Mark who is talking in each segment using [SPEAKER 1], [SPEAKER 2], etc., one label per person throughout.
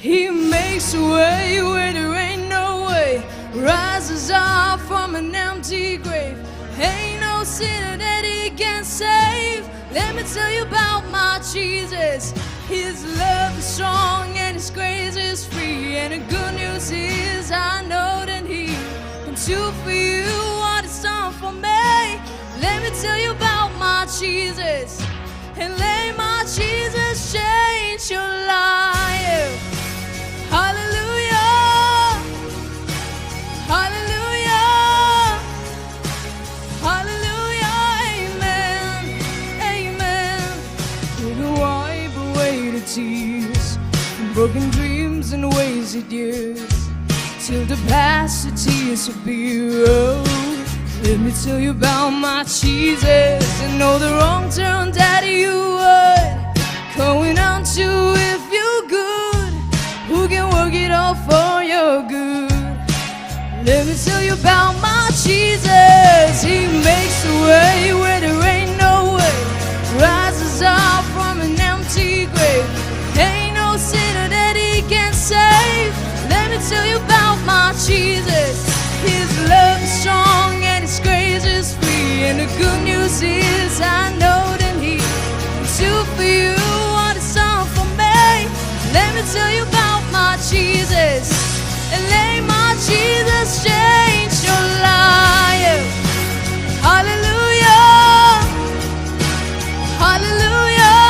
[SPEAKER 1] He makes a way where there ain't no way. Rises up from an empty grave. Ain't no sinner that he can save. Let me tell you about my Jesus. His love is strong and his grace is free. And the good news is I know that he can do for you what he's done for me. Let me tell you about my Jesus. And let my Jesus change your life. Hallelujah. Hallelujah. Hallelujah. Amen. Amen. He'll wipe away the tears from broken dreams and wasted years, till the past the tears will be erased. Let me tell you about my Jesus. And know the wrong turn that you would going on to if you're good. Who can work it all for your good? Let me tell you about my Jesus. He makes a way where there ain't no way. Rises up from an empty grave. Ain't no sinner that he can save. Let me tell you about my Jesus. His love is strong and his grace is free. And the good news is I know that he can do for you what he's done for me. Let me tell you about my Jesus. And let my Jesus change your life. Hallelujah. Hallelujah.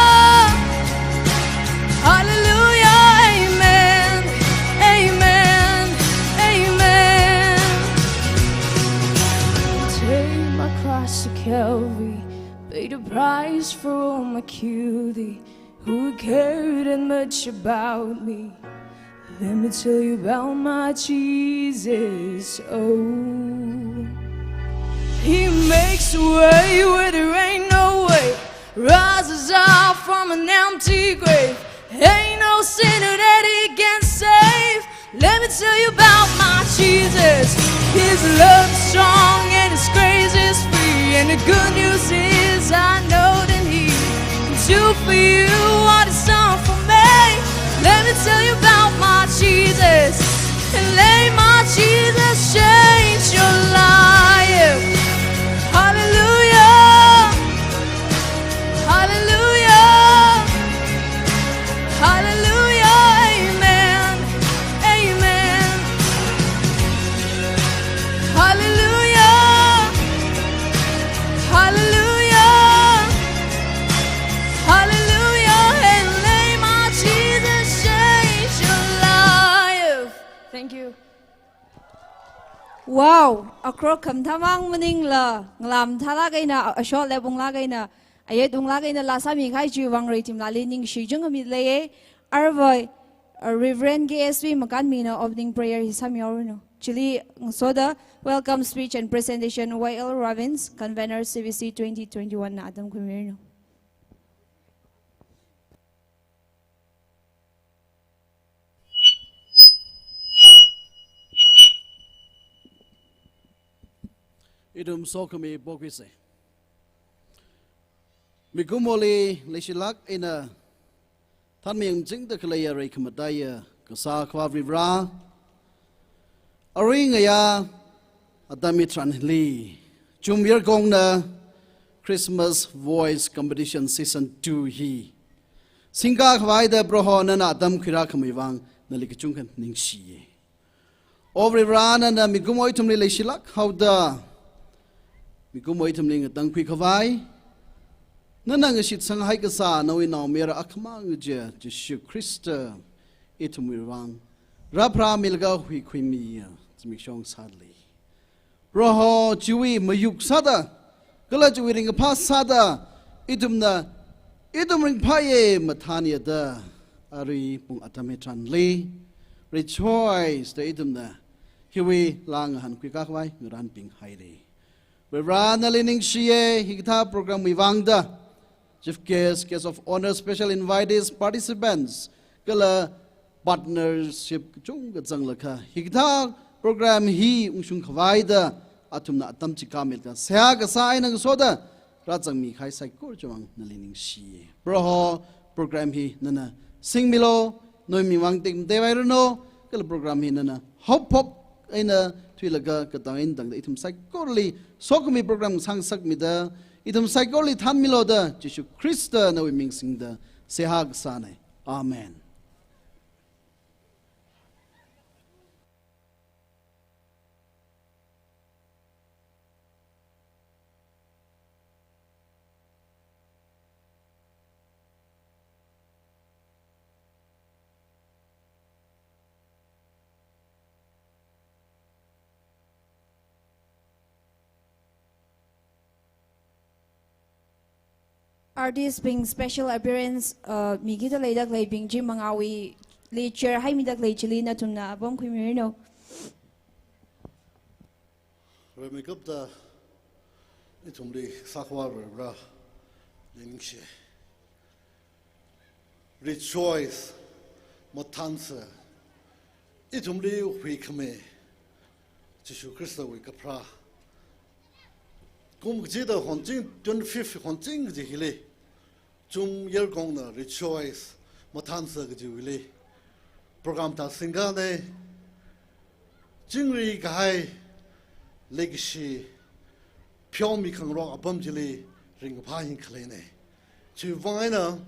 [SPEAKER 1] Hallelujah. Amen. Amen. Amen. Take my cross to Calvary, pay the price for all my cutie. Who cared that much about me? Let me tell you about my Jesus. Oh, he makes a way where there ain't no way. Rises up from an empty grave. Ain't no sinner that he can save. Let me tell you about my Jesus. His love is strong and his grace is free. And the good news is I know that he can do for you what he's done for me. Let me tell you about my Jesus. And let my Jesus change your life. Hallelujah. Hallelujah. Hallelujah. Amen. Amen. Hallelujah. Hallelujah. Hallelujah. And let my Jesus change your life. Thank you.
[SPEAKER 2] Wow, akro kam thamang maning la nglam thala gaina ashol lebung la gaina ayet ung la gaina la sami khai ji wang rei tim la lening shi jung mi le arvoi Reverend GSV makan mina opening prayer hisam yorno chili soda welcome speech and presentation YL Robbins convener CVC 2021 na adam kumirno.
[SPEAKER 3] Idum sokami bogwise. Migumoli leshilak ina tanming jing the kalaya rekamadaya kasa kwavivra aringaya adamitran li jumir gongna Christmas Voice Competition Season 2 hi singa khwaida brohona na adam khira khamiwang nalikachungkan ningshiye ovrivra na migumoy tumli leshilak hauda Migumoi tamling tang kwi khawai nanang shit sanghai ka sa nawi naw mera akhmang je Jesu Christa itumwirwang rapra milga hui khwimi chmikshong sadli roho chiwi mayuk sada kala chiwi ring pha sada idumring phaye mathania da ari pung atame tran le rejoice the idumna hiwi lang han kwi ka khwai nguran ping haire Verana Lining Shie, Higta program Vivangda, Chief Guest of Honor, Special Invitees, Participants, Gala Partnership Chung Zanglaka, Higta program He Unshung Kavaida, Atumna Atam Chikamilka, Saga Sign and Soda, Razami Hai Sai Kurjang Nalining Shie. Broho program He Nana Sing Milo, noi mi wang ting te vai no kal program hin na hop hop aina thuilaga ka tangin dang itum psychology sokmi program sang sak mi da itum psychology than mi lo da jisu krista na wi ming sing da sehag sanai amen.
[SPEAKER 2] Artist being special appearance migi da leidak lei bing ji mangawi lecture hai mi dak lei chili na tumna bom khimino
[SPEAKER 4] Rồi mình cấp ta ít chúng đi sắc hoa rồi ra những gì rejoice một thanh sự ít chúng đi huy khmer Jesus Christ huy cấp ra cũng chỉ là hoàn chỉnh 25 hoàn chỉnh cái gì vậy chúng yêu công là rejoice một thanh sự cái gì vậy program ta sinh ra này chính vì cái legacy phiêu mi khang rong abam jili ring pha hin khle ne chu vai na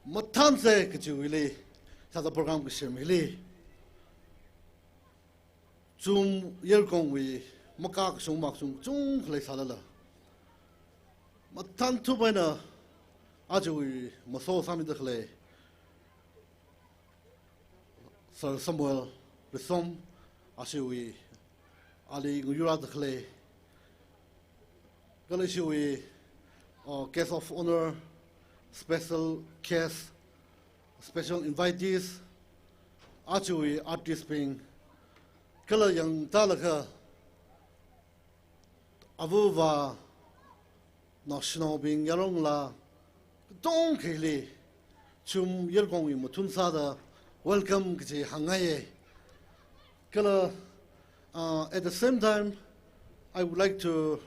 [SPEAKER 4] mathan se ke chu ile sa da program ke shem ile zum yer kong wi maka ka sung mak sung chung khle sa la mathan tu bai na a chu wi ma so sa mi de khle Sir Samuel Risom a chu wi Ali Guyura Dakle Galishui guest of honor, special guests, special invitees, Achui artist being Kala Yang Talaka Avuva National being Yarong La Dong Kili Chum Yergong Mutun Sada welcome Kji Hangaye Kala. At the same time, I would like to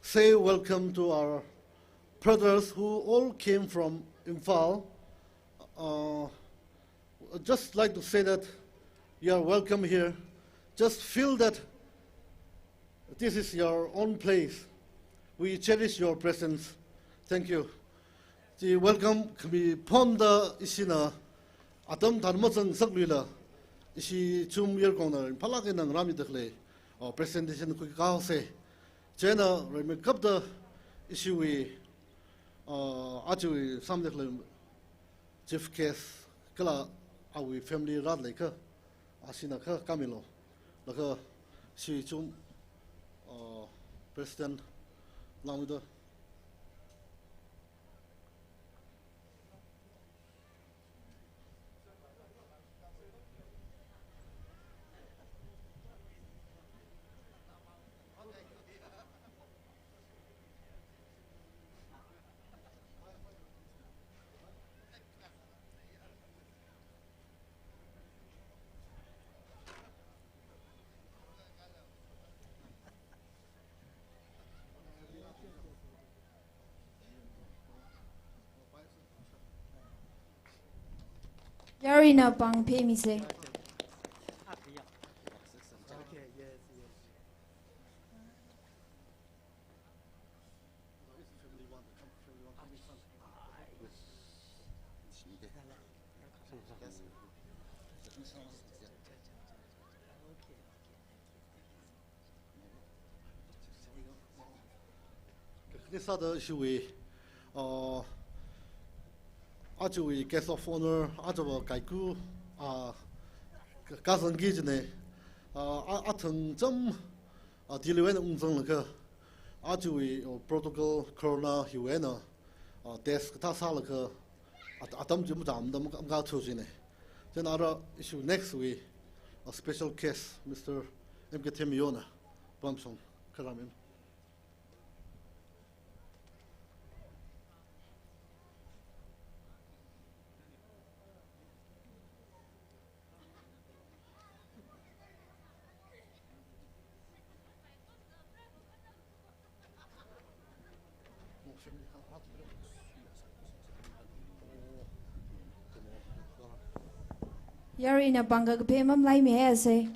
[SPEAKER 4] say welcome to our brothers who all came from Imphal. Just like to say that you are welcome here. Just feel that this is your own place. We cherish your presence. Thank you. The welcome can be ponda isina atam dharmasang saklila. Ishi chum yer kona palak nang rami dakle presentation ku ka se chena remi kapda ishi wi achu sam dakle chief case kala awi family rad le ka asina ka kamilo laka shi chum president lamuda
[SPEAKER 2] Yarina pang pay mi se
[SPEAKER 4] Nisa da shui achu guest of honor achu kaiku ka sang gi ne a thang cham diliwen ungzang la ka achu protocol corona hiwena test ta sa la ka atam jum dam dam ga thu ne then ara issue next we a special case Mr. MKT Miona Bamsong Karamin.
[SPEAKER 2] Yari na bangga gape mam lai me ase.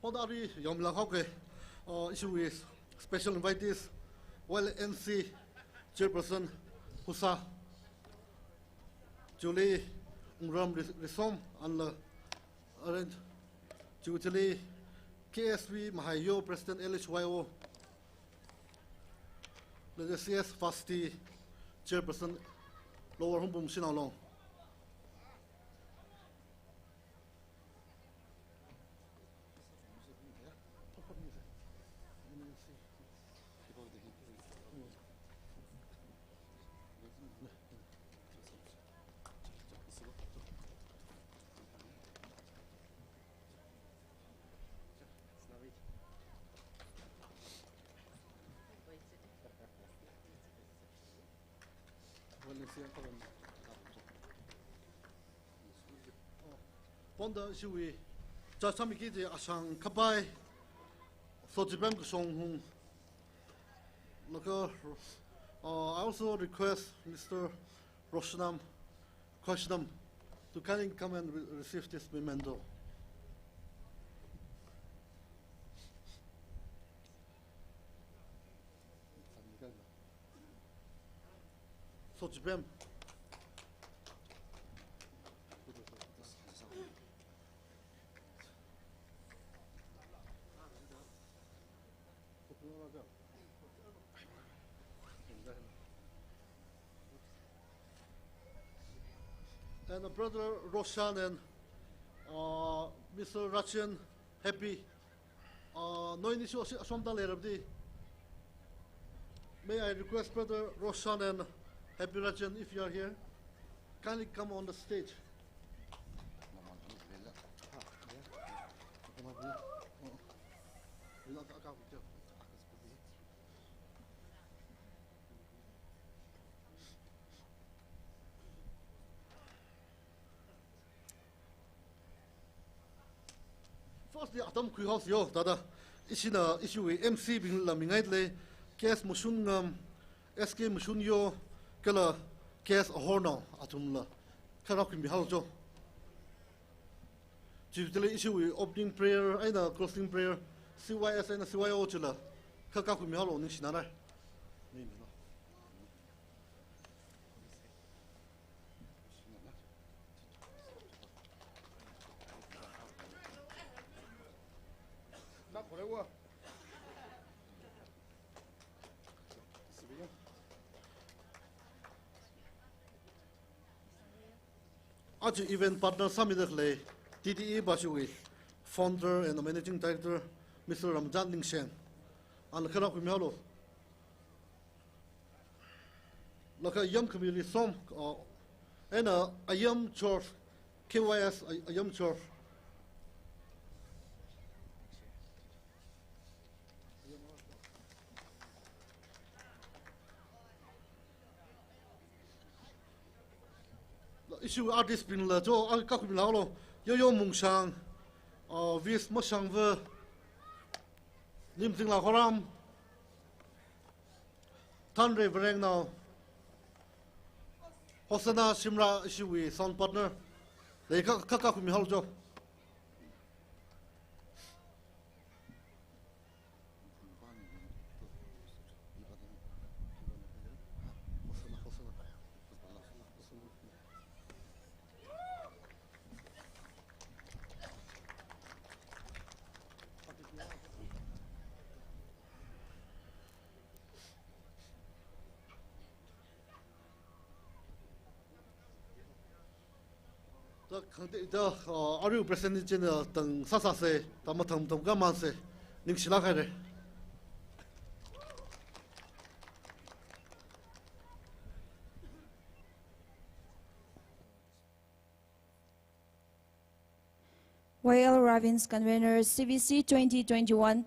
[SPEAKER 4] Podari yom lang hoke issue is special invitees well NC chairperson Husa Julie Ram Risom and arrange Julie KSV Mahayo President LHYO the CS Fasti chairperson Lower Humbum Sinalong. Ponda siwi cha chami ki je asang kapai so jibem ko song hung loko I also request Mr. Roshanam Kwashnam to kindly come and receive this memento. So jibem and brother Roshan and Mr. Rachan happy. No initial may I request brother Roshan and Happy Rachan, if you are here, kindly come on the stage. Firstly, Adam Kuhos yo, Dada, Ishina issue MC bin la mingaidle, Kes Mushungam, SK Mushunyo, Kala Kes Horno, Atumla, Karakim Bihaljo. Chiefly issue opening prayer, and closing prayer, CYS and CYO Chilla, Kakakum Mihalo, Nishinara. Aji event partner Samidakle, TDE Bashui, founder and managing director, Mr. Ramjan Ningshen, and Karak Mihalo. Like a young community song, and a young church, KYS, a young church. Issue artist bin la jo al ka kum lo yo yo mung sang vis mo sang ve nim ting la khoram tan re vreng now Hosana Simra issue we sound partner le ka kum hal jo Are you presenting the Sasase, Tamatam Gamanse, Nixilakare?
[SPEAKER 2] YL Ravins Convener CVC 2021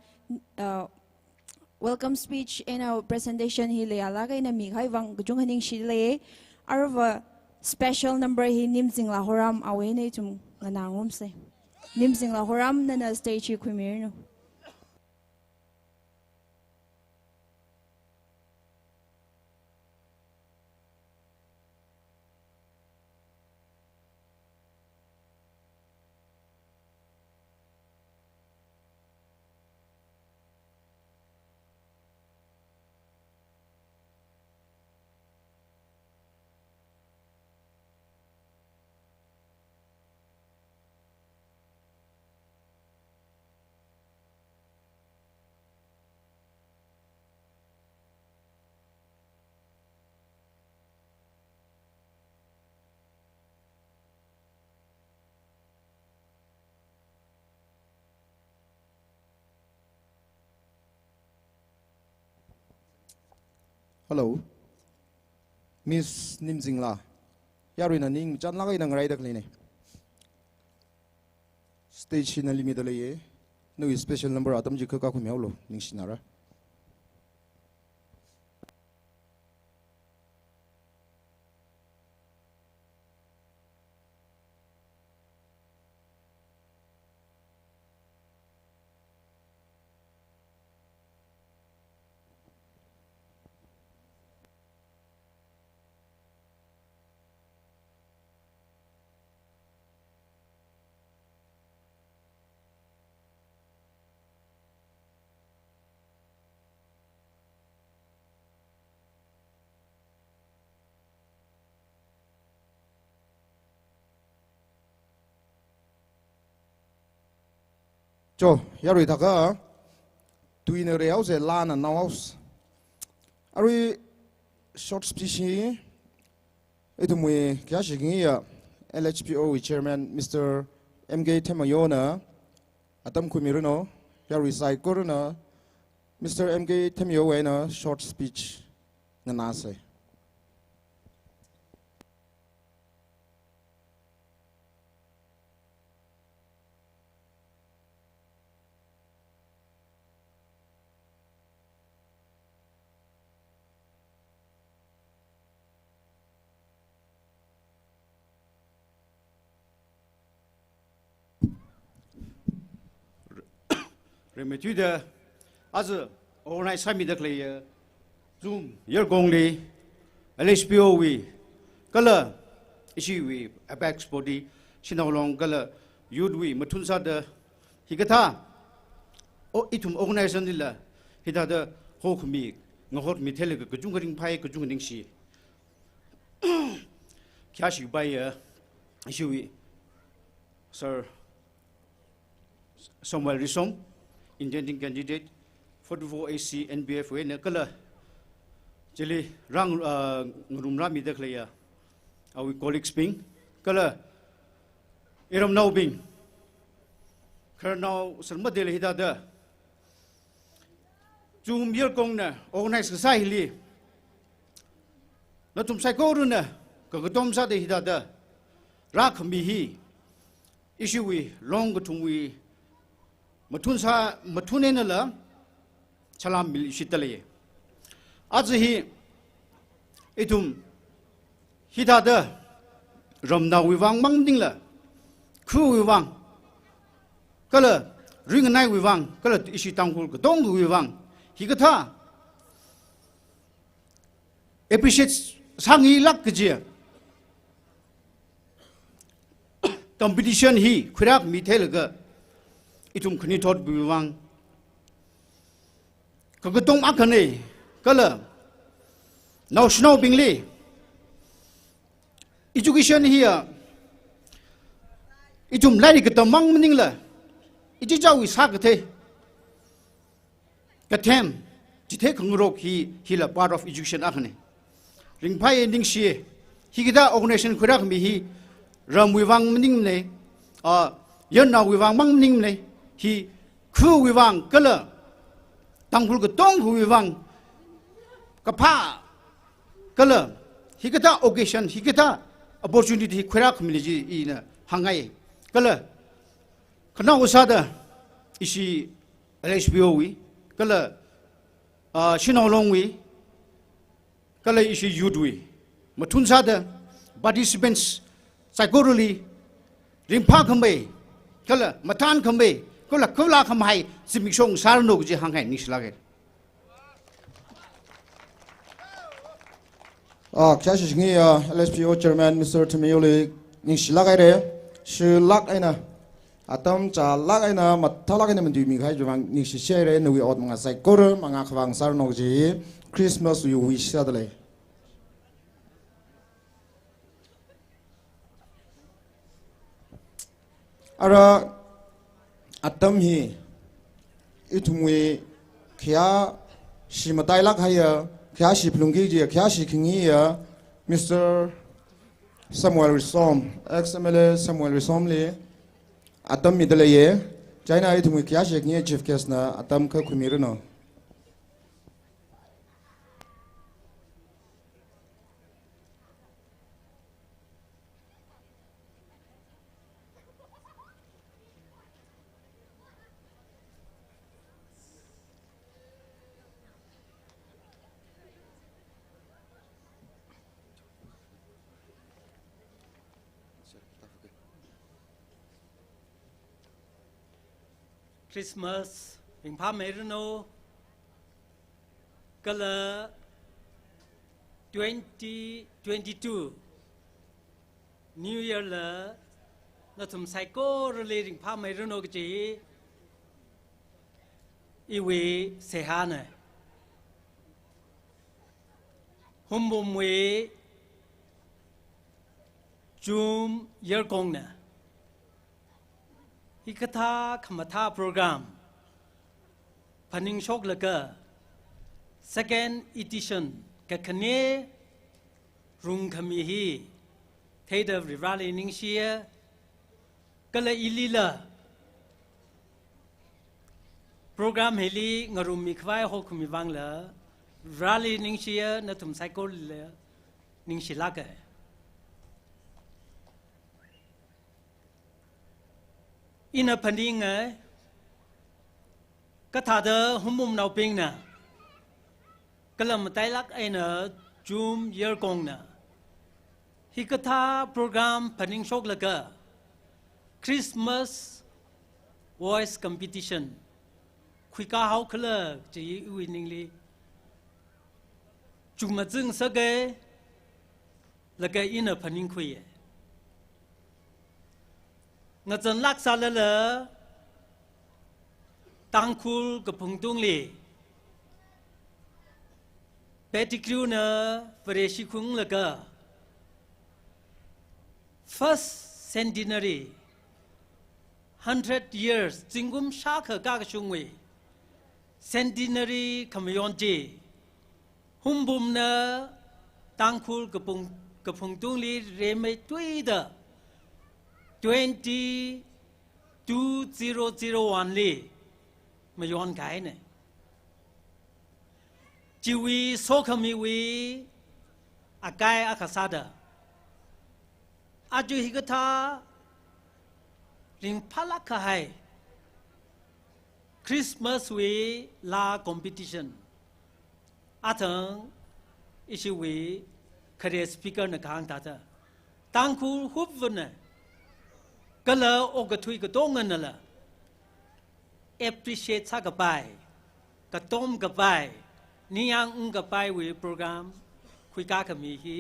[SPEAKER 2] welcome speech in our presentation hi le ala kai na mi khai wang jung haning shi le arwa special number hi nimsing la horam awe nei tum nganangum se nimsing la horam na na stage hi khumir no
[SPEAKER 5] Hello, Miss Nimzingla. Yari na ning chan lagay nang ride kline. Stage na limit le no special number atam jikha ka khumyaulo ning sinara. Cho, yari thaka tuin real se lana naus. Ari short speech itu mui kya shigi ya LHPO chairman Mr. MK Temayona atam kumiruno yari sai koruna Mr. MK Temayona short speech nanase.
[SPEAKER 6] Remetude as a organized sami the clay Zoom your gongli LHPO we color issue we apex body sinalong color you'd we matunsa the higata o itum organization nila hita the hok mi ngahot mi tele ka jungring pai ka jungring si kyashi by issue we sir Samuel Risom intending candidate 44AC NBF we nakala jeli rang ngurumra mi dakleya our colleagues ping kala iram now bing kernaw sarma del hidada zum yer kong na organize sai li na tum sai ko runa ka tom sa de hidada rak mi hi issue we long tum we matune la salam bil shitale azhi itum hidada ramna wiwang mangding la khu wiwang kala ring nai wiwang kala isi tangkul ka dong wiwang higata appreciate sangi lak kje competition hi khrak mi thel ga itum khni thot biwang ka gotong akane kala now snow bingli education here itum lai ka tamang mning la iji jawi sa ka the ka them jithe khngrok hi la part of education akane ring phai ending shi hi gida organization khrak mi hi ram wiwang mning ne yan na wiwang mang mning ne hi khu wiwang kala tangkul ka tong hu wiwang ka pha kala hi kata occasion hi kata opportunity khura community ina hangai kala ขณะอุตสาหะอิชิ LHBO วิก็เลยชินอลงวิก็เลยอิชิยูดวิมาทุนซาดะ participants psychology ริมพาคำเบก็เลยมาทานคำเบก็เลยเขาลาคำให้สิมิชงสารโนกจีหังให้นิสลาเกต
[SPEAKER 5] Kyashi LSPO Chairman Mr. Timioli ning silagay re silak ay na atam cha lag ay na mathalak ay na mandu mi khai jwang ning si share re nui ot mga sai kor mga khwang sar nok ji Christmas we wish sadale ara atam hi itumwe khya shimatai lak haya khya shi plungi ji khya shi khingi ya Mr. Samuel Risom ex-MLA Samuel Risom le atam midale ye China itumwe khya shi khingi chief guest na atam kha khumir no
[SPEAKER 7] Christmas เป็นพระเมรุโนก็เลย2022 New Year เลยเราทำไซโก้เรื่องพระเมรุโนก็จีอีวีเสียหายเนี่ยหุ่มบุมวีจูมเยอะกงเนี่ยฮิกทาขมทาโปรแกรมพันิงชกเลก second edition กับคณีรุงขมีฮีเทเดอร์ริวาลีนิงเชียก็เลยอิลีละโปรแกรมเฮลีงรุมมีควายหกขมีวังละราลีนิงเชียนัทุมไซโคลเลยนิงชิลักอินพันดิงก็ถ้าเธอหุ่มมุมนาวปิงนะก็ลำไตลักไอเนอจูมเยอร์กงนะฮิกท่าโปรแกรมพันดิงโชคเลยก็ Christmas Voice Competition คุยก้าเขาเคลื่อนจะอยู่วินิงลีจุมาจึงสักเกแล้วก็อินพันดิงคุยงาจันลักษาเลตังคูลกับพงตุงลีเปติครูเนเฟรชิคุงเลก็ first centenary 100 years จิงกุมชาขกากชุงเว centenary ขมยอนจีหุ่มบุมเนตังคูลกับพงตุงลีเรไม่ตุยเด2001เลยไม่ย้อนไกลเนี่ยจีวีโซคมีวีอากายอาคาซาดาอาจุฮิกตาริงพลักขายคริสต์มาสวีลาคอมเพติชันอาถึงอิชิวีคาเรียสปีกเกอร์ในกลางตาตาตังคูฮุบวันเนี่ยก็เลยโอกระทุยกระต้งเงินนั่นแหละ appreciate สักไปกระต้มกับไปนี่ยังกับไปวิโปรแกรมคุยก้าขมีฮี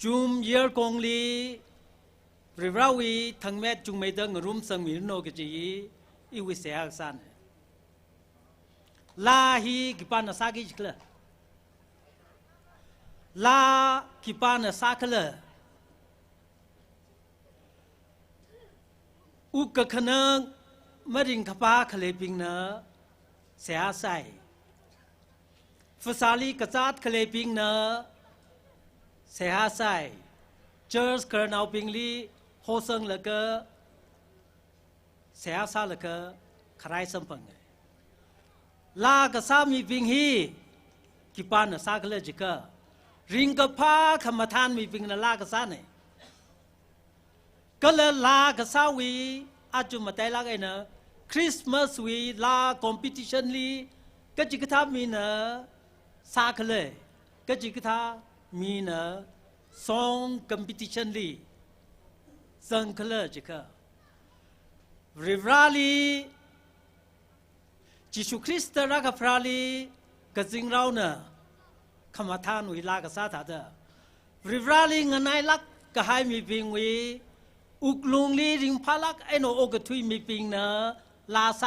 [SPEAKER 7] จุมเยอร์กงลีริราวีทั้งแม่จุงไม่ดังรุมสังมีโนกจีอีวิเสียสันลาฮีกิปานสักอีกเลยลากิปานสักเลยอุกขณะมริงขปาขเลปิงเนเสียใส่ฟสาลีกษัตริย์ขเลปิงเนเสียใส่เจอร์สกระนาวปิงลีโฮซังเลกเสียซาเลกใครสัมพันธ์ลากษามีปิงฮีกิปานสักเลจิกริงกพาขมทานมีปิงนลากษาเนี่ย ก็เลยลากษาวีอาจุมาแต่ละไอ้นะคริสต์มาสวีลาคอมเพติชันลีก็จิกท้ามีนะสาขเลยก็จิกท้ามีนะซองคอมเพติชันลีสังขเลยจิกะริวราลีจิสุคริสต์รักฟราลีก็จิงเราเนะขมาทานวิลากษาถาเดริวราลีเงินไอลักก็ให้มีปิงวีอุกลุงลีริงพาลักไอโนโอกทุยมีปิงนะลาไซ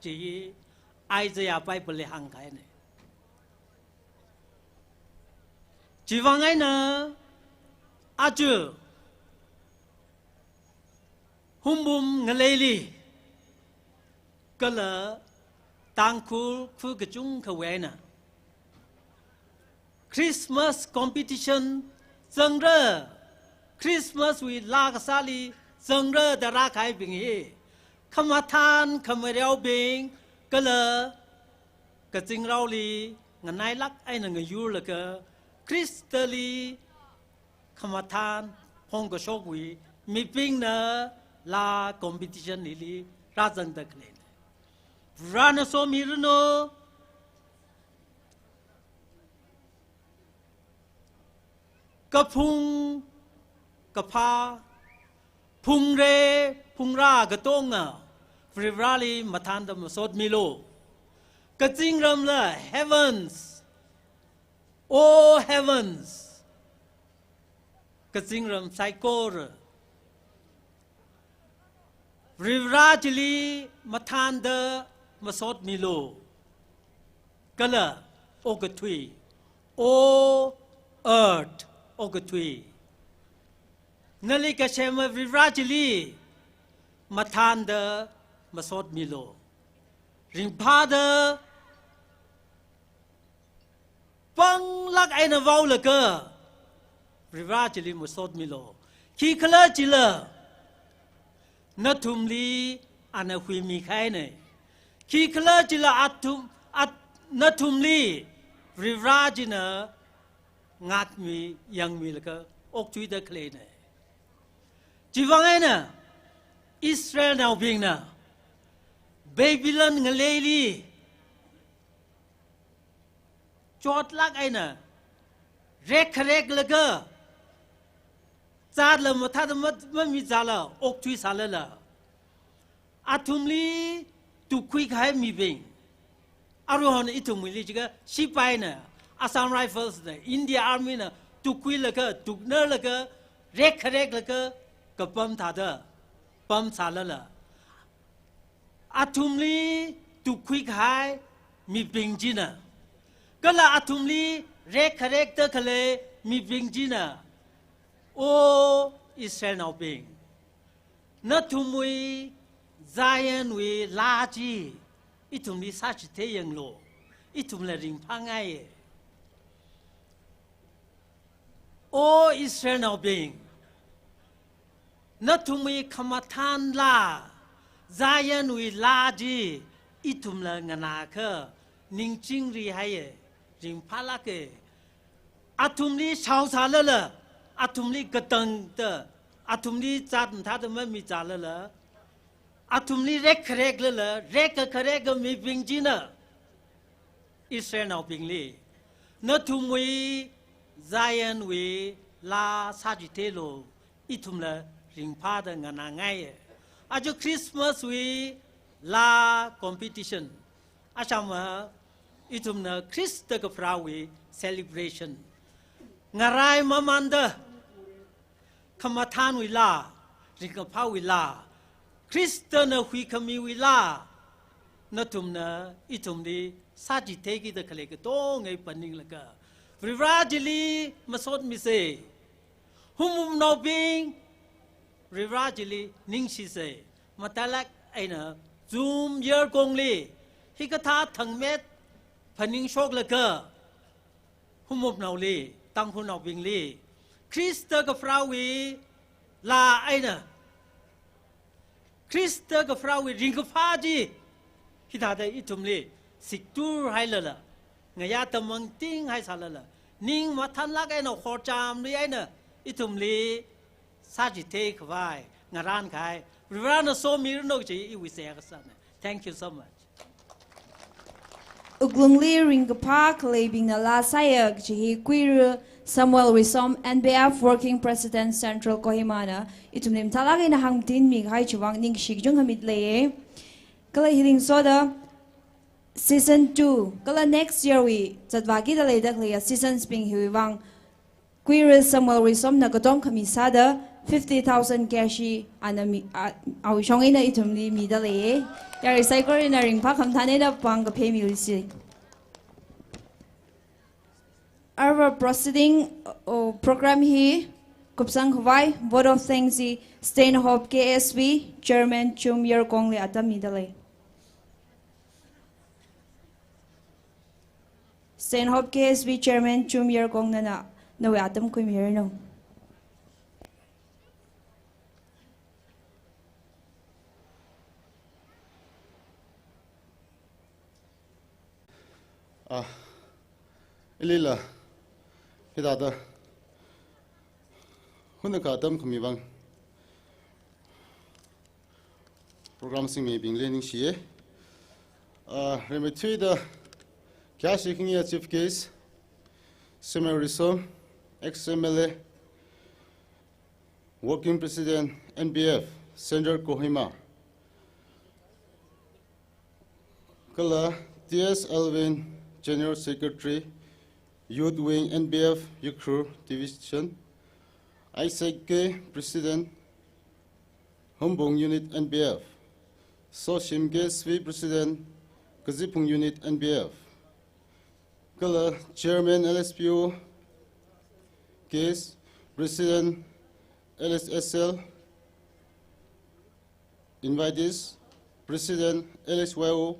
[SPEAKER 7] จีไอจะอยากไปบริหารใครเนี่ยจีวังไงนะอาจูหุมบุมเงเลลีก็เลยตังคูฟูกจุงขวายนะคริสต์มาสคอมเพติชันจังเร่คริสต์มาสวิลากษาลีจังเร่ดาราขายบิงฮีขมาทานขมาเรียวบิงก็เลยก็จิงเราลีงานนายลักไอ้หนังยูเลยก็คริสต์ลีขมาทานพงก็โชควีมีบิงนะลาคอมเพติชันลีราจังตะเคลนรานะโซมิรโนกะพุงกะพาพุงเรพุงรากะตงอ่ะฟริวราลีมาทานดมสดมิโลกะจิงรำละ heavens oh heavens กะจิงรำไซโกรริวราจลีมาทานเดมาสดมิโลกะละโอกะทุย oh earth โอกทุยนั่นเลยก็เชื่อมาวิราชลีมาทานเดมาสดมิโลริงพาเดปังลักไอ้นวาวเลยก็วิราชลีมาสดมิโลขี้ขลาจิละนัทุมลีอันคุยมีใครเนี่ยขี้ขลาจิละนัทุมลีวิราชนะงัดมียังมีแล้วก็อกจุยตะเคลนจีวังไงนะอิสราเอลเอาบิงนะเบบิลอนเงเลลีจอดลักไอ้นะเร็กแล้วก็จาดละมาถ้ามันมีจาละอกจุยสาละละอาทุมลีตุคุยขายมีบิงอารุหอนอิทุมลีจิกะชิไปนะAssam Rifles เนี่ย India Army เนี่ยตุกุยเลยก็ตุกเนอร์เลยก็เร็กเลยก็ปั๊มท่าเด้อปั๊มสาละละอาทุมลีตุกุยขายมีปิงจีน่ะก็ละอาทุมลีเร็กเตอร์เลยมีปิงจีน่ะโอ้อิสราเอลเอาปิงนัทุมวีไซแอนวีลาจีอิทุมลีสัจเทยังโลอิทุมลีริงพังไงโอ้อิสราเอลเอาบิงนัทุมีขมาทานลาใจยันวิลาจีอิทุมละงนาเคนิ่งจิงรีให้ริงพาลักอาทุมลีชาวสาละละอาทุมลีกตังเตออาทุมลีจัดท่าจะไม่มีจาละละอาทุมลีเร็กละละเร็กมีบิงจีน่ะอิสราเอลเอาบิงลีนัทุมีใจยันวิลาซาจิเทโลอิทุมละริงพาดังงานง่ายอาจจะคริสต์มาสวิลาคอมเพติชันอาจจะมาอิทุมละคริสต์กับฟราวิเซเลบรชันงารายมามันเดขมาทานวิลาริงกับพาวิลาคริสต์นะหุยขมีวิลานัทุมนะอิทุมดีซาจิเทกิตะเคลกโตไงปนิงละกะวิราจลีมาสดมิเซหุมนอบิงวิราจลีนิ่งชิเซมาแต่ละไอ้นะซูมเยอร์กงลีฮิกะทาทั้งเม็ดพนิงโชคละก็หุมนอลีตั้งหุนอบิงลีคริสต์กับฟราวีลาไอ้นะคริสต์กับฟราวีริงกับฟาจีฮิตาได้อิทุมลีสิกตูร์ให้ละไงยาตมังติ้งให้สาละนิ่งมาทันลักไอ้หนอขอจามเลยไอ้น่ะอิทุมลี sa chỉ thế khvai ngaran khai rivana so mi no chi I we say ka thank you so much
[SPEAKER 2] Uglungli ringapa kalabing na lasayag jihi queer Samuel Risom NBF Working President Central Kohimana itumnim talagay na hangtin mig hay chuwang ning shigjung hamid leye kala hiling soda season 2 kala next year we zadwagi da ledak leya season sping hiwang queer Samuel Risom na godong kamisada 50,000 cashi anami awishong ina itumni mi da leye yari cycle na ring pa kamthane na pang ka pay music Our proceeding program here, Kupsang Hwai, vote of thanks hi Steinhope KSB, Chairman Chum Yer Kong le atam midale. Steinhope KSB Chairman Chum Yer Kong na we atam kum here no.
[SPEAKER 4] Ilila hidada huna ka dam khami bang program sing me bing learning shi remetui da kya shiking ya chief case Samuel Risom ex-MLA working president NBF Central Kohima kala TS Alvin General Secretary Youth Wing NBF Yukru Division, Isaac K. President, Humbong Unit NBF, So Shim Ge Svi President, Kazipung Unit NBF, Kala Chairman LSPO, Case President LSSL, Invitees, President LSYO,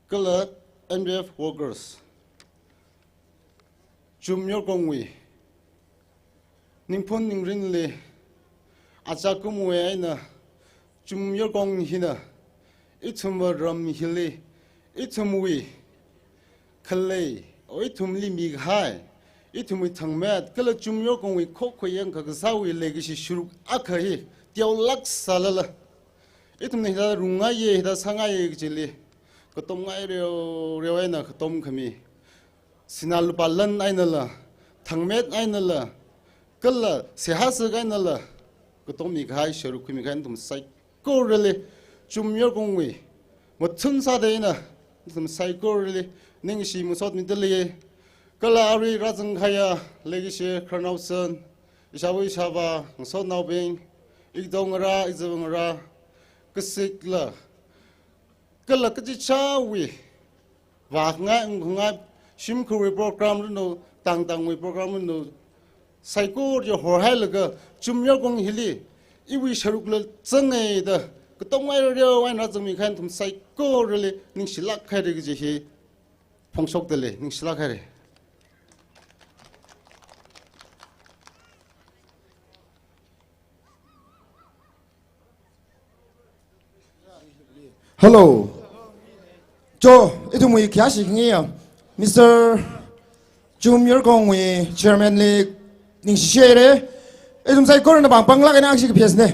[SPEAKER 4] Kala NBF Workers. Chum Yer Kong we Ningpon Ning Rin le Achakum we aina Chum Yer Kong hina Itum Ram Hili Itum we Kalay or Itum Limig High Itum Tang Mad Kala Chum Yer Kong we Kokoyan Kakasawi Legacy Shuruk Akahi Diaulak Salala Itum Nida Rungaye da Sangaye Jili Katom Rio Rioena Katom Kami Sinal Balan Ainala, Tangmet Ainala, Kala, Sehasa Gainala, Kotomi Kai, Sherukimikantum Psycho really, Chum Yer Kongwe, Matun Sadena, some Psycho really, Ningshi Musot Midale, Kala Ari Razangaya, Legacy, Colonelson, Ishawi Shava, so now being Igdongara, Izangara, Kasikla, Kala Kajichawi, Wagna, Shimkuri program no tang we program no psycho your horhalaga Chum Yer Kong Hili Iwi Sharukla Zangai the Katomai Rio and Razumi Kantum Psycho really Nishilak Harigi Pongsok Dele Nishilak Harry.
[SPEAKER 5] Hello. Joe, itu mui kya shikngi Mr. Chum Yer Kong we Chairman le ning shere itu sai korna bang pangla kana aksi piasne.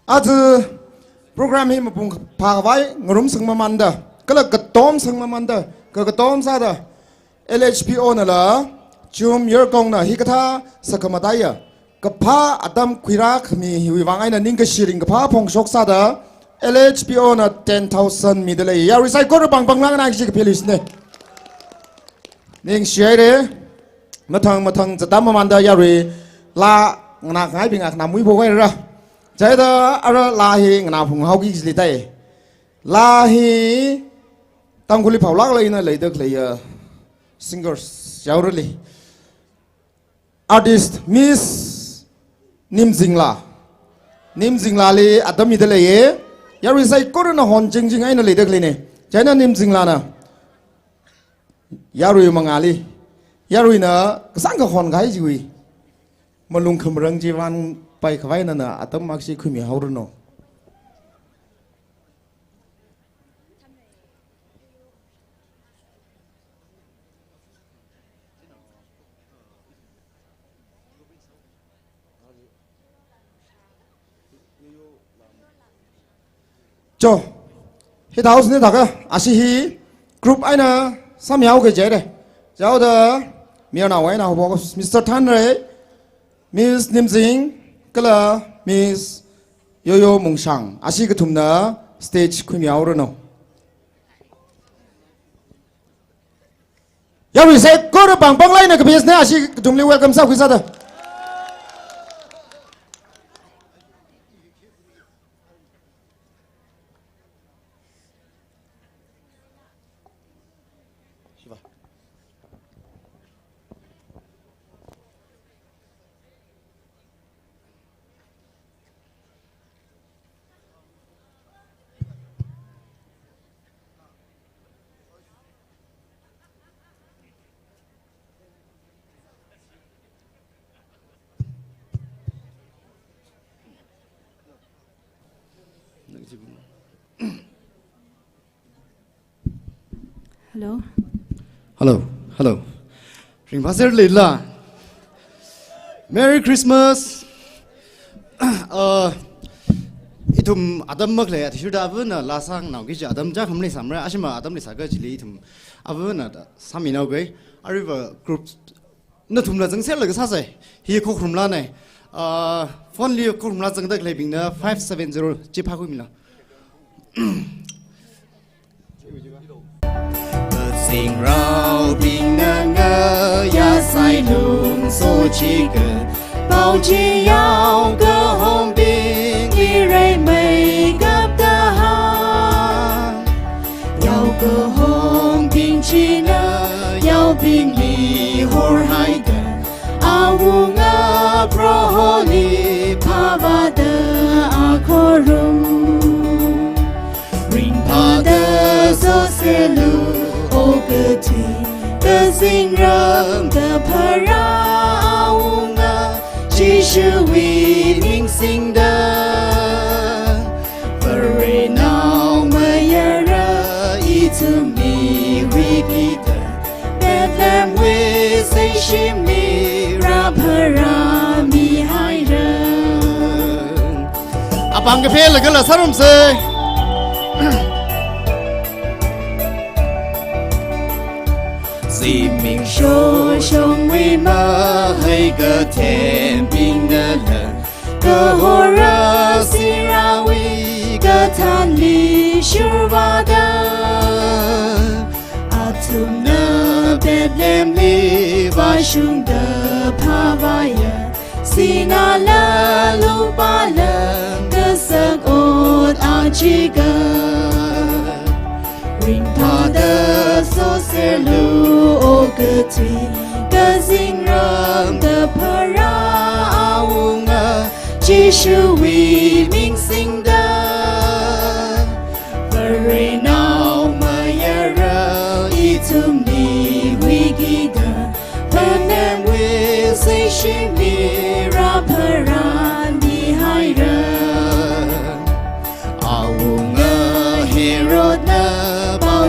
[SPEAKER 5] Atu program hi mapung phawai ngorum sangma manda kala katom sangma manda ka katom sada LHPO na la Chum Yer Kong na hikatha sakamataya kapha adam khira khmi hi wangai na ning ka shiring kapha phongshok sada LHPO na 10,000 midale ya recycle bang bang lang na ki pelis ne ning share matang zadam manda ya re la ngana ngai binga na mui bo ra jai da ara la hi ngana phung hau ki li tai la hi tang khuli phau lak lai na lai dak lai singers yaw really artist Miss Nim Jingla le adam midale ye ya risai korona hon jing ai na le dak le ne china Nim Jingla na ya ru mangali ya ru na sang ka hon gai ji malung khamrang jiwan pai khwai na atam maksi khumi haurno cho hi thảo xin thắc asi hi group ai na sam yao cái chế đây giáo đó miêu nào ấy nào bảo Mr. Tan rồi Miss Nim Jing cái là Miss Yo Mung Sang asi cái thùng đó stage khui miao rồi nào ya we say có được bằng bằng lại này cái business asi cái thùng liu welcome sao quý sao đó
[SPEAKER 1] Hello.
[SPEAKER 3] Hello. Ring pasir lila. Merry Christmas. Itum Adam makle thì chúng ta vẫn là la sang nào cái gì Adam chắc không lấy sắm ra, nhưng mà Adam lấy sao cái gì itum, vẫn là sắm mình nào cái, arriva group, nó thùng là chẳng xét là cái sao vậy, hi khúc thùng là này, phone liu khúc thùng là chẳng được lấy bình là 570 chip hai mình là. Sing rao bình ngơ ya sai lung so chi cơ bao chi yao cơ hong bình li ray mây gấp ta ha yao cơ hong bình chi nơ yao bình li hor hai cơ awu ngơ pro holi pavada akorum ring pada so selu ogati the sing ram the paraunga Jishu we ning sing da very now mayara itumi we kita Bethlehem we say shimi rapara mi haira abang ke phê là cái là sao không se Dì mình số sống vì mơ hay cơ thêm bình nơ lần cơ hồ ra si ra vi cơ than li shur va da atum nơ Bethlehem li va shung đơ pa va ya si na la lu ba lần cơ sắc ốt a chi cơ Ring pada so selu ogati the sing ram the paraunga Jishu we ming sing da very now mayara itumi we gida Bethlehem we say shimi rapara mi haira aunga herod na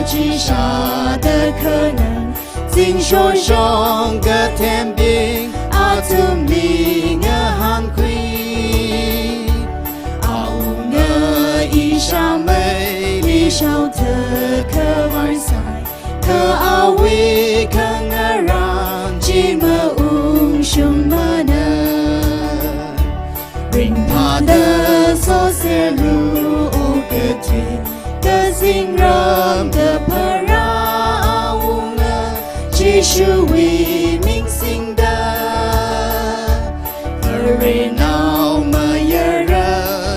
[SPEAKER 3] chỉ xa的可能经说上个天兵阿tum li ngơ han quy ao ngơ y sa mây li sao thơ cơ vai sai cơ ao vi cơ ngơ ran chỉ mơ shung mơ nơ ring pa đơ so se lu o cơ thuyền the sing ram the paraunga Jishu we ming sing da very now mayara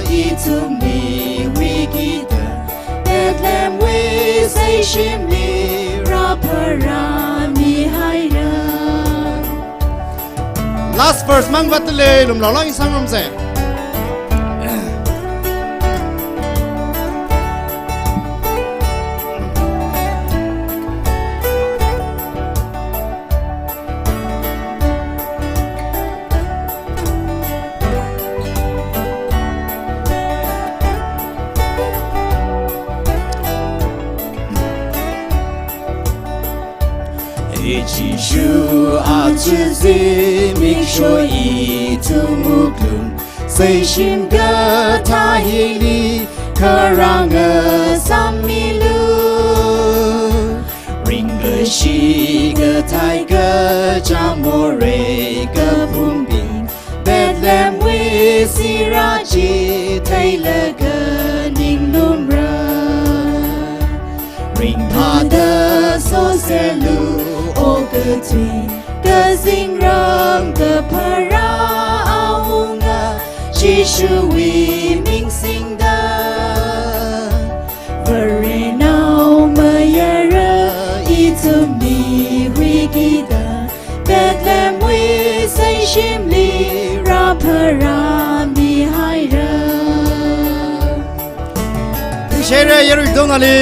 [SPEAKER 3] itumi we gida Bethlehem we say shimi rapara mi haira last verse mang vatle lum lo lo in sang ram se Jishu a chư di mình soi y tu mục lùng xây shim cơ tha hi li
[SPEAKER 1] karanga samilu ringa shiga taiga jamore ga pumbing Bethlehem we siraji tailaga ninglumra ring hada so selu ogatwi gazing ram ga para aunga Jishu we ming sing da very now mayara itumi rigida Bethlehem we say shimli rapara mihaira
[SPEAKER 6] Shere yeru donali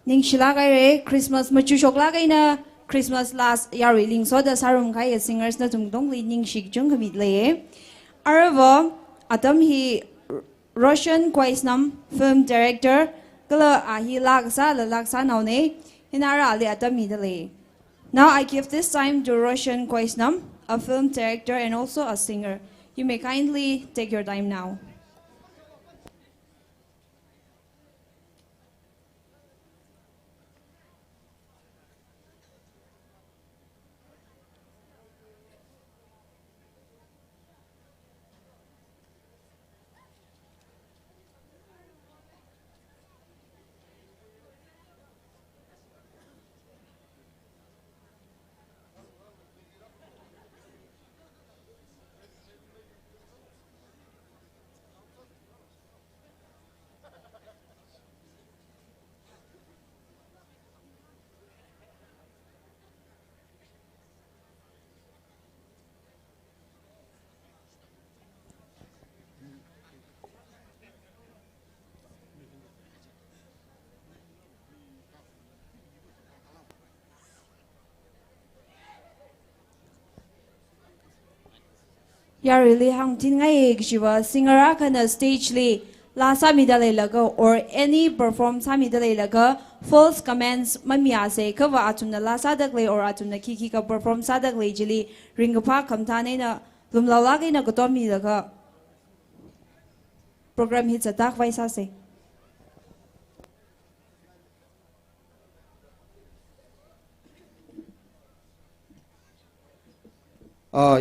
[SPEAKER 2] Ning shila kai re Christmas machu shokla kai na Christmas last yari ling so da sarum kai singers na tum dong li ning shik jung kamit le arvo atam hi Russian Kwaisnam film director kala ahi laksa naw ne hinara le atam mi de le. Now I give this time to Russian Kwaisnam, a film director and also a singer. You may kindly take your time now. Ya really hang tin ngai jiwa singer kana stage li la sami dalai laga or any perform sami dalai laga false comments mamia se kawa atuna la sadak le or atuna kiki ka perform sadak le jili ringpa kamthane na lumlawa ga na gotomi laga program hit satak vaisa se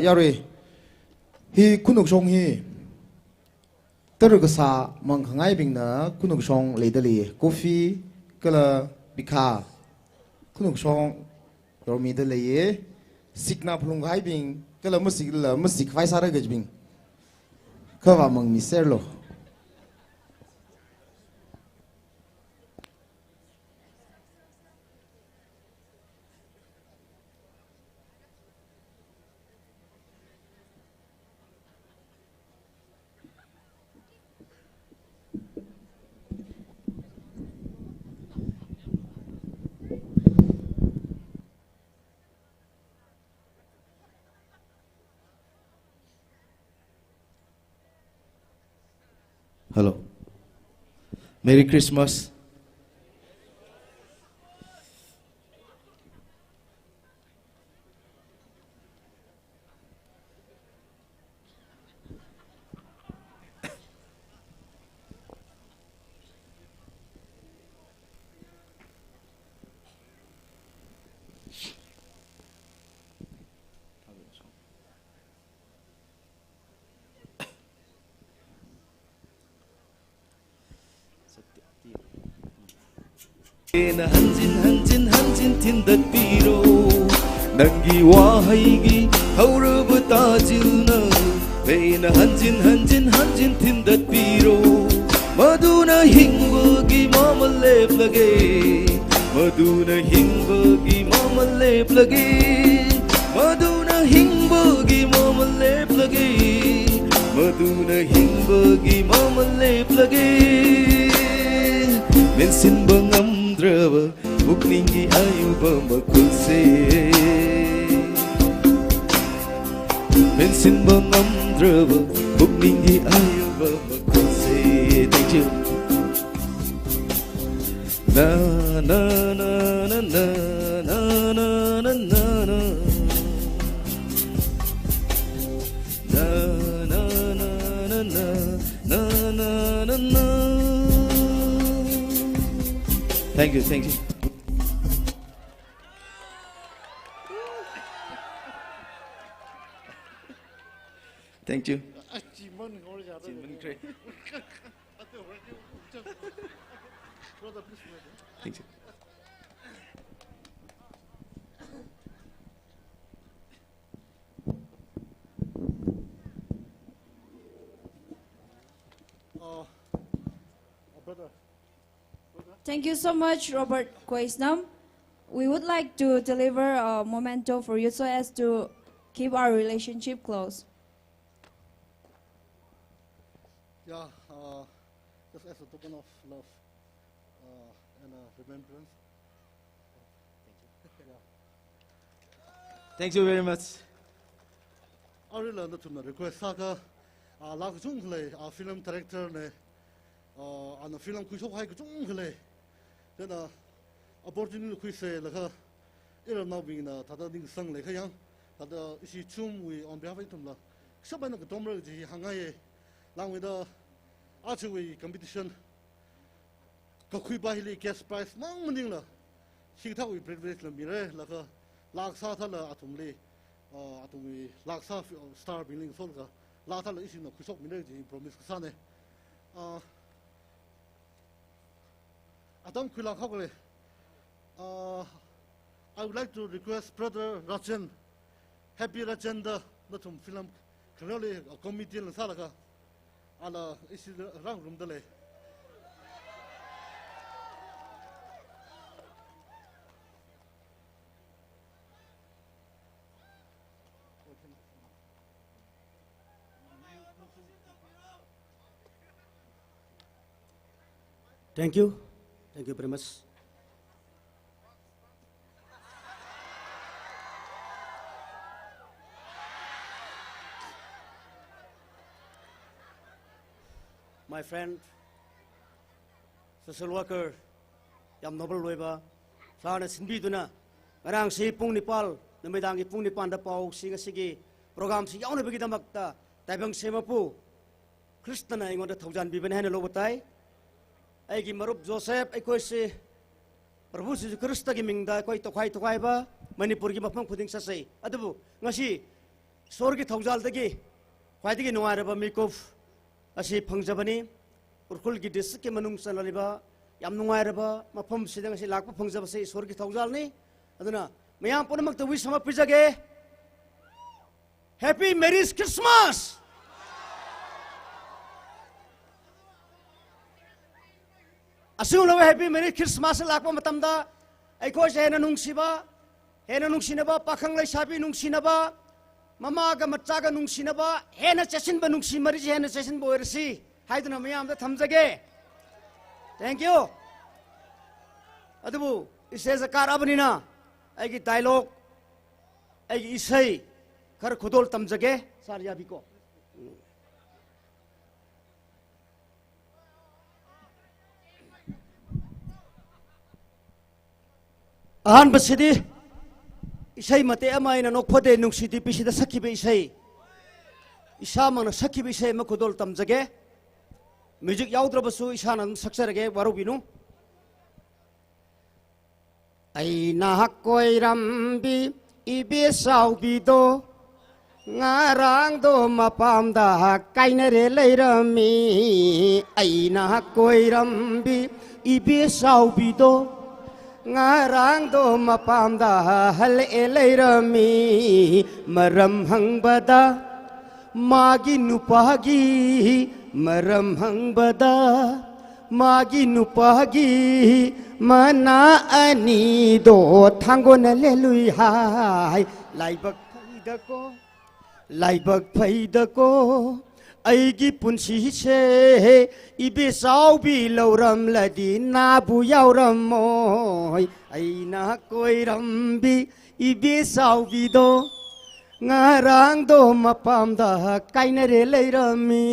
[SPEAKER 5] yari hi kunuk song hi tergasa mangkhangai bingna kunuk song leidali coffee kala bikha kunuk song romi de leye sikna phulungai bing kala musik faisa ra gajbing kawa mang mi serlo
[SPEAKER 8] Hello. Merry Christmas.
[SPEAKER 9] na hanjin tindat piro nangi wahaigi hauraba tajilna na hanjin tindat piro maduna hingbagi mama leplage maduna hingbagi mama leplage maduna hingbagi mama leplage maduna hingbagi mama leplage mensin bangam drava bukningi ayuba makulse ꯂꯣꯠꯁꯤꯟꯕ ꯉꯝꯗ꯭ꯔꯕ ꯄꯨꯛꯅꯤꯡꯒꯤ ꯑꯌꯨꯕ ꯃꯈꯨꯜꯁꯦ. Thank you. Na na na na na na na na na na. Na na na na na na na na na. Thank you, thank you. Thank you. Thank you.
[SPEAKER 2] Thank you so much, Robert Kwaisnam. We would like to deliver a memento for you so as to keep our relationship close.
[SPEAKER 4] Yeah, just as a token of love and remembrance.
[SPEAKER 6] Thank you very much.
[SPEAKER 4] I really learned to request Saka, like Jungle, film director, and film Kushok Hike Jungle. Then opportunity to say, like, it now being a Tadading Sung like a young, but she chum we on behalf of them. Someone of the Tomber, the Hangai, along with the archery competition. Kakui Bahili guest prize, Mang Manila. She thought we privilege the Mire, like a Laksa Atumli, Atumi, Laksa Star Building Solga, Latala is in the Kusok Minerji, Promise Sane. Adam Kula Hoggle. I would like to request Brother Rajan, Happy Rajanda, not from film, clearly a committee in Salaka, and is the round room delay.
[SPEAKER 10] Thank you. Thank you very much. My friend, social worker, Yam Noble Loiba, Flana Sinbiduna, Marang Si Pung Nipal, the Medangi Pung Nipanda Pau, Sing a Sigi, program Si Yana Begida Makta, Tabang Semapu, Christana in the Taujan Biban Lobatai. I give Marup Joseph, I could say, Prabus is Christa giving the quite to quite to Waiba, Manipur give up pudding Sase, Adabu, Nashi, Sorgi Tauzal the gay, fighting in Noaraba Mikov, Asi Pangzabani, Urkulgi Disiki Manung Salaliba, Yamnuaraba, Mapum sitting as a lack of Pangzabasi, Sorgi Tauzalni, Adana, Mayam Ponamak the Wisama Pizage. Happy Merry Christmas! Assume no happy Merry Christmas lakwa matamda ai ko je na nungsiba hena nungsinaba pakhang lai sabi nungsinaba mama ga matcha ga nungsinaba hena chesin ba nungsi mari je hena chesin bo ersi haiduna mayam da thamjage. Thank you. Adabu ise zakar abanina ai gi dialogue ai gi isai khar khudol tamjage sar ya biko. Ahan basidi isai mate ama ina nokphode nungsidi pisida sakhibe isai isa mana sakhibe isai makudol tamjage music yaudra basu isa nan saksarage warubinu ai na hakoi rambi ibe saubido ngarang do mapamda kainare leirami ai na hakoi rambi ibe saubido ngarang do mapamda hal eleirami maram hangbada magi nupagi maram hangbada magi nupagi mana ani do thangona lelui hai laibak phaida ko aigi punsi se ibe saubi lauram ladi nabu yauram moi aina koi rambi ibe saubi do ngarang do mapam da kaina re leirami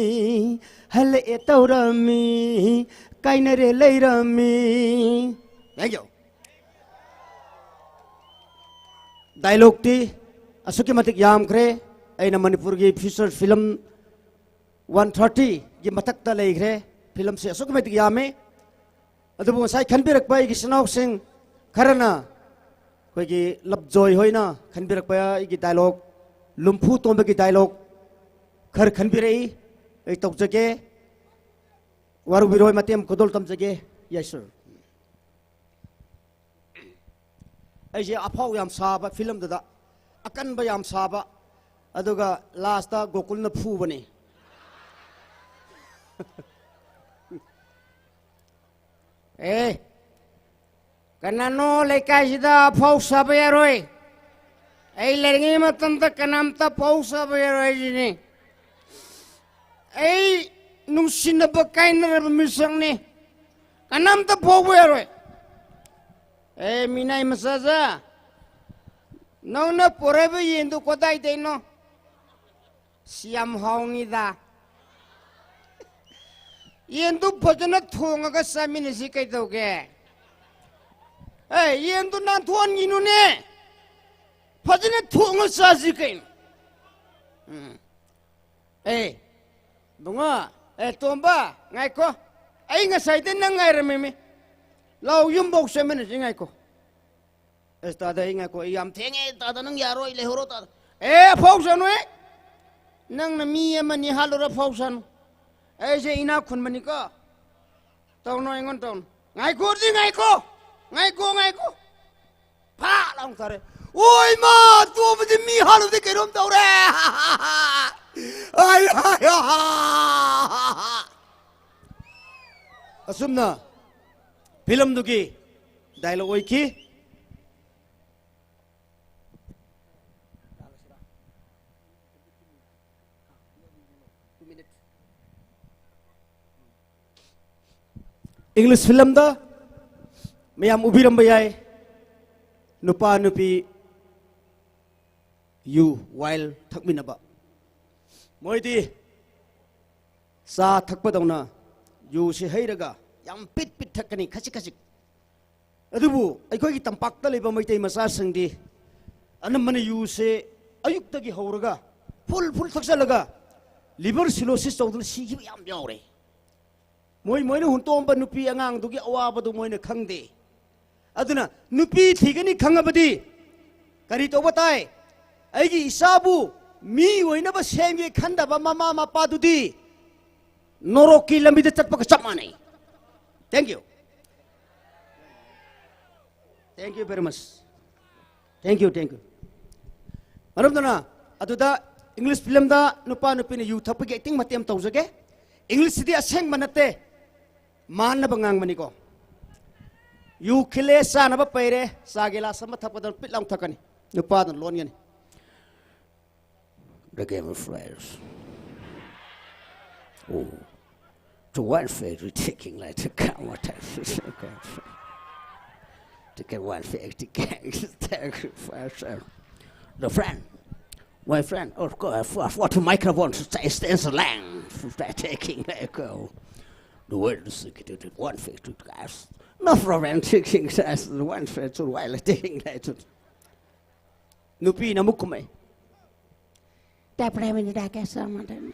[SPEAKER 10] hal etaurami kaina re leirami. Thank you. Dialogue ti asuki matik yam kre aina Manipur gi feature film 130 gi matak ta lei kre film se asuki matik yame adubu sai khanbirak pai gi sinok sing kharana koi gi labjoy hoina khanbirak pai gi dialogue lumpu tombe gi dialogue khar khanbirei ei tok jage waru biroi matem kodol tam jage. Yes sir. Ai je aphau yam saba film da akan ba yam saba aduga last ta gokul na phu bani. Eh kanano lekai sida aphau saba yaroi ai lergi matam ta kanam ta phau saba yaroi jini ai nungsin ba kaina misang ni kanam ta phau yaroi. Eh minai masaza no na porebe yendu kodai de no siam haungi da yendu bojana thonga ga samine si kai doge. Eh yendu na thon ginu ne bojana thonga sa si kai. Eh bunga tomba ngai ko ai nga sai de nang ngai reme lau yum bok semene singai ko esta da ingai ko yam thenge ta da nang yaro ile horo ta phausan we nang na mi amani halora phausan ai je ina khun mani ko taw no ingon taw ngai ko ngai ko pha long tare oi ma tu bdi mi halu de kerom taw re ai asumna film duki dialogue oi ki English film da mayam ubiram bayai nupa nupi you while thakminaba moidi sa thakpadawna you si heiraga yam pit thakani khasi adubu aikoi gi tampak ta leba maitai masa sangdi anamana you se ayuk tagi hauraga full thaksalaga liver cirrhosis tawdul sigi yam yaure moi no huntom ba nupi angang dugi awa badu moi na khangde aduna nupi thigani khangabadi kari to batai aigi isabu mi oina ba semge khanda ba mama mapa dudi noroki lambi de chatpa ka chamane. Thank you. Thank you very much. Thank you. Maram dana aduda English film da nupa nupi ni you thapi ge acting matem tawjage English di aseng manate man na bangang maniko you khile sa na ba paire sagela sama thapadan pitlang thakani nupa dan lon ngani. The Game of Thrones. Oh, to one fate taking like the camera to get one fate to sacrifice the friend. My friend, of course, what the microphone stands lang for taking like the word is one fate to gas. No problem taking as the one fate to while taking like Nupi Namukume. That prime that I someone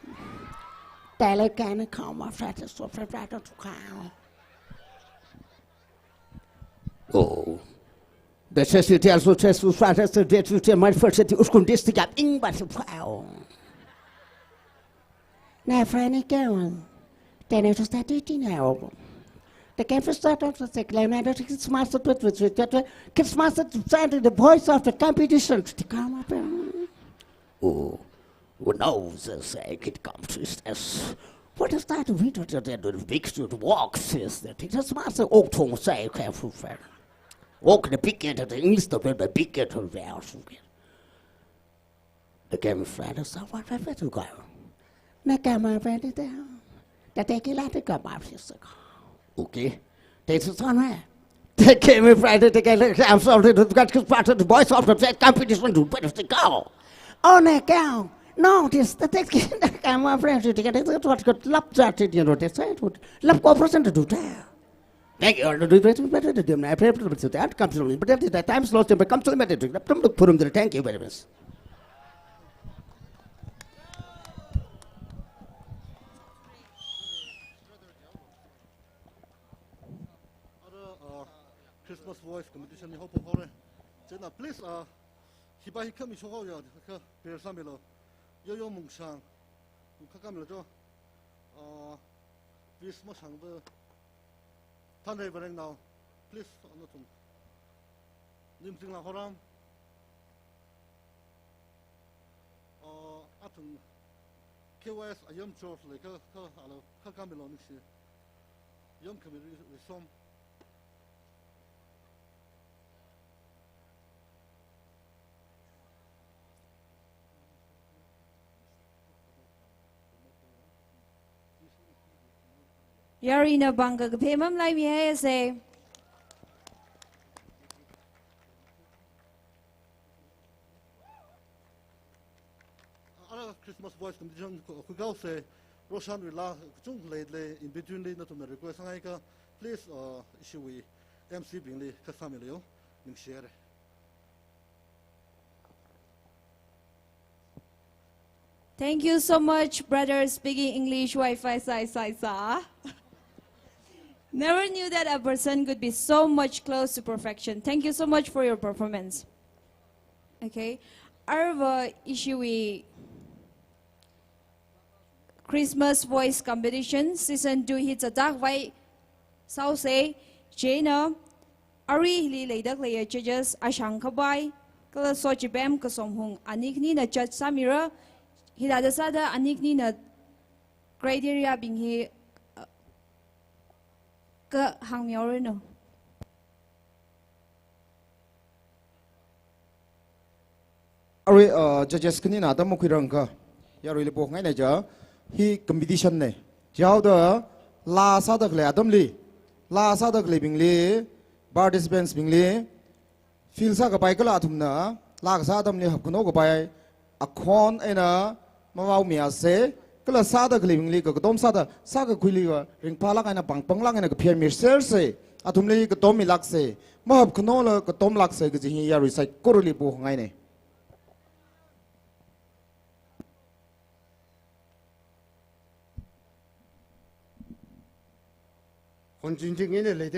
[SPEAKER 10] Tele can come off at the sofa to cow. Oh, the Chessie tells what Chess was right as the dead to tell my first at the Uskun district up in but wow. Now, Franny Cameron, then it was that 18 album. The campus started to say, I don't think it's master to it, kids master to send the voice of the competition to come up. Oh. Who knows as it comes to this? What is that winter that the big student walks is that it is master Octon say careful fair. Walk the big end of the English to the big end of the house. The game friend is someone to go. Nakama friend down. The take a lot to come up. Okay, this is on her. They came in Friday to get I'm sorry to get part of the boys of the competition to better to go.
[SPEAKER 11] Oh, no, cow. No, this the text that I'm afraid to get it. What got lap that you know, that's right. Lap cooperation to do that. Thank you. Do better to them. I pray for that comes to me. But at the time's lost, but come to the matter. Put him there. Thank you very much.
[SPEAKER 4] Christmas voice competition ni hopo hore. Jena please hiba hi kami show ya ka per samelo. Yo mung sang. Ka kam lo jo. Please mo sang de. Tan re bareng now. Please no tum. Nim sing la horam. Atun KYS ayam chos le ka alo ka kam lo ni si. Yom kami ri som.
[SPEAKER 2] Yari na bangga gapemam lai mi hai se.
[SPEAKER 4] Christmas voice competition ku gao se Roshan Villa chung le in between le na tum request ngai ka please issue we MC Bingli ka family yo ning share.
[SPEAKER 2] Thank you so much, brother speaking English Wi-Fi sa. Never knew that a person could be so much close to perfection. Thank you so much for your performance. Okay, our issue we Christmas voice competition season 2 hits a dark vai sao say Jana Ari li leidak lay judges ashang kabai kala sochibem kasomhung anik ni na judge Samira hidadasada anik ni na criteria binghi ka hangmiao rin no.
[SPEAKER 5] Ari judges kini na tamo kirang ka yaro ile po ngai na ja hi competition ne jao da la sa dak le adam li la sa dak le bing li participants bing li fil sa ka pai ka la thum na la ka sa adam li hap kuno ka pai akhon ena mawau mia se kala sa dak le bing li ka dom sa da sa ka khuili ka ring pa la ka na pang pang la ka na ka phiar mir ser se athum li ka dom mi lak se ma hap kuno la ka dom lak se ka ji hi yaro sai ko li po ngai ne.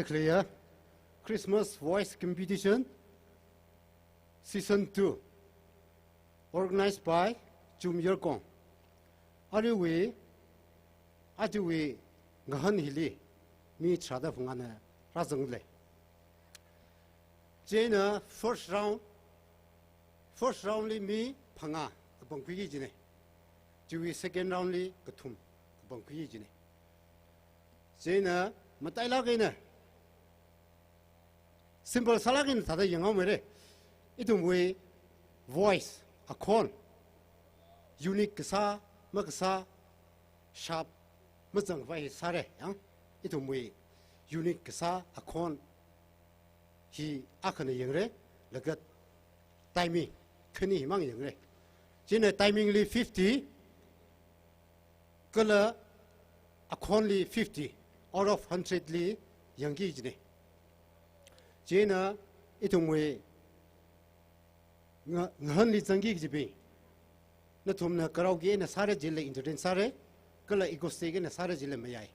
[SPEAKER 10] Clear Christmas Voice Competition Season 2 organized by Chum Yerkong. Aduwe ngahan hili mi chada phungana razangle. Jena first round li mi phanga bangkui jine. Juwi second round li kathum bangkui jine. Jena matai lagina simple salagin tada yangau mere itum we voice akon unique kasa makasa sharp mazang vai sare yang itum we unique kasa akon hi akane yangre lagat timing khani mang yangre jine timing li 50 kala akon li 50 out of 100 li yangi jine jena itumwe ngahan li jangi jibe na thumna karaoke na sare jile entertain sare kala ecosystem na sare jile mayai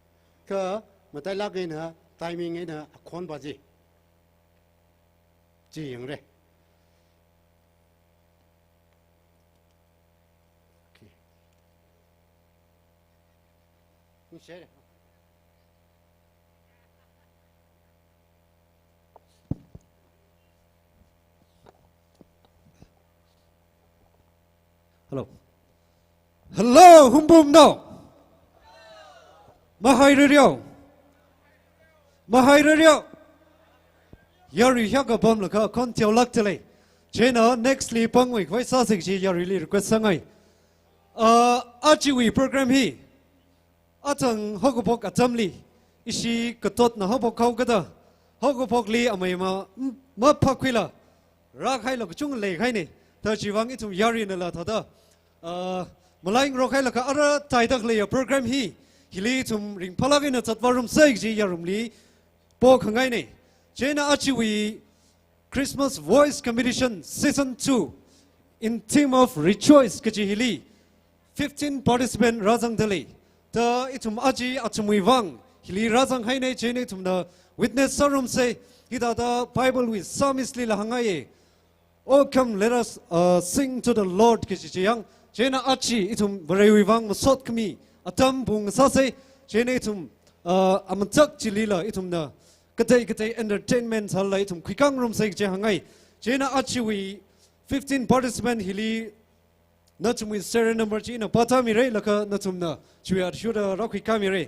[SPEAKER 10] ka matai la ge na timing na akhon baji ji yangre okay ni share.
[SPEAKER 12] Hello, humbum no. Mahai radio. Yari hyaga bom laka kon tiao lak tele. Chena nextly pang week vai sa sik chi yari li request sangai. Achiwi program hi. Atang hogopok atamli. Ishi katot na hopok kau kata. Hogopok li amai ma pakwila. Rak hai lok chung le khai ne. ta chi wang itum yari na la tha da malaing rokai la ka ara tai tak le program hi hili itum ring phalak ina chatwarum sai ji yarum li po khangai ne jena achi wi Christmas Voice Competition Season 2 in theme of Rejoice kachi hili 15 participant razang dali ta itum aji achumui wang hili razang haine jene itum na witness sarum say hida the Bible with psalmist li lahangai oh come let us sing to the Lord kachi yang jena achi itum barewi wang masot kami atam bung sa say jene itum amantak chilila itum na katay entertainment halai itum kwikang room say je hangai jena achi wi 15 participant hili natum with serial number china patami re laka natum na chuya shuda rakhi kamire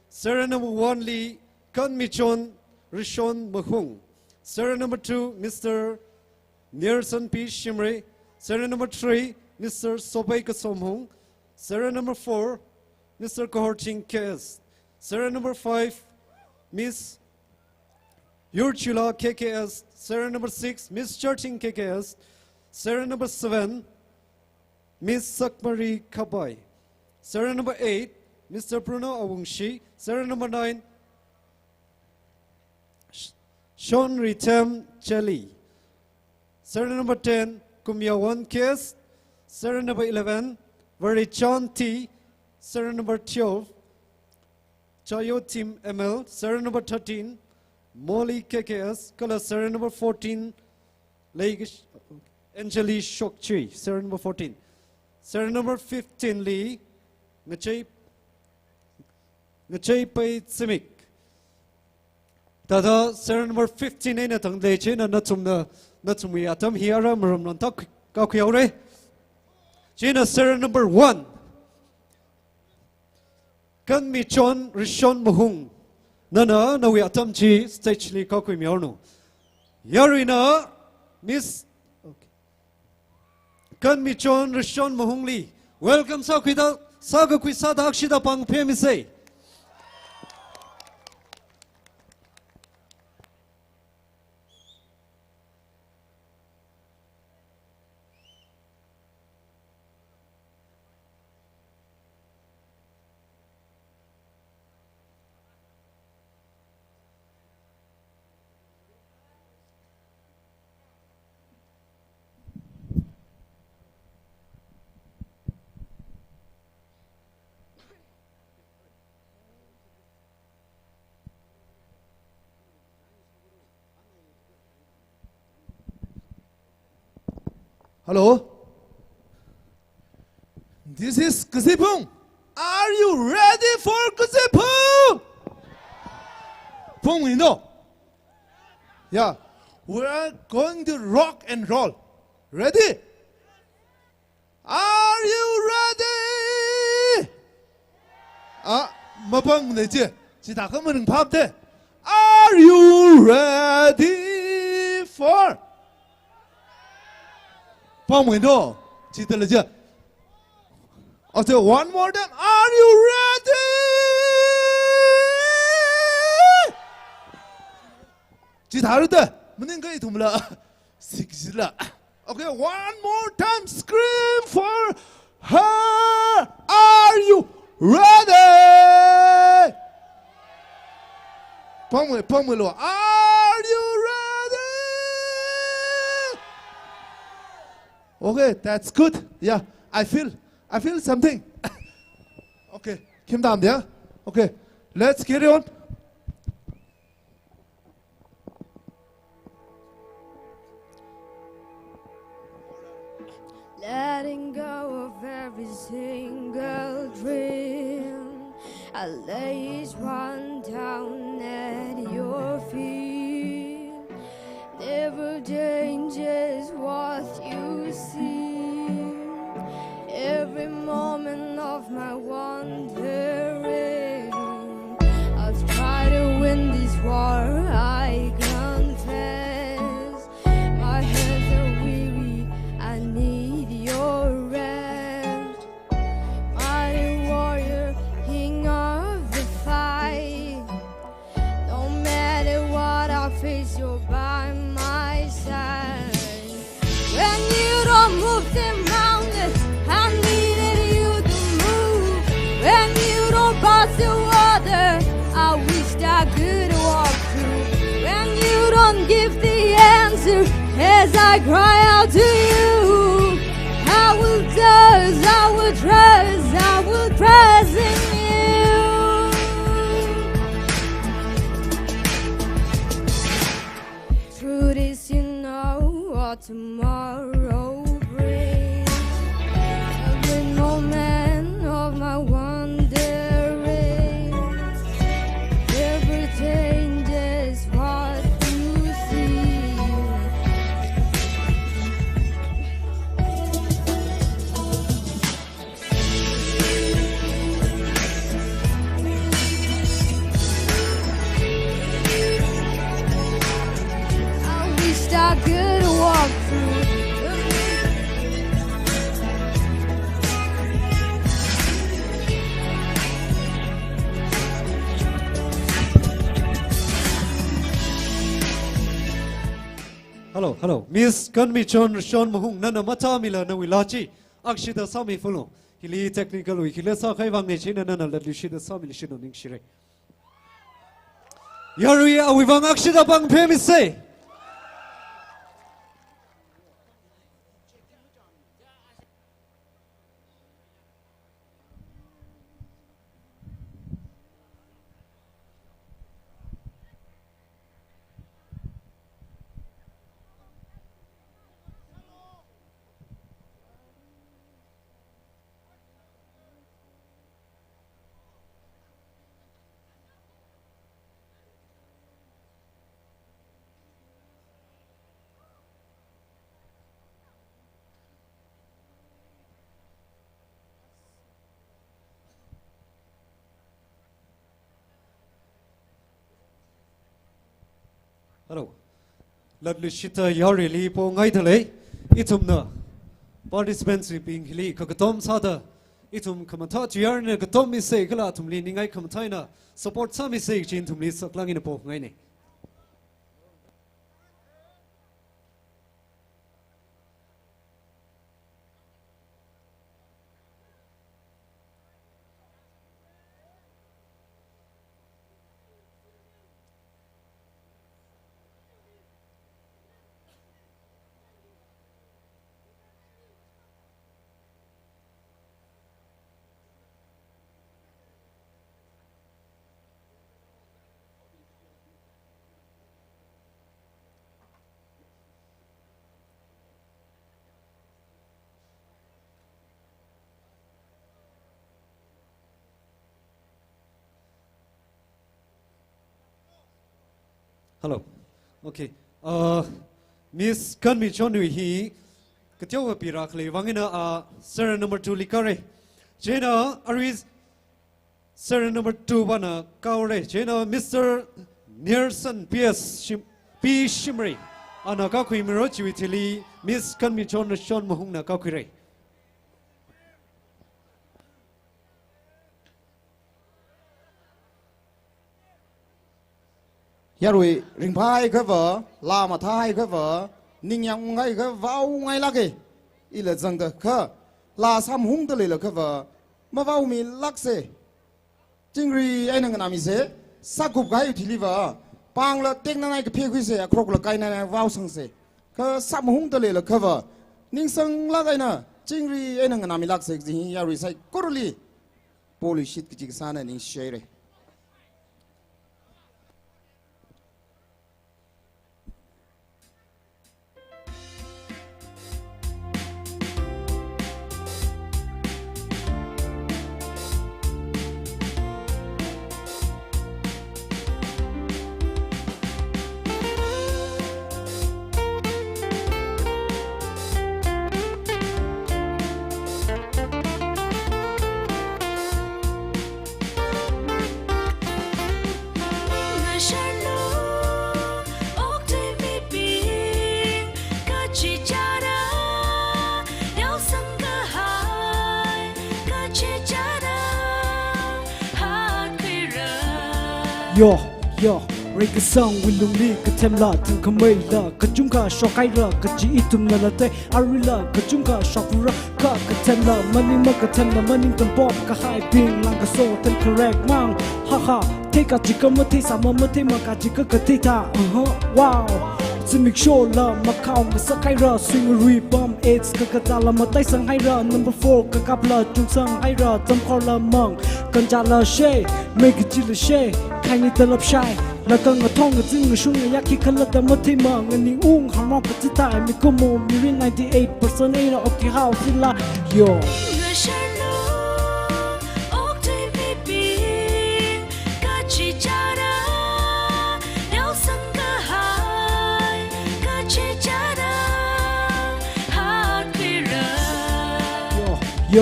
[SPEAKER 12] serial number 1 li kan michon rishon mahung serial number 2 Mr. Nierson P. Shimre serial number 3 Mr. Sobay Kasomhung serial number 4 Mr. Kohorting KS serial number 5 Miss Yurchula KKS serial number 6 Miss Churching KKS serial number 7 Miss Sakmari Kabai serial number 8 Mr. Bruno Awungshi serial number 9 Sean Ritem Chelly serial number 10 Kumyawan KS serial number 11 Varichan T serial number 12 Chayo Team ML serial number 13 Molly KKS color serial number 14 Laigish Angeli Shokchi serial number 14 serial number 15 Lee Ngachai Pai Simik Tada serial number 15 na tang leche na natum wi atam hiara maram non tak ka khiaure Jena serial number 1 kan mi chon rishon mahung nana na wi atam chi stage li ka kui miorno yarina miss kan mi chon rishon mahung li welcome sa kuida sa ga kui sa dak shida pang phe mi sei
[SPEAKER 8] Hello? This is Kasipung. Are you ready for Kasipung? Pung, you know? Yeah. We're going to rock and roll. Ready? Are you ready? Mapang neje. Chita kamen papte. Are you ready for? Pong window. Chita leje. Okay, one more time. Are you ready? Chita harude. Mending kay tumla. Sikisila. Okay, one more time. Scream for her. Are you ready? Pong lo. Are you ready? Okay, that's good. Yeah, I feel something. Okay, Kim down there. Okay, let's get it on.
[SPEAKER 1] Letting go of every single dream, I lay each one down at your feet. Never changes what you see. Every moment of my wandering, I've tried to win this war, I confess. My hands are weary, I need your rest. Mighty warrior, king of the fight. No matter what I face, you're by my side. When you don't move as I cry out to you. I will trust, I will trust, I will trust in you. Through this, you know what tomorrow brings. Every moment of my wandering, every change is what you see. I wish I could walk through
[SPEAKER 12] Hello. Miss Kanmi Sean Mahung Nana Mata Mila na Wilachi. Akshida Sami Fulo. Hili technical week. Hilesa Kaivang Nechin and Nana Lushida Sami Lishin on Shire. Yari Awivang Akshida Bang Pemise. Hello. Ladlishita Yari Lipo Ngaitale. Itum na. Participants being Hili Kakatom Sada. Itum Kamata Yarn Katom is say Kalatum leaning I Kamataina. Support some is say Chin to Lisa Klang in a poke. Hello. Okay. Miss Kanmi Chonu he Katyawa Pirakle Wangina Sir number 2 Likare. Jena Aris Sir number 2 Wana Kaure. Jena Mr. Nierson P.S. P. Shimri. Anakakui Mirochi Vitili Miss Kanmi Chonu Sean Mahungna Kakure.
[SPEAKER 5] Yarui ringpai cover, lama thai cover, ning yang ngai cover, vau ngai lagi. Ila zang de ka, la sam hung de le cover, ma vau mi lakse. Jingri ai nang nami se, sakup gai utiliva, pang la tek nang ai ke phe se, akrok la kai na vau sang se. Ka sam hung de le cover, ning sang lagai na, jingri ai nang nami lakse, jing yarui sai koruli. Poli shit ki jig sana ning share.
[SPEAKER 13] Yo, break a song with Lungli, Katemla, Tinkamela, Kajunka, Shokaira, Kaji Itum Nalate, Arila, Kajunka, Shakura, Katemla, Money Makatemla, Money Bob, Kahai, Ping, Langaso, Ten correct, Mang, haha, take a Chikamati, Samamati, Makajika, Katita, wow. จะมิกโชละมาเข้ามาสักให้ระสวิงรีบอมเอสกะกะจาละมาไต้สังให้ระ number 4กะกับละจุงสังให้ระจำคอละมังกันจาละเช่ไม่กะจิละเช่ใครนี่ตลับใช่แล้วก็งะท่องกะจึงงะชุ่งอยากคิดคันละแต่มาที่มังอันนี้อุ้งหามองกะจิตายมีก็โมมีริน98% เองออกที่เฮาสิละโยโย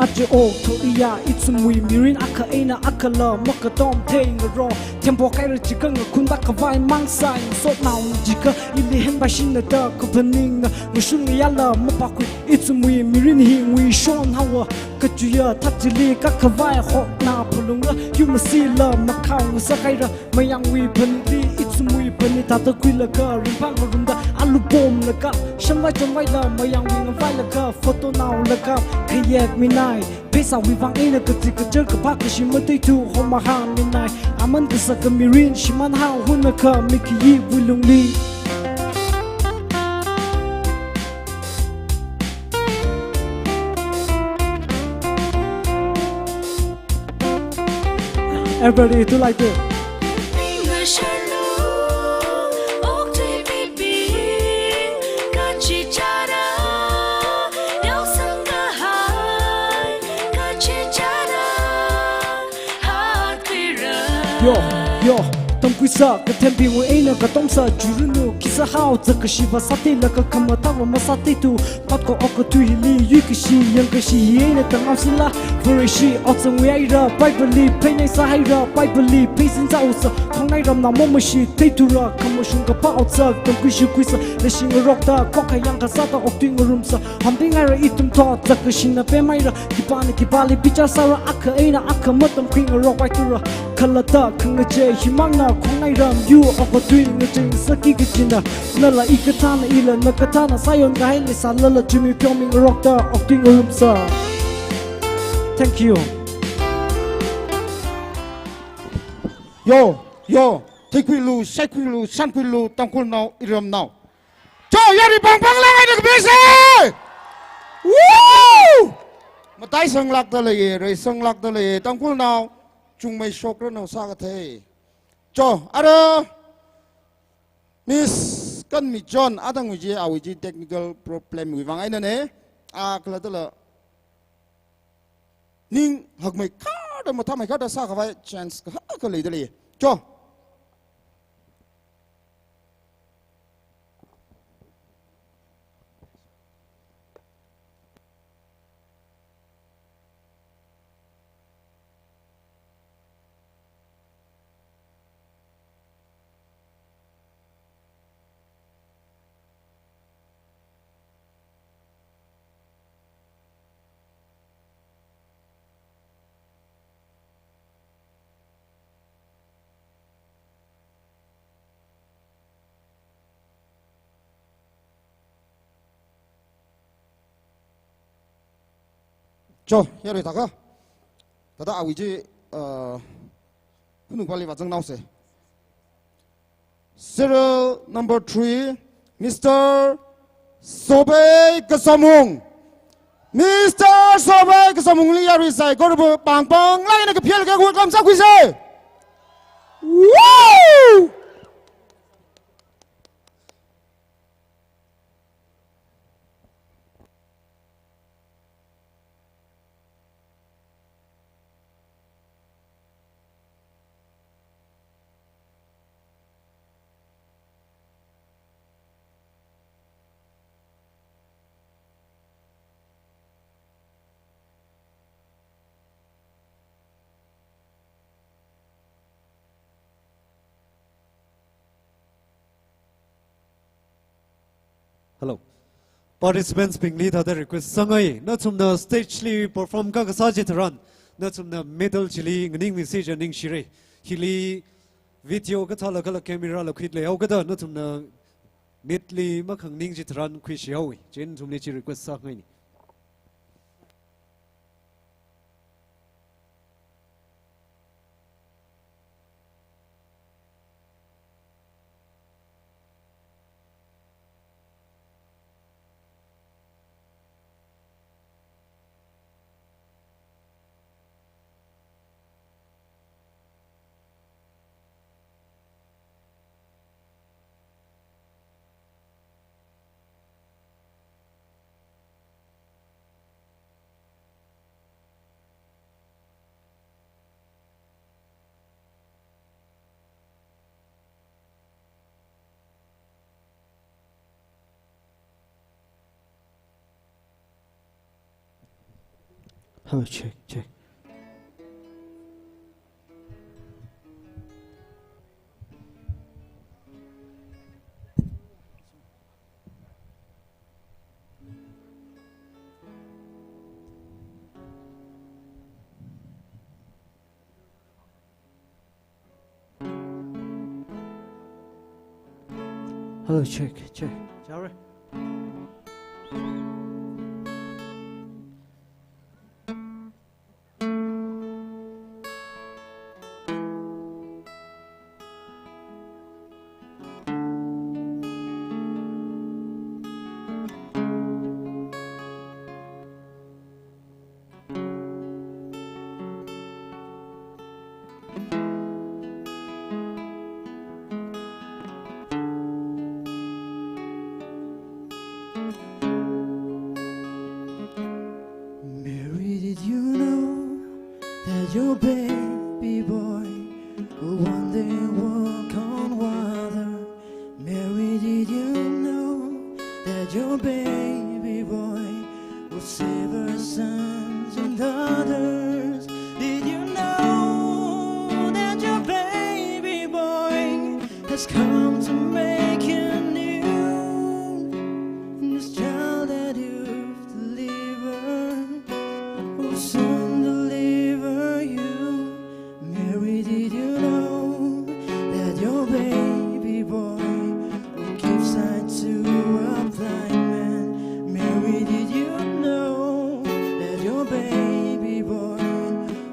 [SPEAKER 13] อาจจะโอทุกอย่างอิสมุยมิรินอักเอนะอักละมักกะต้อมเทงรอเทมโปไกรจิกังคุณตักขวายมังไซสดนาวจิกะอิลิเห็นบาชินตะคุพนิงงชุนยาละมะปักอิสมุยมิรินฮิงวิชอนฮาวกะจุยะทัจิลีกักขวายฮอกนาพลุงละยูมาซีละมะข้าวสะไกระมายังวิพันดีอิสมุยพันนิตาตะกุยละกะริมพังรุมดาอัลบอมละกะฉันไว้จงไว้ละมายังวิงไว้ละกะโฟโต้นาวละกะขยกมินายเพศวิวังเองก็จิกเจอกับพักชิมันได้ถูกหอมมาหามินายอามันก็สักมิรินชิมันหาหุ่นนักมิกยีวิลุงลี Everybody do like this. Yo, tâm quy sa cái thêm bị người ấy cái tông sa chú nu khi sa hao giờ cái shiva sati là cái cầm ta mà sati tu bắt có ốc cái tui li yu cái shi yang cái shi ấy là tăng áo xila vừa shi ốc sang người ấy ra bay beli pay này sa hay ra bay beli pay xin sa usa thằng này làm nào mà shi thấy tu ra cầm một sung cái bao sa tâm quy sa là shi người rock ta có cái yang cái sa ta ốc tui người rum sa ham tiếng ai ra ít tum thọ giờ cái shi na pe mai ra kipali bicara sa ra ak ấy na ak mất tâm quy người rock bay tu ra kalata khang che himang na khong nai ram yu oko tui nge ching saki ki chinda na la ikatana ila na katana sayon ga hele sa la la jimi pyoming rock da opting room sa thank you
[SPEAKER 5] yo take we lu shake we lu san we lu tong kul now iram now cho yari bang bang la ngai được biết sao woo mà tai sang lak da le rồi sang lak da le tong kul now chung mai shok ra nào sa ka the cho ara miss kan mi john adang wi je awi ji technical problem wi wang ai na ne a kala to la ning hak mai ka da ma tha mai ka da sa ka vai chance ka le da le cho cho ya rồi taka tada awi ji kunu kwali wa jang nau se serial number 3 Mr. Sobe Kasamung Mr. Sobe Kasamung li ya ri sai ko ru pang pang lai na ka phial ka ku kam sa ku se woo
[SPEAKER 12] Hello. Participants being lead other request sangai na chumna stage li perform ka sajit run na chumna middle chili ngning message ning shire hili video ka thala kala camera la khit le au ka da na chumna midli ma khang ning jit run khwi shiawi chen chumni chi request sangai ni
[SPEAKER 13] Hello, check, check. Hello, check, check.
[SPEAKER 7] Sorry.
[SPEAKER 9] Mary, did you know that your baby boy will one day walk on water? Mary, did you know that your baby boy will save our sons and daughters? Did you know that your baby boy has come to make you new? And this child that you've delivered will soon deliver you. Mary, did you know that your baby boy will give sight to a blind man? Mary, did you know that your baby boy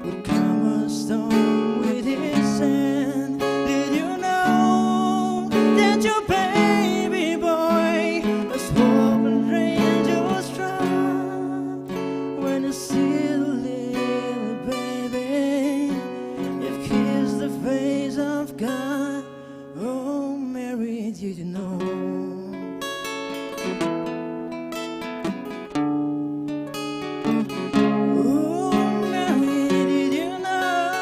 [SPEAKER 9] would calm a storm with his hand? Did you know that your baby boy has walked on angels strong? When you see the little baby, you've kissed the face of God. Oh, Mary, did you know? Oh, Mary, did you know?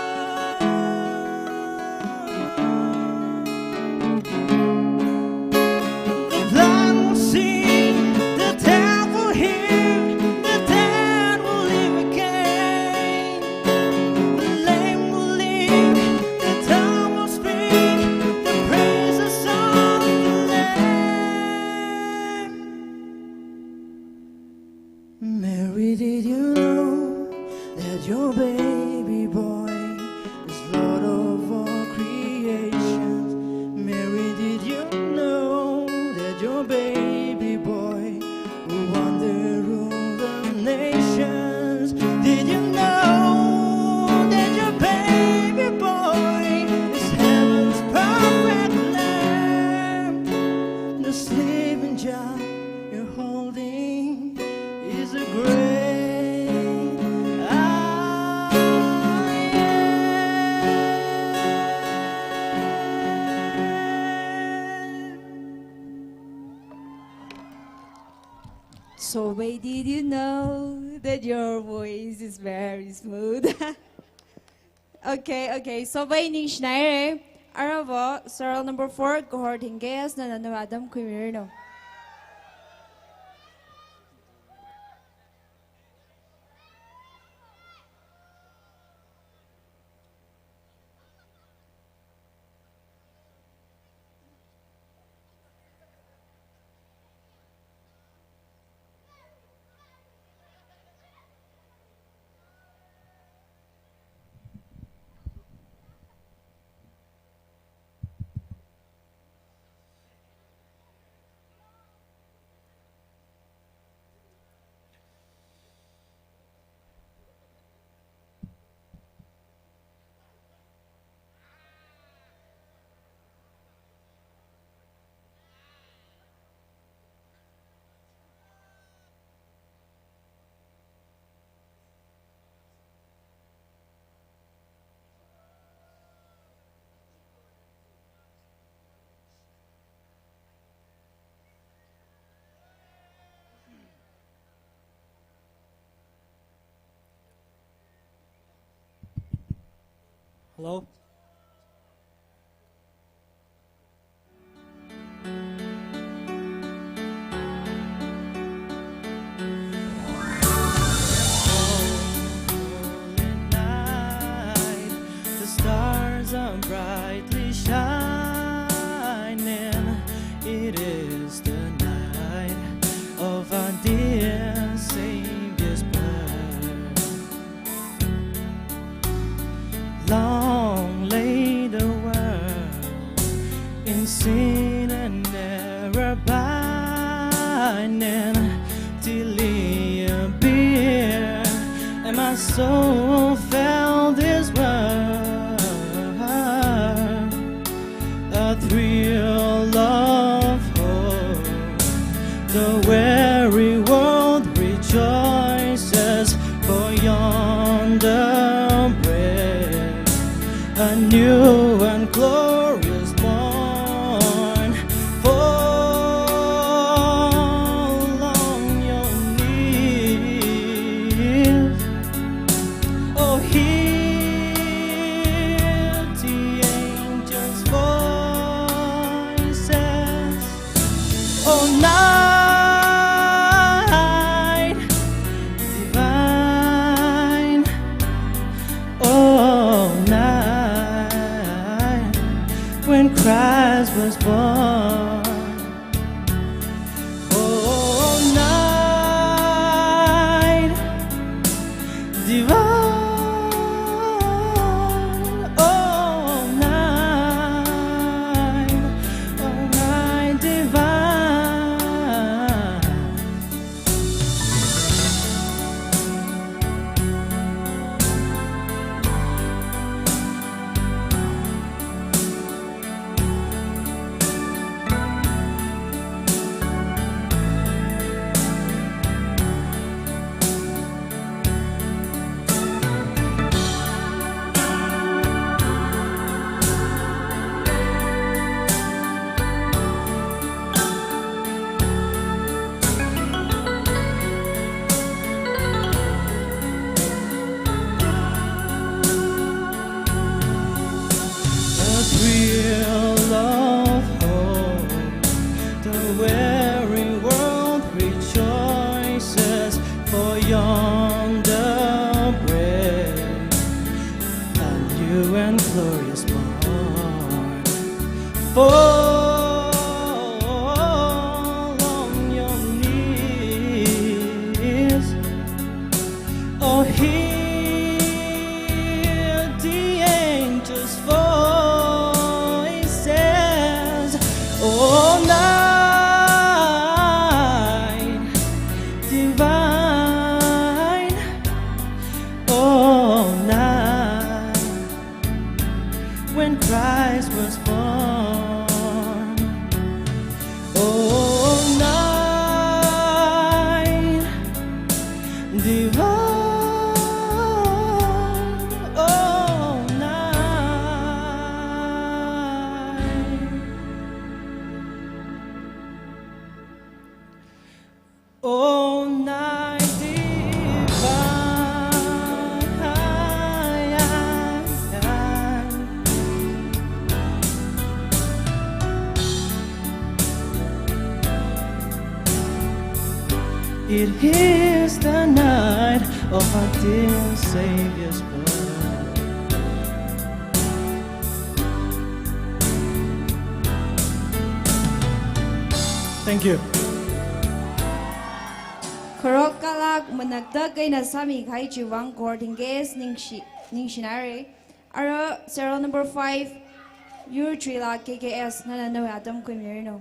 [SPEAKER 9] The blind will see, the deaf will hear, the dead will live again. The lame will leap, the dumb will speak, the praises of the Lamb. Mary, did you know that your baby boy is Lord of all creations? Mary, did you know that your baby boy will one day rule the nations? Did you know that your baby boy is heaven's perfect lamb? The sleeping child you're holding is a great
[SPEAKER 2] So, why did you know that your voice is very smooth? Okay. So, why ning Schneider? Aravo, Sorrel number 4, cohort hinges na Adam Quimirno.
[SPEAKER 13] Hello?
[SPEAKER 9] my soul felt this word, a thrill of hope. The weary world rejoices, for yonder break a new and glorious morn. Fall on your knees, oh, hear the angels' voices, oh, night divine, oh, night when Christ was born. Oh, night divine, oh, night divine. A thrill of hope, the weary world rejoices, for yonder break a new and glorious morn. Fall on your knees, oh, hear the angels' voices, oh, night divine, oh, night when Christ was born. Oh, night divine, oh, night, oh, night divine. It is the night of our dear Savior's birth. Thank you.
[SPEAKER 2] Korok kalak managdag kay nasami kay Jiwang Gordinges Ningshinare. Ara serial number 5 Urtrila KKS nananaw Adam Kumirino.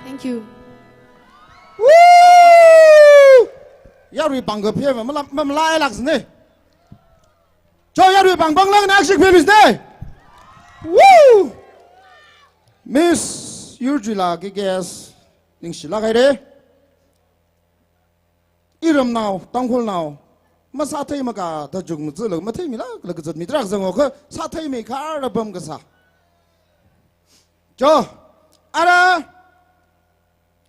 [SPEAKER 2] Thank you.
[SPEAKER 5] Woo! Yari bangga pia memelai laks ne. Coba yari bang lang nak sih pilih ne. Woo! Miss Yurjila guess ning sila kaya deh. Iram now, tangkul now. Mas sathai maka tajung muzul, mathai mila lagzat mitrak zango ke sathai meka rabam kesa. Jo, ada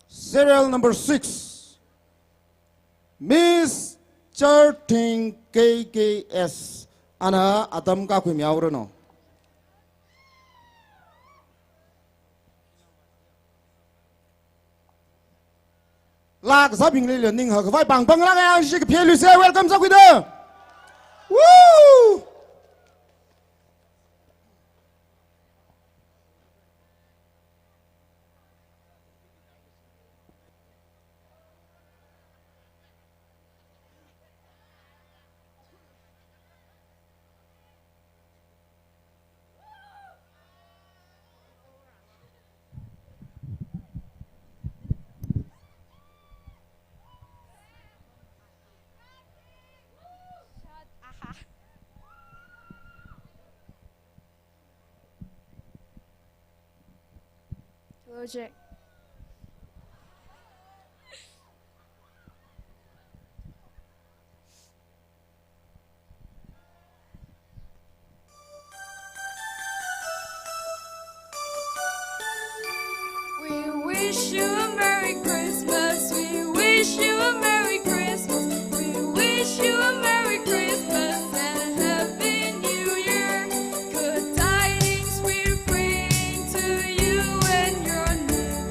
[SPEAKER 5] serial number 6. Miss Charting KKS. Ana atam ka kumiawro no. Lag sabing le ning ha vai bang bang lang ya shi ke phelu se welcome sa kuido. Woo!
[SPEAKER 2] Project.
[SPEAKER 1] We wish you a Merry Christmas. We wish you a Merry Christmas. We wish you a Merry Christmas and a Happy New Year. Good tidings we bring to you and your new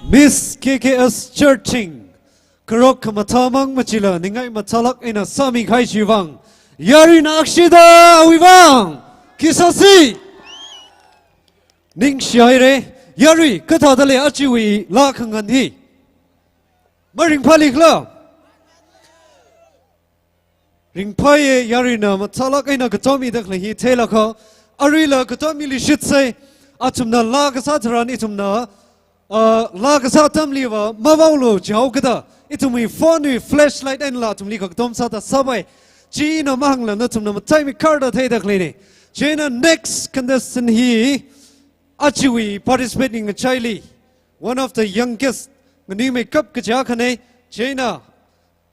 [SPEAKER 12] Miss KKS Churching Karok Matamang Machila Ningai Matalak in a Sami Kai Chivang Yarina Akshida Wivang Kisasi Ning Shaire Yari Katadale Achiwi Lakanganhi Maring Palikla Ring Paye Yarina Matalak in a Katomi Dakli Telaka Arila Katomi Lishitse Atumna Lagasataran Itumna Lagasatam Liva Mavaulo Jaukada Itumi Fonu Flashlight and Latum Lika Tom Sata Sabai Gina Mangla Natum Taimi Karda Teda Cleaning Jena next contestant he Achiwi participating in Chile one of the youngest Nime Cup Kajakane Jena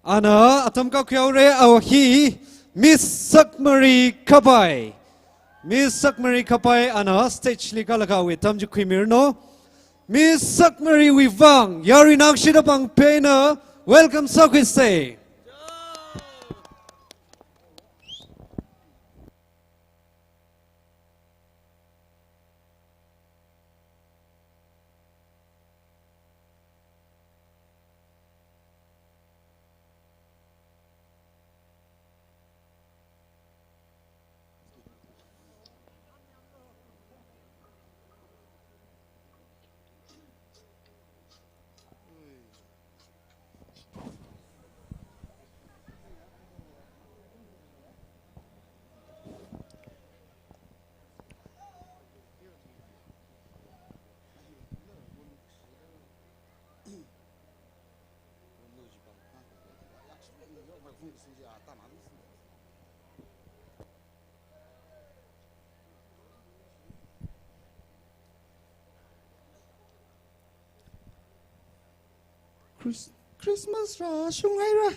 [SPEAKER 12] Ana Atamka Kyaure our he Miss Sakmari Kapai Miss Sakmari Kapai Ana stage Likalaka with Tamju Kimirno Miss Sakmari Wivang Yarinak Shidapang Pena welcome Sakwise
[SPEAKER 5] Christmas ra sung hay ra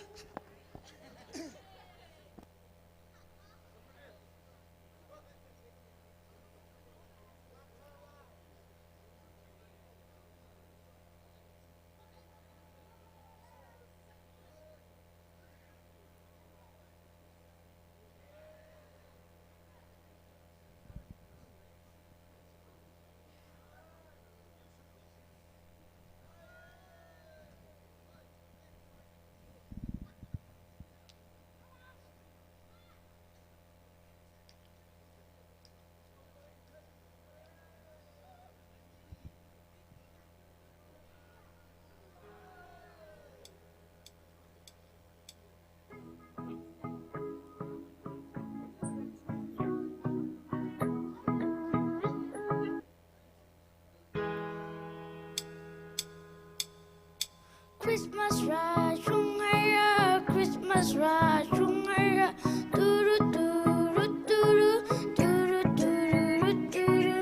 [SPEAKER 14] Christmas rush, Shungaya, Christmas rush, Shungaya, duru duru duru duru duru duru.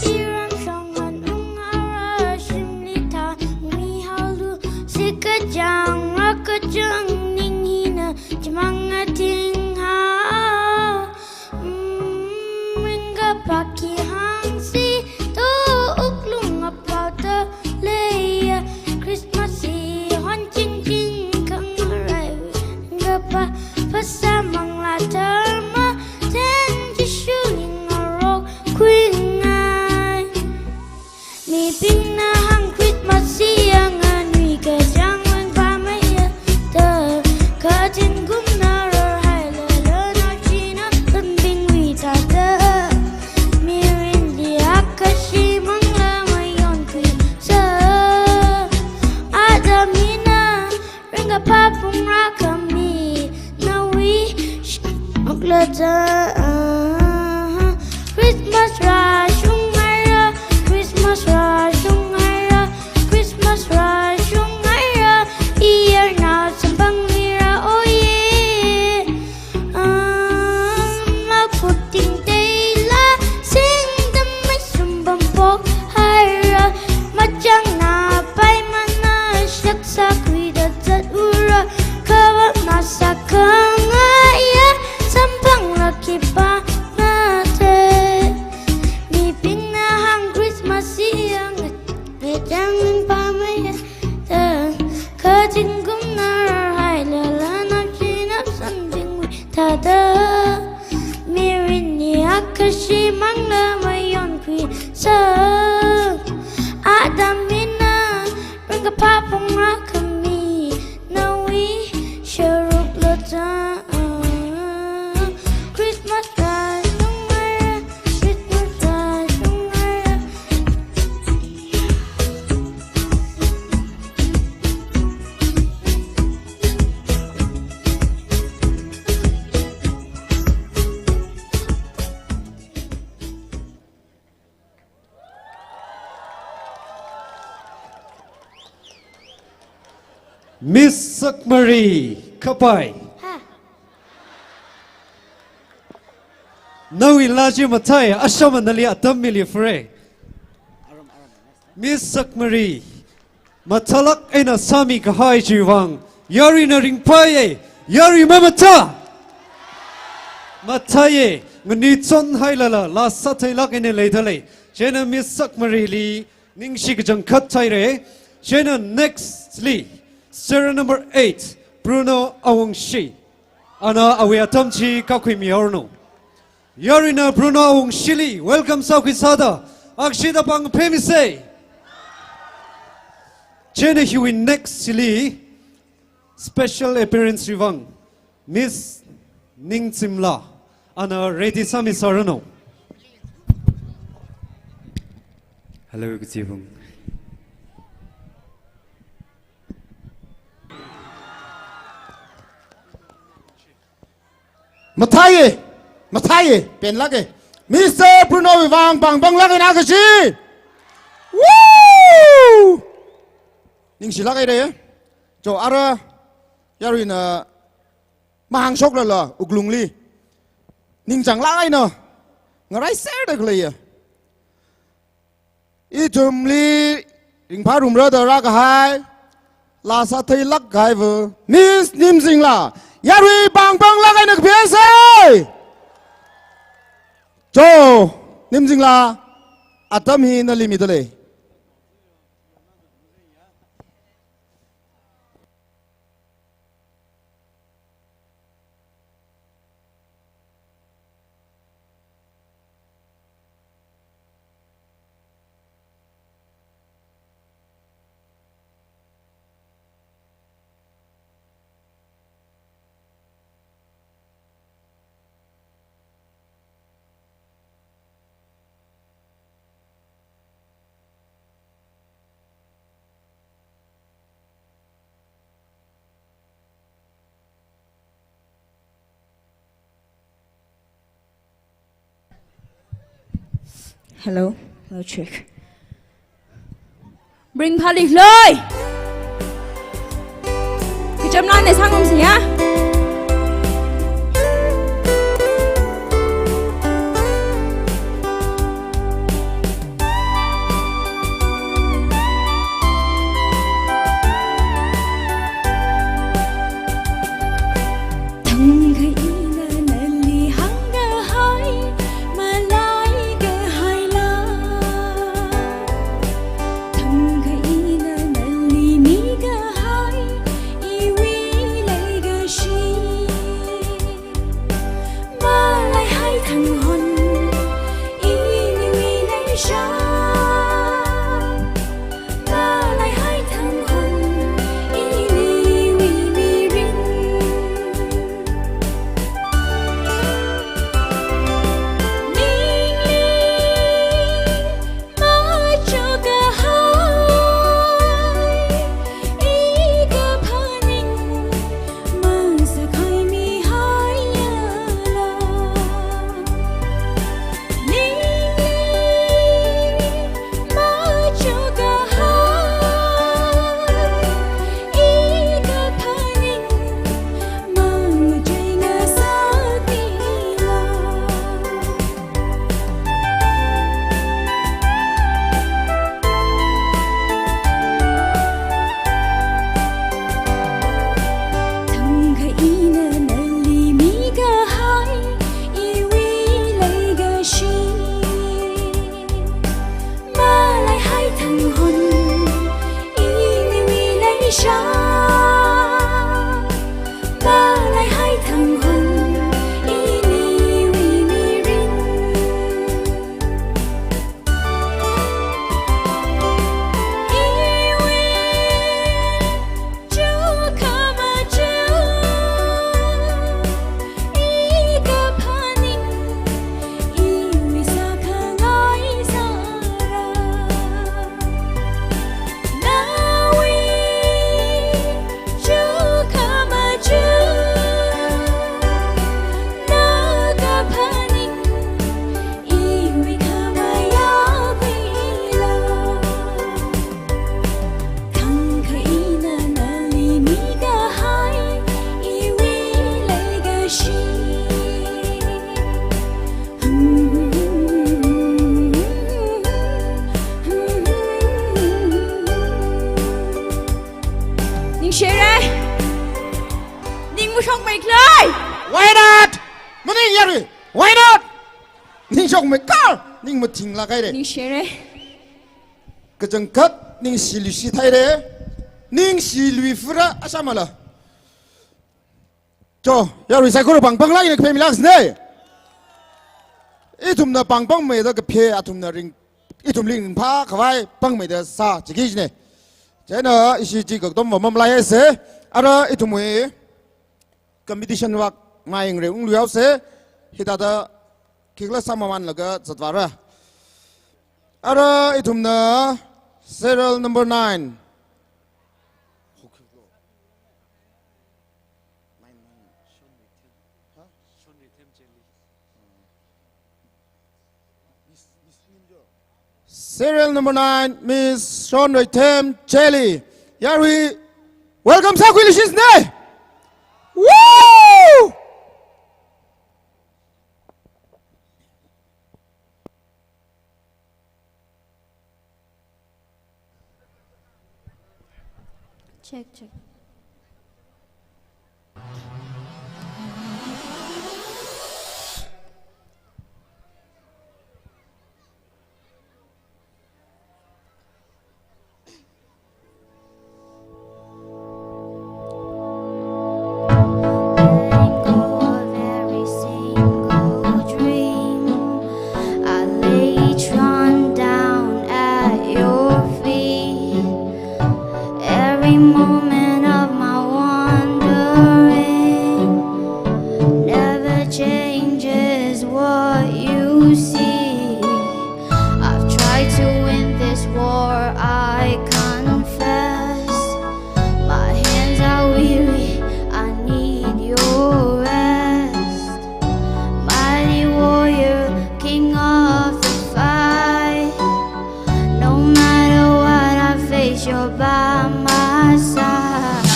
[SPEAKER 14] Irang shangan ungara shimlita mihalu sikajang akajang ninghina jimangating Paki hangsi to uklung about the lay Christmas hon ching ching kang rai ngapa pasamang latarma ten jishuing aro queen ai mi pina hang Christmas yang anui ka jangwan pa maya ta ka tin gum na ro hai la la na china kambing wi ta ta Papung rakami nawi Christmas rush Shungaya Christmas rush Shungaya Christmas rush Shungaya Iyer na sambang mira oh yeah Maputing tela sing damay sumbang pok hara Majang na pay mana siyak sa kuidat at ura kawa masakangaya sampang laki pa natin mi pinahang Christmas siyang ngajangin pamaya katingkum na hay lalanap sinap ชีมังเลไม่ย้อนควีเซอร์อาดามินาเป็นกับภาพของรักคำมีนาวีเชรุกเลจาคริสต์มาสตาช่วงไงคริสต์มาสตาช่วงไง
[SPEAKER 12] มิสซักมารีเข้าไปนาวิลาจิมาไทยอาชามันนาลีอัตมิลีเฟรมิสซักมารีมาทลักเอ็นสามีกหายจีวังยารินาริงพายยาริมามาตามาไทยเงินนี้จนให้ละละลาสัตย์ลักเอ็นเลยทะเลเช่นมิสซักมารีลีนิ่งชิกจังคัดไทยเร่เช่น next ลีSerial number 8, Bruno Awangshi. Ana awea tamchi kakui miorno. Yarina Bruno Awangshili, welcome Saukisada. Akshida pang pemise. Chene Huey next sili. Special appearance rivang. Miss Ning Simla. Ana ready sami sarano.
[SPEAKER 15] Hello, good evening.
[SPEAKER 5] Matai, pen lagi. Mr. Bruno Wang bang lagi nak sih. Woo! Ning sila lagi deh. Jo ara, yaru ina mahang sok lah, uglung li. Ning jang lagi no, ngarai ser deh kali ya. Itum li, ring parum rada raga hai, lasa thay lak gai vu. Miss Nim Sing lah. Yari bang lagi nak biasa. Jo, nim sing la, atam hi na limit le.
[SPEAKER 2] Hello, hello check. Bring Pali lơi. Cái chấm nói này sang không gì á? กูชงไม่เคย
[SPEAKER 5] Why not มันนี่ยังไง Why not นิ่งชกไม่ก้าวนิ่งมาทิ้งละไงเด้
[SPEAKER 2] นี่เชื่อเลย
[SPEAKER 5] ก็จังกัดนิ่งสิลุสิไทยเด้นิ่งสิลุยฟระอาชามาละจ่อยารุใส่คนบังบังไล่เนี่ยเพลมิลักส์เนี่ยอีทุ่มน่ะบังบังไม่ได้ก็เพอทุ่มน่ะริงอีทุ่มลิงพาเข้าไปบังไม่ได้ซาจิกิจเนี่ยเจ้าน่ะอีสิจิก็ต้องมาไล่เสียอะไรอีทุ่มเอคอมเพติชันวักมาเองเรื่องเลี้ยวเสียฮิตาดาคิกละสามวันแล้วก็จัดวาระอะไรอีทุ่มน่ะ serial number 9Serial number 9, Miss Sean Raytem Chelly. Yari, welcome Sakwilishis Ne. Woo!
[SPEAKER 14] Check, check. Moment of my wandering never changes what you see. I've tried to win this war, I confess. My hands are weary, I need your rest. Mighty warrior, king of the fight. No matter what I face, you're by my side.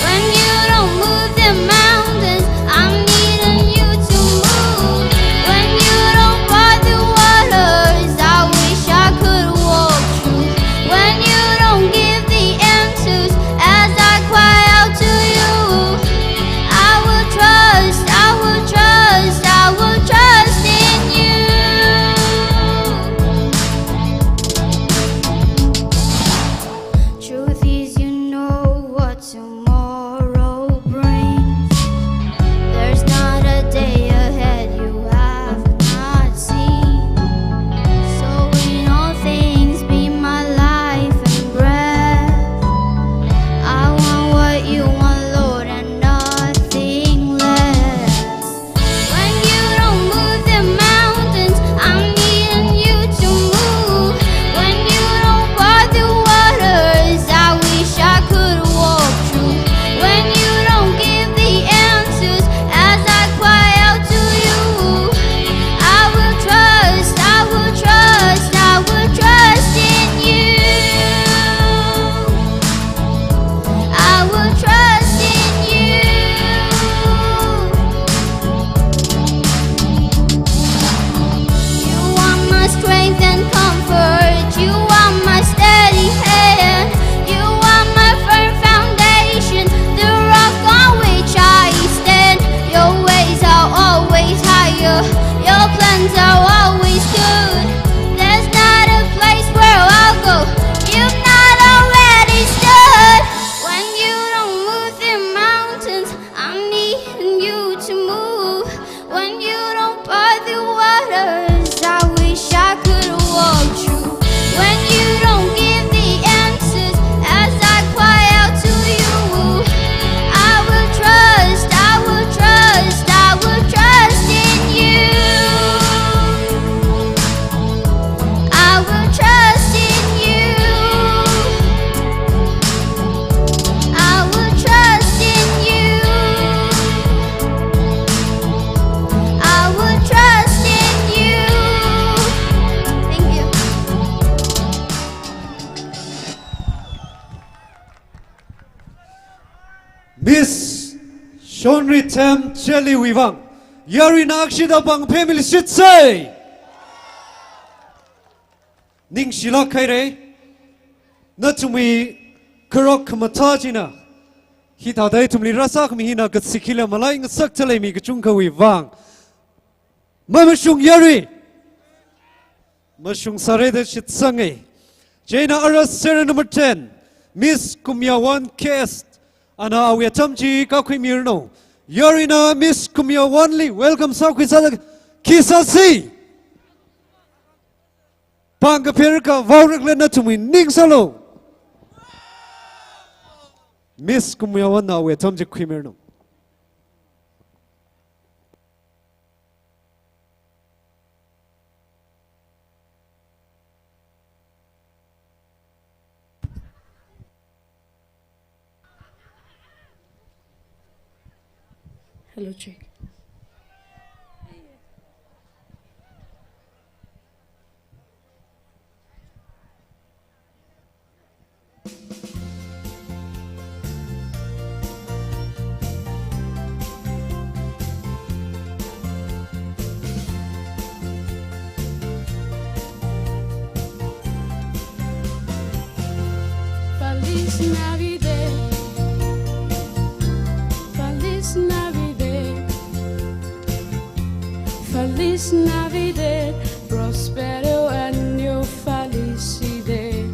[SPEAKER 14] When you don't move the mountains, I'm needing you to move. When you don't part the waters, I wish I could walk through. When you don't give the answers as I cry out to you, I will trust, I will trust, I will trust in you. Truth is, you know what tomorrow brings. There's not a day ahead you have not seen. So in all things, be my life and breath. I want what you want, Lord, and nothing less. When you don't move the mountains, I'm needing you to move. When you don't part the waters, I wish I could walk through. When you don't give the answers as I cry out to you, I will trust, I will trust, I will trust in you. I will trust in you. You are my strength and comfort. You are my steady hand. You are my firm foundation, the rock on which I stand. Your ways are always higher. Your plans are always good. There's not a place where I'll go you've not already stood. When you don't move the mountains, I'm needing you to move. When you don't part the waters, I wish I could walk through. When you don't give the answers as I cry out to you, I will trust, I will trust, I will trust in you. I will trust in you. I will trust in you. I will trust in you. Thank you.
[SPEAKER 12] Miss Sean Raytem Chelly Wivang. Yari nakshida bang family shit say. Ning shila kaire. Na tumi karok matajina. hi thao dai tum li rasak mi hina kat sikila malai ng sak chalai mi kachung kawi wang mama shung yari mashung sare de shit sangai Jaina Aras Sarah number 10 Miss Kumyawan Kest ana awya tamji ka khui mirno Yarina Miss Kumyawanli welcome sa kwisa kisasi Panga perka vaurak lena tumi ning salo Miss Kumyawan na awya tamji khui mirno
[SPEAKER 16] Hello, check.
[SPEAKER 1] Feliz Navidad. Feliz Navidad. Feliz Navidad, prospero año felicidad.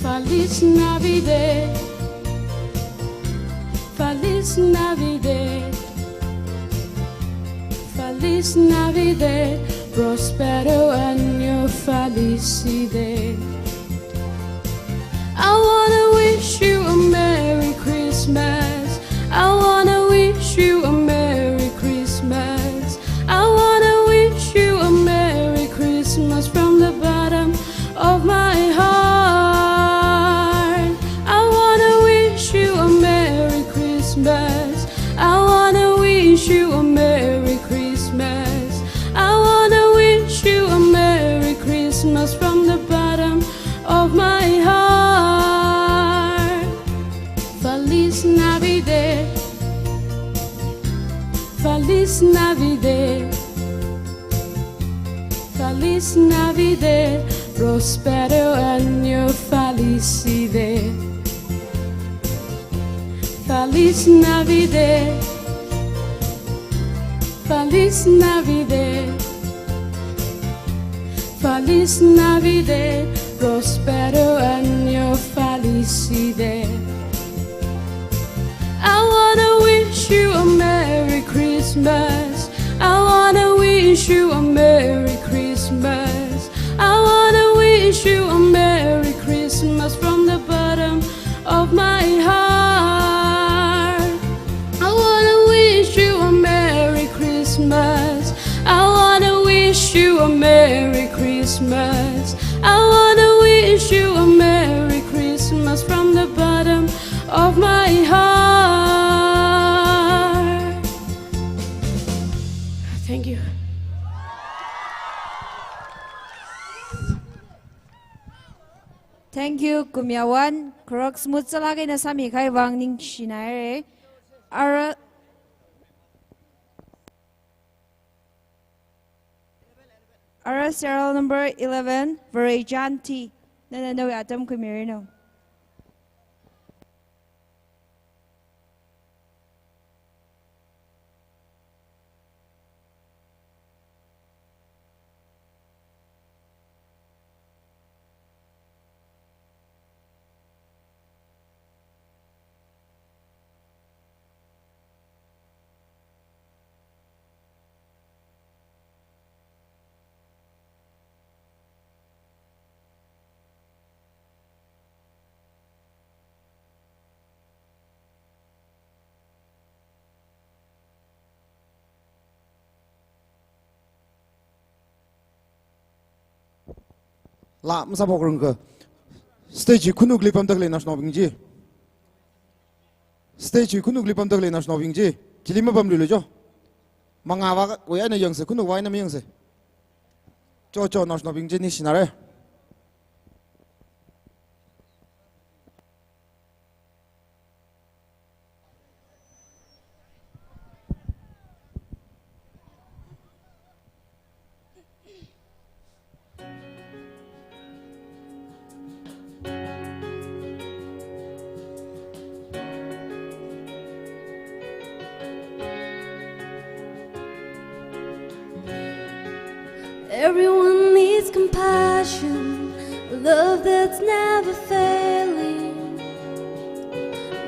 [SPEAKER 1] Feliz Navidad, Feliz Navidad, Feliz Navidad, prospero año felicidad. I wanna wish you a Merry Christmas. I wanna wish you a Merry Christmas. I wanna wish you a Merry Christmas from the bottom of my heart. I wanna wish you a Merry Christmas. I wanna wish you a Merry Christmas. I wanna wish you a Merry Christmas from the bottom of my heart. Feliz Navidad. Feliz Navidad, Feliz Navidad, prospero año felicidad. Feliz Navidad, Feliz Navidad, Feliz Navidad, prospero año felicidad. I wanna wish you a Merry Christmas. I wanna wish you a Merry Christmas. I wanna wish you a Merry Christmas from the bottom of my heart. I wanna wish you a Merry Christmas. I wanna wish you a Merry Christmas. I wanna wish you a Merry Christmas from the bottom of my heart. Thank you.
[SPEAKER 2] Thank you, Kumyawan. Krok smooth salagay na sami kay Wang Ning Shinare. Ara serial number 11, Varajanti. Nananawi atam kumirino.
[SPEAKER 5] La masa bokrang ke stage kunuk lipam tak le national bingji stage kunuk lipam tak le national bingji kilima bam lu jo mangawa waya na yang se kunuk waya na yang se cho national bingji ni sinare
[SPEAKER 14] Everyone needs compassion, a love that's never failing.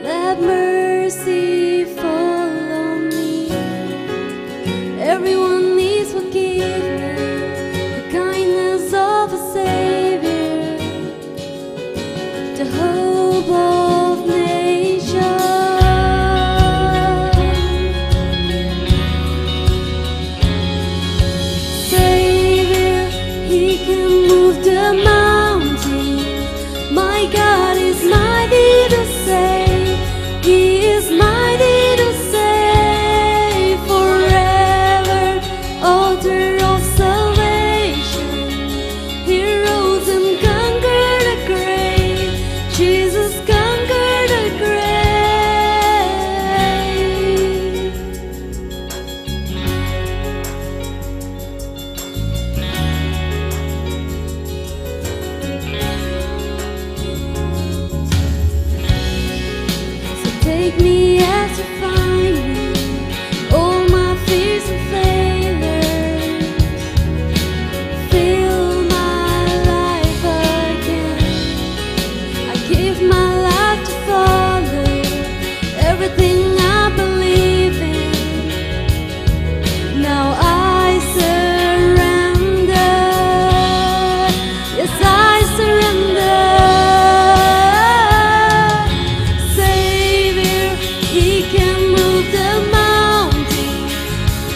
[SPEAKER 14] Let mercy fall on me. Everyone needs forgiveness, the kindness of a Savior, the hope of nations. Savior, He can move the mountains. My God is mighty to save. He is mighty to save forever. Altar of salvation. He rose and conquered the grave. Jesus conquered the grave. So take me as you find me, all my fears and failures. Fill my life again. I give my life to follow everything I believe in. Now I surrender. Yes, I surrender. Savior, He can move the mountains.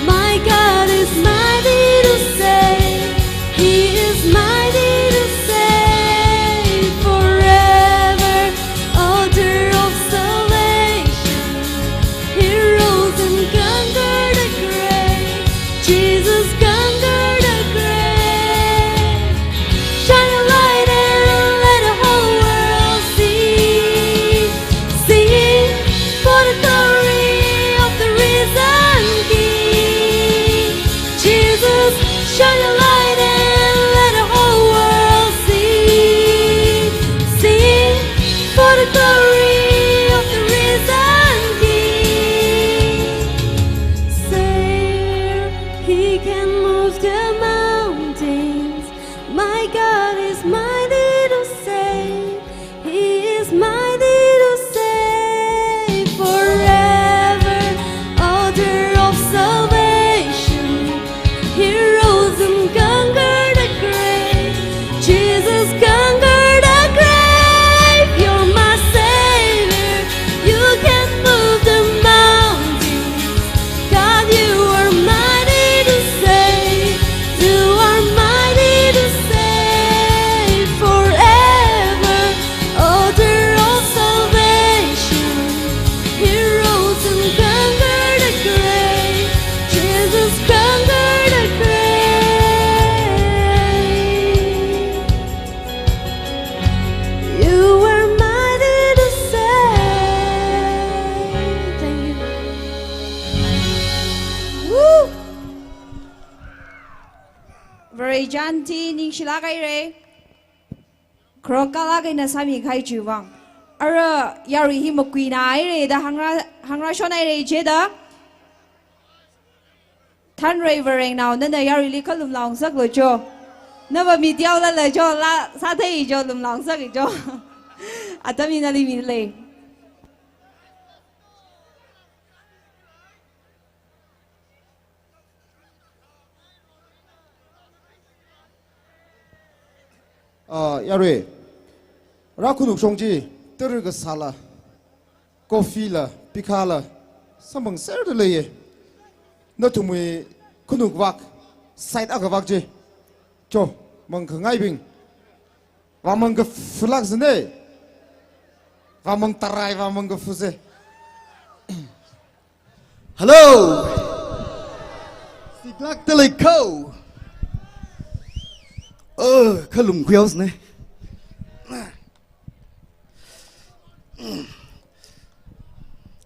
[SPEAKER 14] My God is mighty to save. He is mighty to save forever. Altar of salvation. He rose and conquered the grave. Jesus conquered the grave. Shine a light and let the whole world see. Singing for the glory of the risen King. Jesus, shine a light and let the whole world see. Singing for the glory of the risen King. Savior, He can move the mountains. My God is mighty to save. He is mighty to save forever. Altar of salvation. He rose and conquered the grave. Jesus conquered the grave. You're my Savior. You can move the mountains. God, you are mighty to save. You are mighty to save forever. Altar of salvation. He rose and conquered the grave. Jesus conquered the grave. You were mighty to save. Thank you.
[SPEAKER 2] Woo! Very janty ning shila kai re. Krokala kai na sami khai chuwang. Ara yari hi mukwi na ai re da hangra shonai re che da. Than re vereng now nan da yari li khalum long sak lo cho. Na ba mi tiao la le cho la sa thei cho lum long sak cho. Atami na li mi le.
[SPEAKER 5] Yare, Rakunuk Shongji, Terga Sala, Kofila, Pikala, Samang Serdale, Natumi, Kunuk Wak, Side Agavakji, Jo, Monkangaibing, Wamanga Flaxene, Wamang Tarai, Wamanga Fuse.
[SPEAKER 3] Hello. Siglak Teleko. Kalum Quills, ne?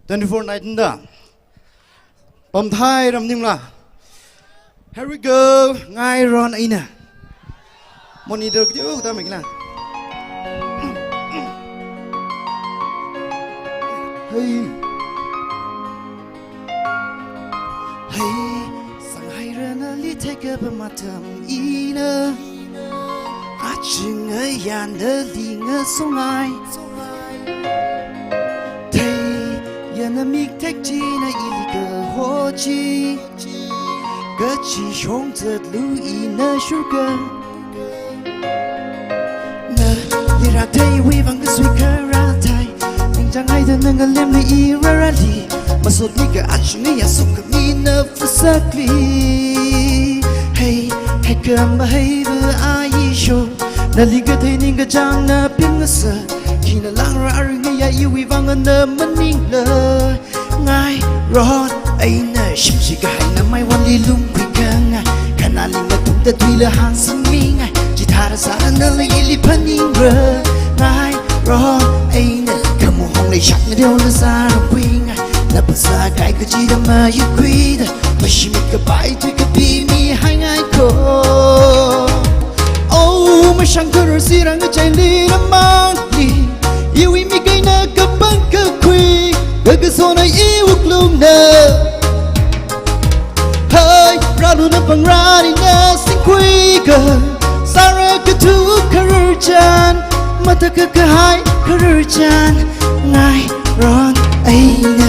[SPEAKER 3] 24 night in the Bom Thai Ram Nimla. Here we go. Ngai Ron Ina. Monitor you, Damikla. Hey. Hey, Sanghai Rana Li take
[SPEAKER 9] 个不马特伊呢，阿真个呀的里个送爱，忒呀那米太吉那伊里个火鸡，个鸡熊子路伊那树个，那伊拉忒威望个水克拉忒，明张爱的那个脸没伊拉拉里。Masuk ni ke acung ya sok ke mina fusakli Hey hey ke mahai be aisho na liga thei ning ke jang na ping sa kina lang ra ring ya iwi wang na maning le ngai ron ai na shim shi ga hai na mai wan li lung pi ka ngai kana ling na tum da tui le hang sing mi ngai ji tha ra sa na le ili paning re ngai ron ai na kamu hong le shak na deu na sa ro pi ngai那不是该个记得么有贵的，不是每个白腿个比你还爱口。哦，没上课儿是让个ใจ里的忙里，以为没给那个半个亏，那个说那一无路呢。嘿，让路那帮让你那辛苦个，啥人个图个日间，mata个个还个日间，爱让爱呢。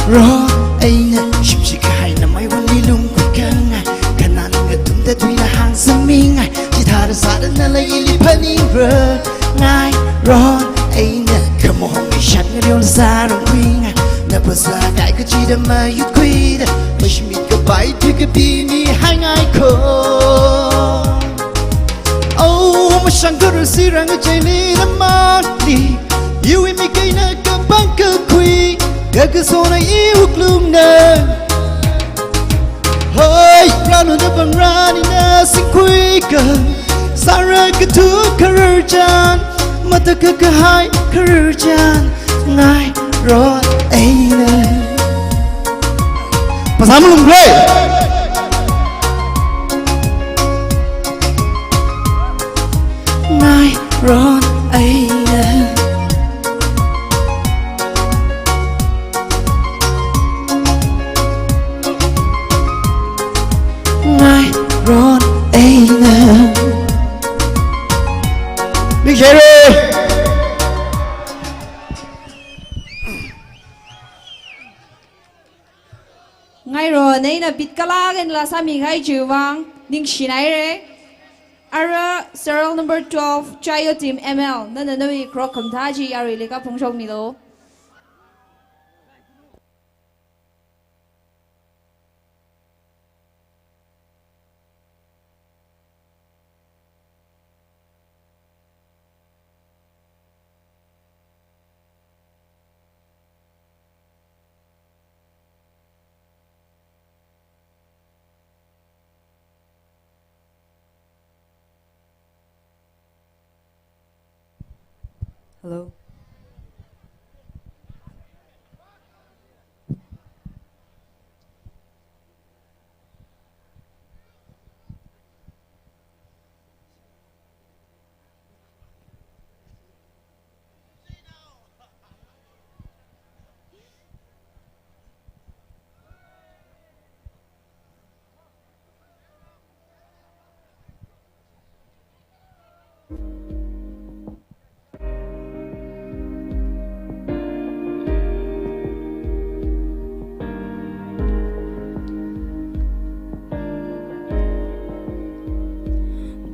[SPEAKER 9] Ro ai na shim shi ka hai na mai wan li lung ku ka ngai kana nga tum da tui la hang sam mi ngai ji tha da sa da na la yi li pa ni re ngai ro ai na ka mo hong mi shat nga riu la sa rong kui ngai na pa sa kai ka ji da ma yu kui da ma shi mi ka bai tu ka bi ni hai ngai ko oh ma shang ka ru si rang nga chai li da ma li you and me kai na ka bang ka kui cái số này yêu luôn nè, hơi ra luôn nó bằng ra đi nè xin quý cần, sao ra cái thứ career chan, mà ta cái hai career chan, ngay rồi ấy nè, pasamos luôn rồi, ngay rồi ấy nè. Ron Aina Big Jerry
[SPEAKER 2] Ngay rồi này là bịt cả lá cái là sao mình hay chịu vang nhưng xin ai đấy Ara serial number 12 Chayo team ML nên là nơi cross cầm thá chi Ari lấy các phong sông này đó.
[SPEAKER 15] Hello.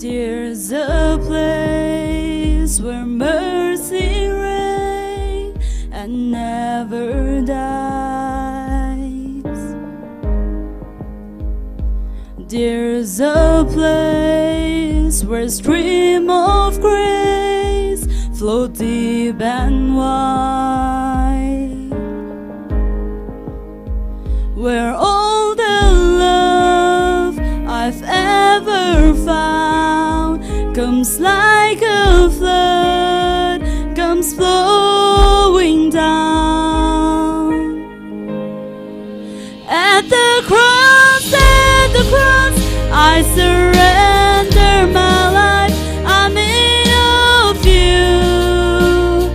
[SPEAKER 16] There's a place where mercy reigns and never dies. There's a place where stream of grace flow deep and wide, where all the love I've ever found comes like a flood, comes flowing down. At the cross, I surrender my life. I'm in of you.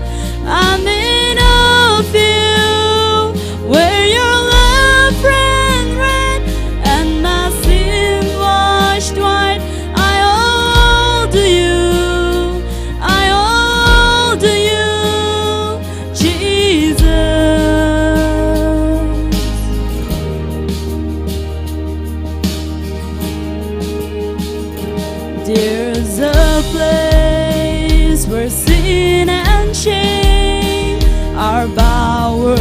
[SPEAKER 16] There's a place where sin and shame are powerless,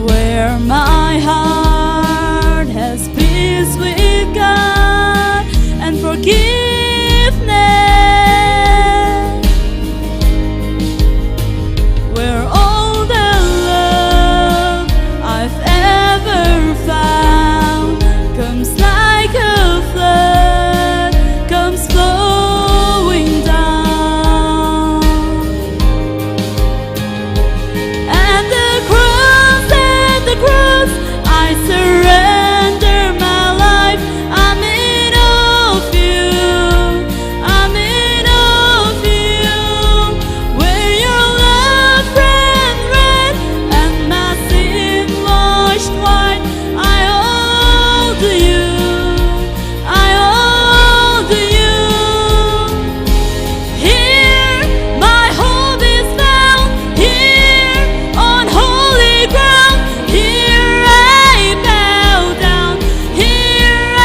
[SPEAKER 16] where my heart has peace with God and forgiveness, where all the love I've ever found comes like a flood, comes flowing down. At the cross, I surrender my life. I'm in awe of you. I'm in awe of you. Where your love ran red and my sin washed white, I owe to you. I owe to you. Here my hope is found. Here on holy ground. Here I bow down. Here I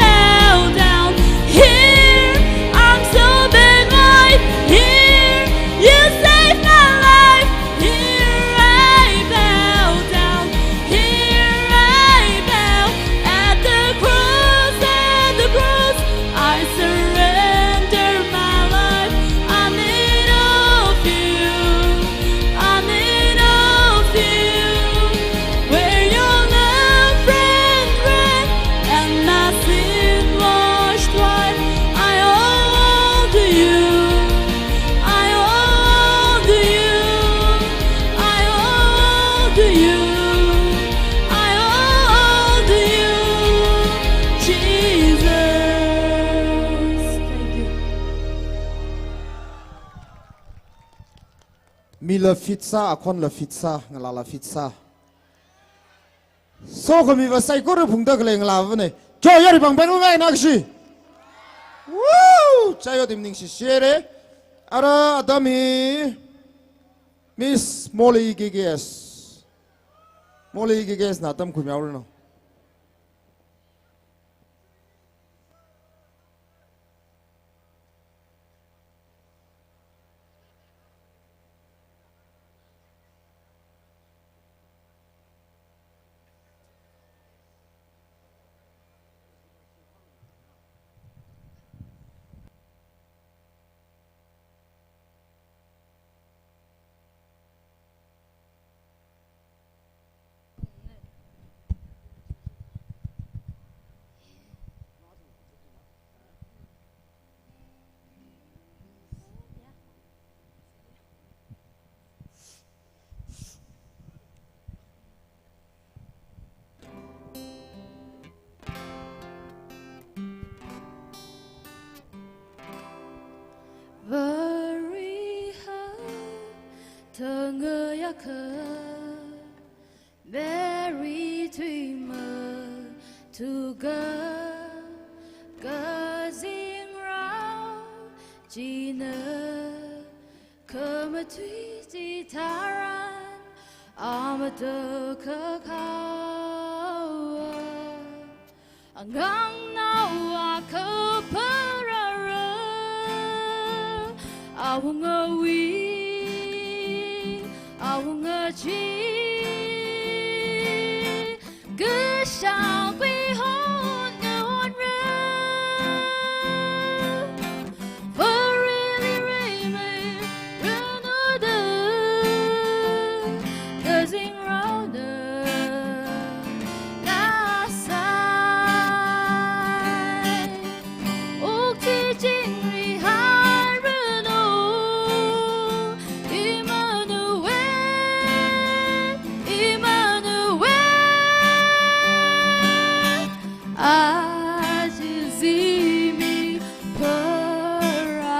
[SPEAKER 16] bow down. Here I'm so bad white. Here you saved my life. Here I bow down. Here I bow. At the cross, I surrender my life. I'm in awe of you. I'm in awe of you. Where your love ran red and my sin washed white, I owe to you. I owe to you. I owe to you. I owe to you, Jesus. Thank you.
[SPEAKER 5] Mi la fitsa akon la fitsa ngala la fitsa so ko mi va sai ko phung da kle ngala vne cho yari bang ben ngai nak shi woo chayo dim ning shi shere ara adami Miss Molly Giges na tam khu miao no
[SPEAKER 1] Very high, very dreamer to gazing round Gina come to Taran Amado Kakao Angang now Akapara Awunga we Awunga chi Good shall we hold no For really Raymond Runada Gazing round last side Oh teaching me high Renault Emmanuel Emmanuel Azizimi Parahira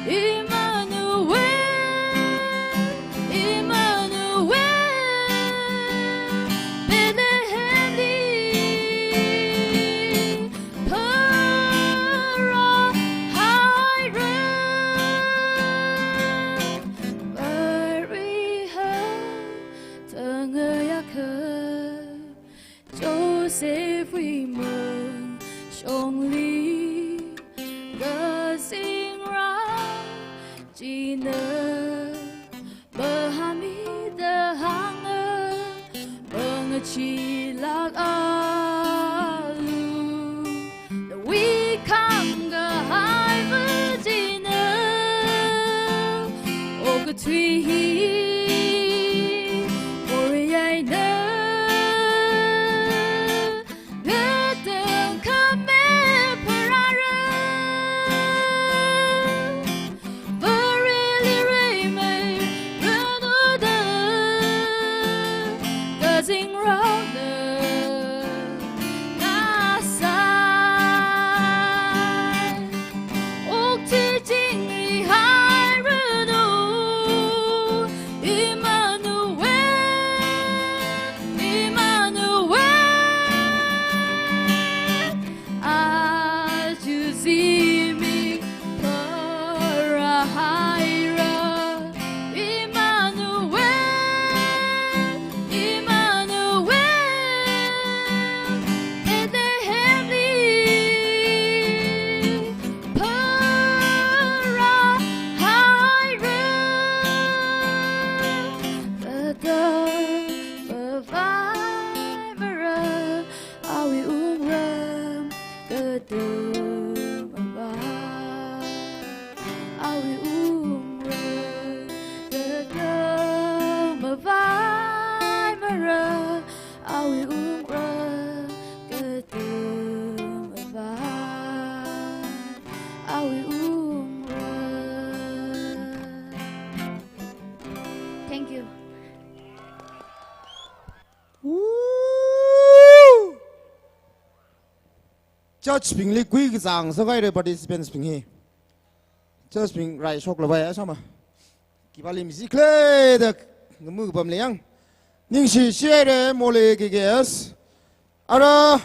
[SPEAKER 1] Emmanuel Emmanuel Beneheli Parahira Bariha Tangayaka
[SPEAKER 16] save we moon only the sing round Gina Bahami the hanger Bangachi lag alu the we come ga high Virginia oh good tree Thank you.
[SPEAKER 5] Judge Ping Li Gui Zang so the participants Ping He. Judge Ping right shock la vai sama. Kibali music le the move bam liang. Ning shi share mole gigas. Ara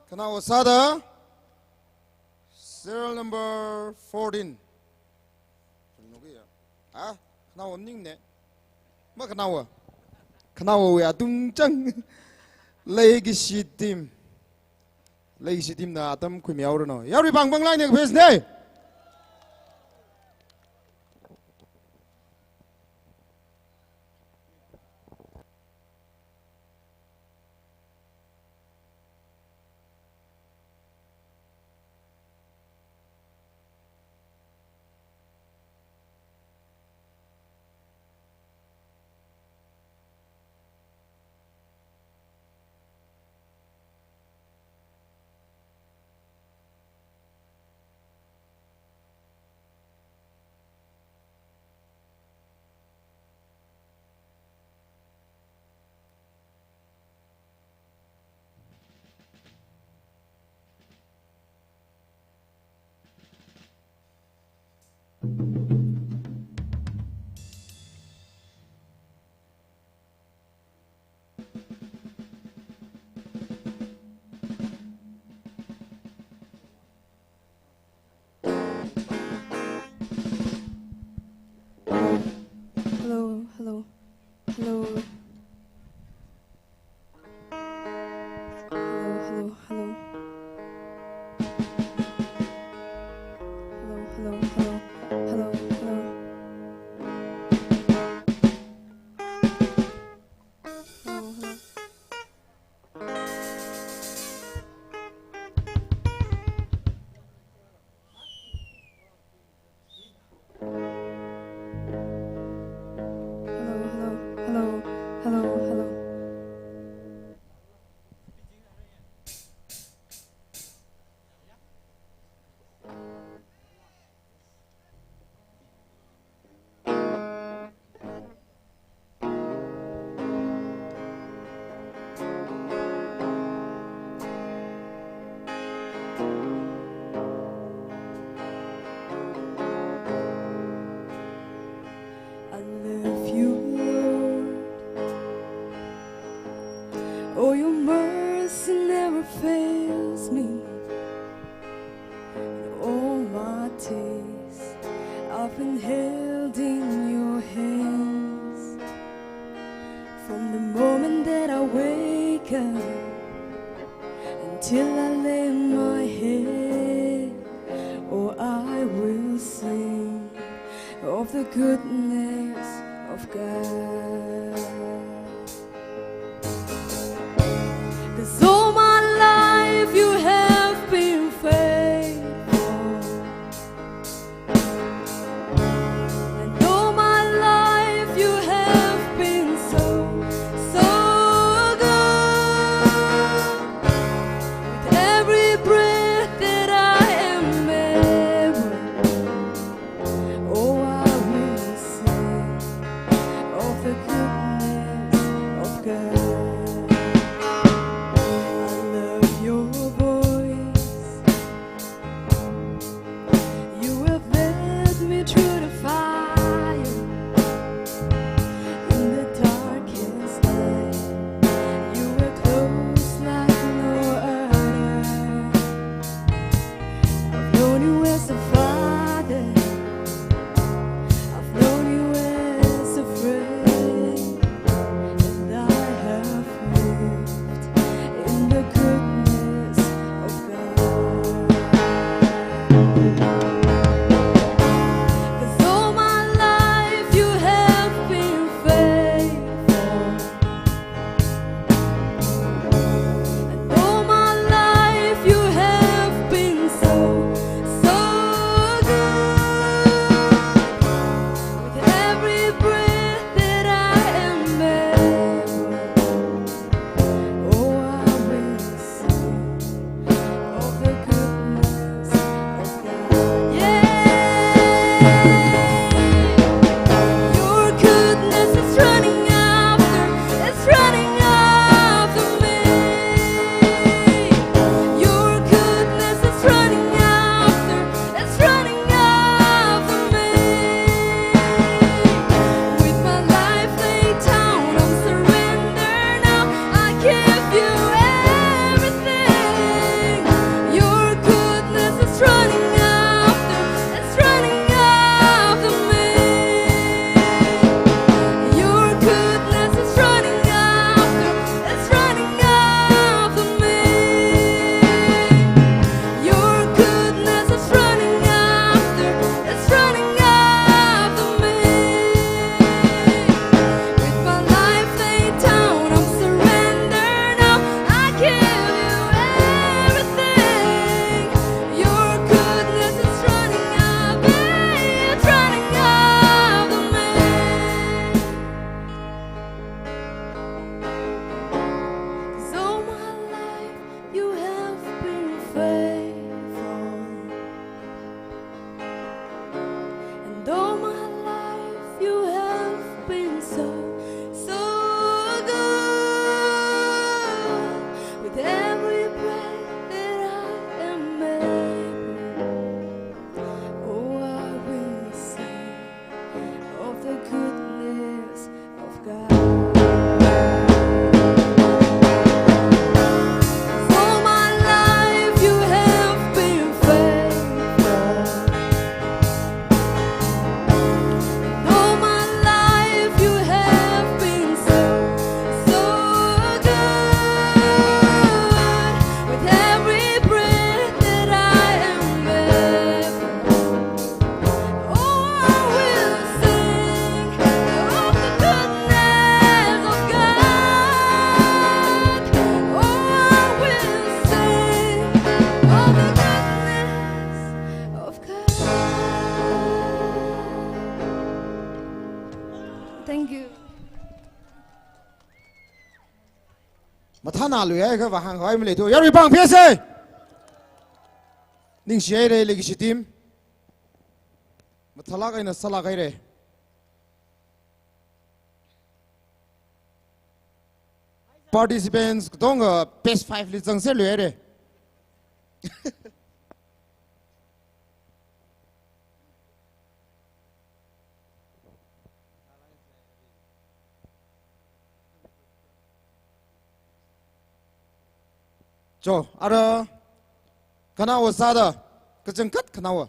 [SPEAKER 5] kana wasada serial number 14. Ah, kana ning ne. Ma kana wa. Kana wa ya tung chang. Legi shi team. Lấy sĩ team na tâm khui miao rồi nó. Yao đi bằng lại này cái này.
[SPEAKER 1] Hello, hello, hello. Hello, hello, hello. Hello, hello, hello, hello, hello. Hello, hello. Hello, hello, hello. I love you, Lord. Oh, your mercy never fails me. In all my days, I've been held in your hands. From the moment that I wake up
[SPEAKER 16] till I lay my head. Oh, I will sing of the goodness of God. 'Cause all my life you have been faithful, and all my life you have been so, so good. With every breath that I am able, oh, I will sing of the goodness of God. I love your voice. You have led me through the fire in the darkest night. You were close like no other. I've known you as a father. I've known you as a friend, and I have lived in the goodness of God. 'Cause all my life you have been faithful, and all my life you have been so, so good. With every breath that I am able, oh, I will sing of the goodness of God. Yeah, your goodness is running after me. Your goodness is running after me. With my life laid down, I'm surrendered now. I give you everything. Your goodness is running after me. Your goodness is running after me. Your goodness is running after me. With my life laid down, I'm surrendered now. I give you everything. Your goodness is running after me. 'Cause all my life you have been faithful, and all my life you have been so, so good. With every breath that I am able, oh, I will sing of the goodness of God. All my life you have been faithful, and all my life you have been so, so good. With every breath that I am able, oh, I will sing of the goodness of God. Oh, I will sing of the goodness of God. Thank you.
[SPEAKER 5] มาท่านาลุยไอ้ก็ว่าหางเขาไอ้ไม่เลยตัวยันไปบังเพียเซ่นิ่งเสียเลยเลยกิจทีมมาทะลักไอ้น่ะสลักไอ้เลย participants ต้องbest 5 ลิจังเสียเลยเลย Jo, ada kanawa sada kejengkat kanawa.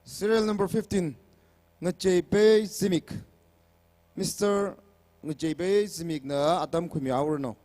[SPEAKER 5] Serial number 15, ngejebe Zimik. Mr. ngejebe Zimik na Adam Kumiawar no.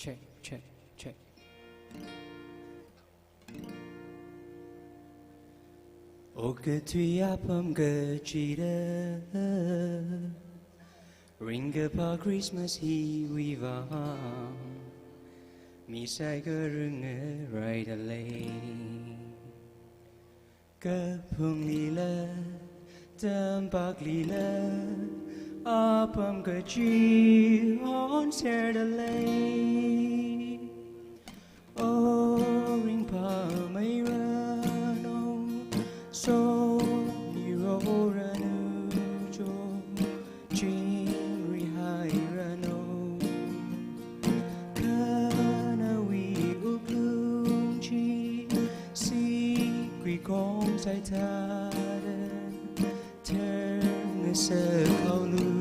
[SPEAKER 15] check check check O que tu yapam que chida Ring up Christmas he we va Mi sai cơ rừng right away Cơ phung lì lơ Tâm bạc lì lơ Apam cơ chi on ser the lay Oh ring pa may rano So mi ro ranu jo Jing ri hai rano Kana we uklung chi Si quy kong sai ta Turn sơ khâu lu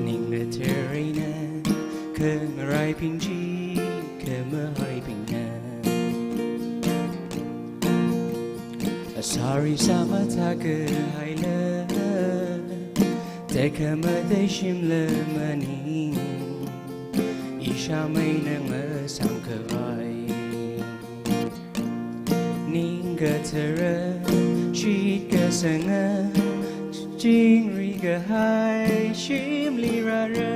[SPEAKER 15] Ning the terrain Keng rai ping chi Kema hai ping na Sorry sama ta ke hai le Te kema de shim le mani Isha mai nang me sang ke ai Ning ke tere Chi ke sanga Jing ri ke hai Shim li ra re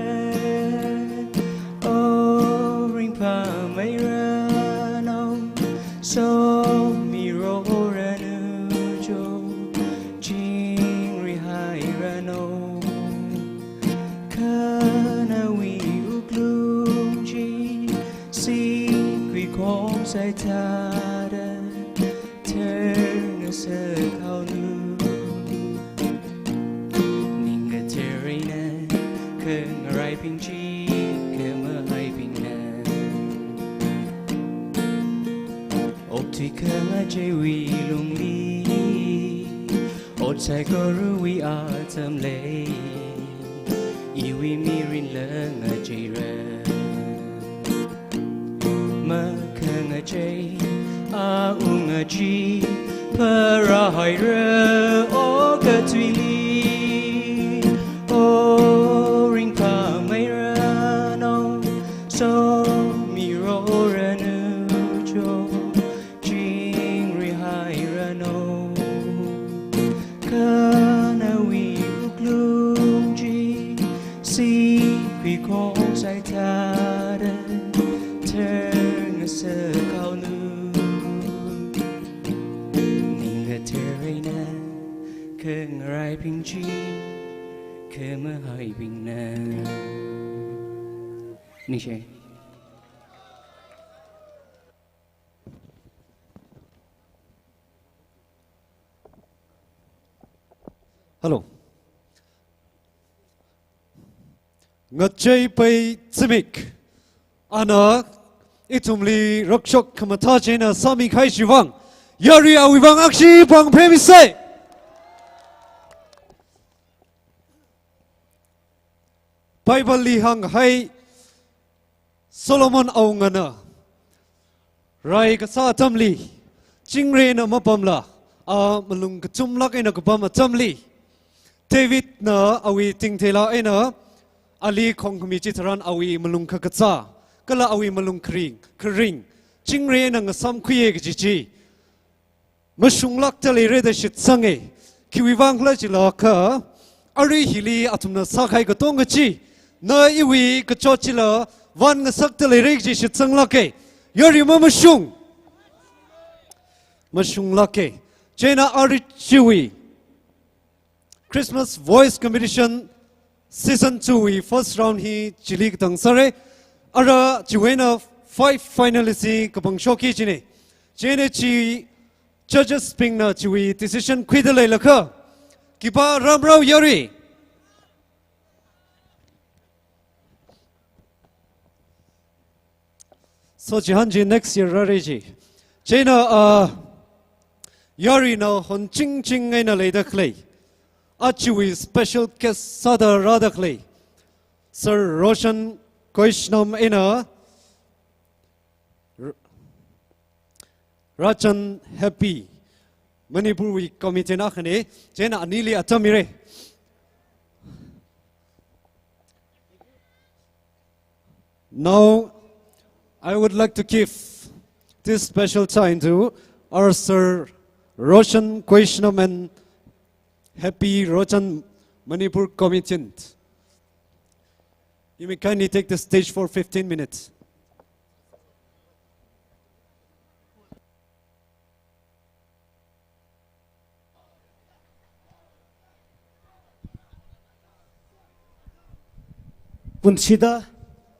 [SPEAKER 15] Oh ring pa mai ra no So mi ro ra nu jo Jing ri hai ra no Kana wi u glum ji Si quy kong sai ta da Turn sơ khâu nu Ning a terina Keng rai ping chi Kema hai ping na Ốc tùy keng a jay vi lung li Ốt sai có ru vi a tâm lệ I vi mi rin leng a jay ra Ma keng a jay A ung a ji Para hai ra O ka tùy li O ring pa mai ra no So mi ro ra nu jo Jing ri hai ra no Kana wi u glum ji Si quy kong sai ta da Turn sơ khâu nu Terena Keng rai ping chi Kema hai ping na Nisha
[SPEAKER 12] Hello Ngajay pay Zimik Ana Itumli Rokshok Kamatachena Sami Kai Shivang Yari awivang akshi pang premise. Bible lihang hai Solomon aungana. Rai kasa tamli. Jingre na mapamla. Malung kachumlak ina kapama tamli. David na awi tingtela ina. Ali kong kumijitaran awi malung kakatsa. Kala awi malung kring. Jingre na ngasam kuye kajichi. Mashung lak tali reda shit sange kiwivang la jila ka ari hili atumna sakai ka tonga chi na iwi ka chochila van nga sak tali reda shit sang lake yari ma mashung lake jena ari chiwi Christmas Voice Competition Season 2 wi first round hi chili tang sare ara chiwena 5 finalists ka bang shoki chine jena chi Judges ping na chui decision kwidalay laka. Kipa ramraw yari. So jihanji next year rareji. Jena yari na hon ching ching ngay na layda clay. Achui special guest sada rada clay. Sir Roshan Koishnam ina Rajan Happy Manipur we committee na khane jena anili atamire Now, I would like to give this special time to our Sir Roshan Questionam and Happy Roshan Manipur Commitment. You may kindly take the stage for 15 minutes.
[SPEAKER 10] Punsida,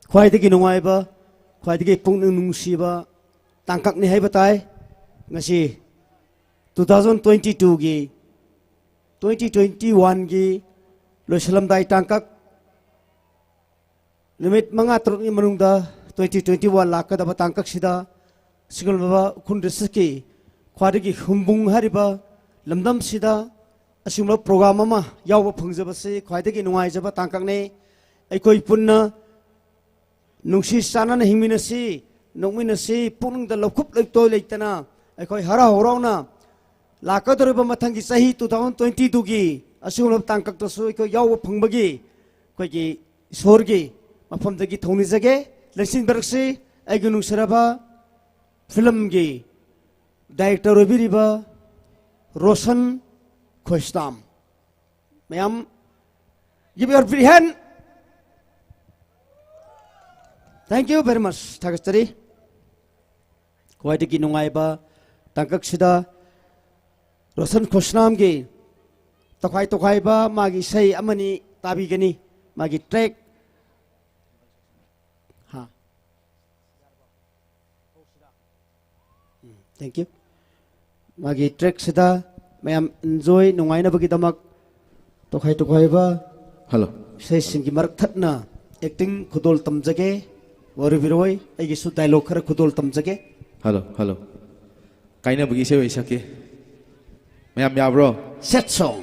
[SPEAKER 10] khwaidagi nungaiba, khwaidagi pungning nungsiba, tangkak ni hai batai, ngasi 2022 gi, 2021 gi, loisalam dai tangkak, limit mga truk ni manungda 2021 lakada ba tangkak sida, sigal baba kundrisaki, khwaidagi humbung hariba, lamdam sida, asimla program ama, yawa pungzabasi, khwaidagi nungaijaba tangkak ni, aikoi punna nungsi sanana himinasi nongminasi punung da lokup lektoi leitana aikoi hara horauna lakadoriba mathangi sahi 2022 gi asunglo tangkak to su aikoi yaw phangbagi koi gi sorgi mafamdagi thongni jage lesin baraksi aigi nungsaraba film gi director obiriba Roshan Questionam. Mayam, give your free hand. Thank you very much, Thagastari. Khwaidagi nungaiba tangkak sida Roshan Questionam gi tokhai ba magi sei amani tabigani magi track ha. Thank you. Magi track sida mayam enjoy nungaina bagi damak tokhai ba
[SPEAKER 17] hello
[SPEAKER 10] sei singi marak thatna acting khudol tamjage Waribiroi, I guess I look at Kudol Tamzake.
[SPEAKER 17] Hello, hello. Kind of Gisha Isaki. Mayam Yabro.
[SPEAKER 10] Set song.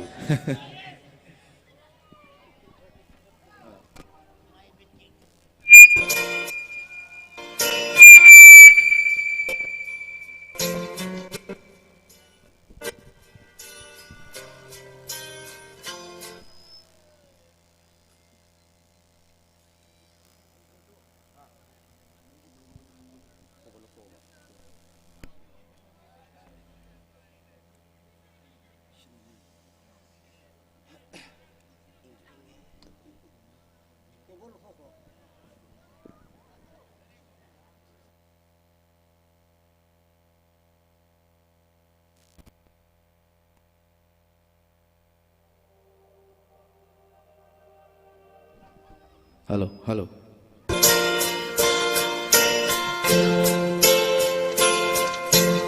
[SPEAKER 17] Hello, hello.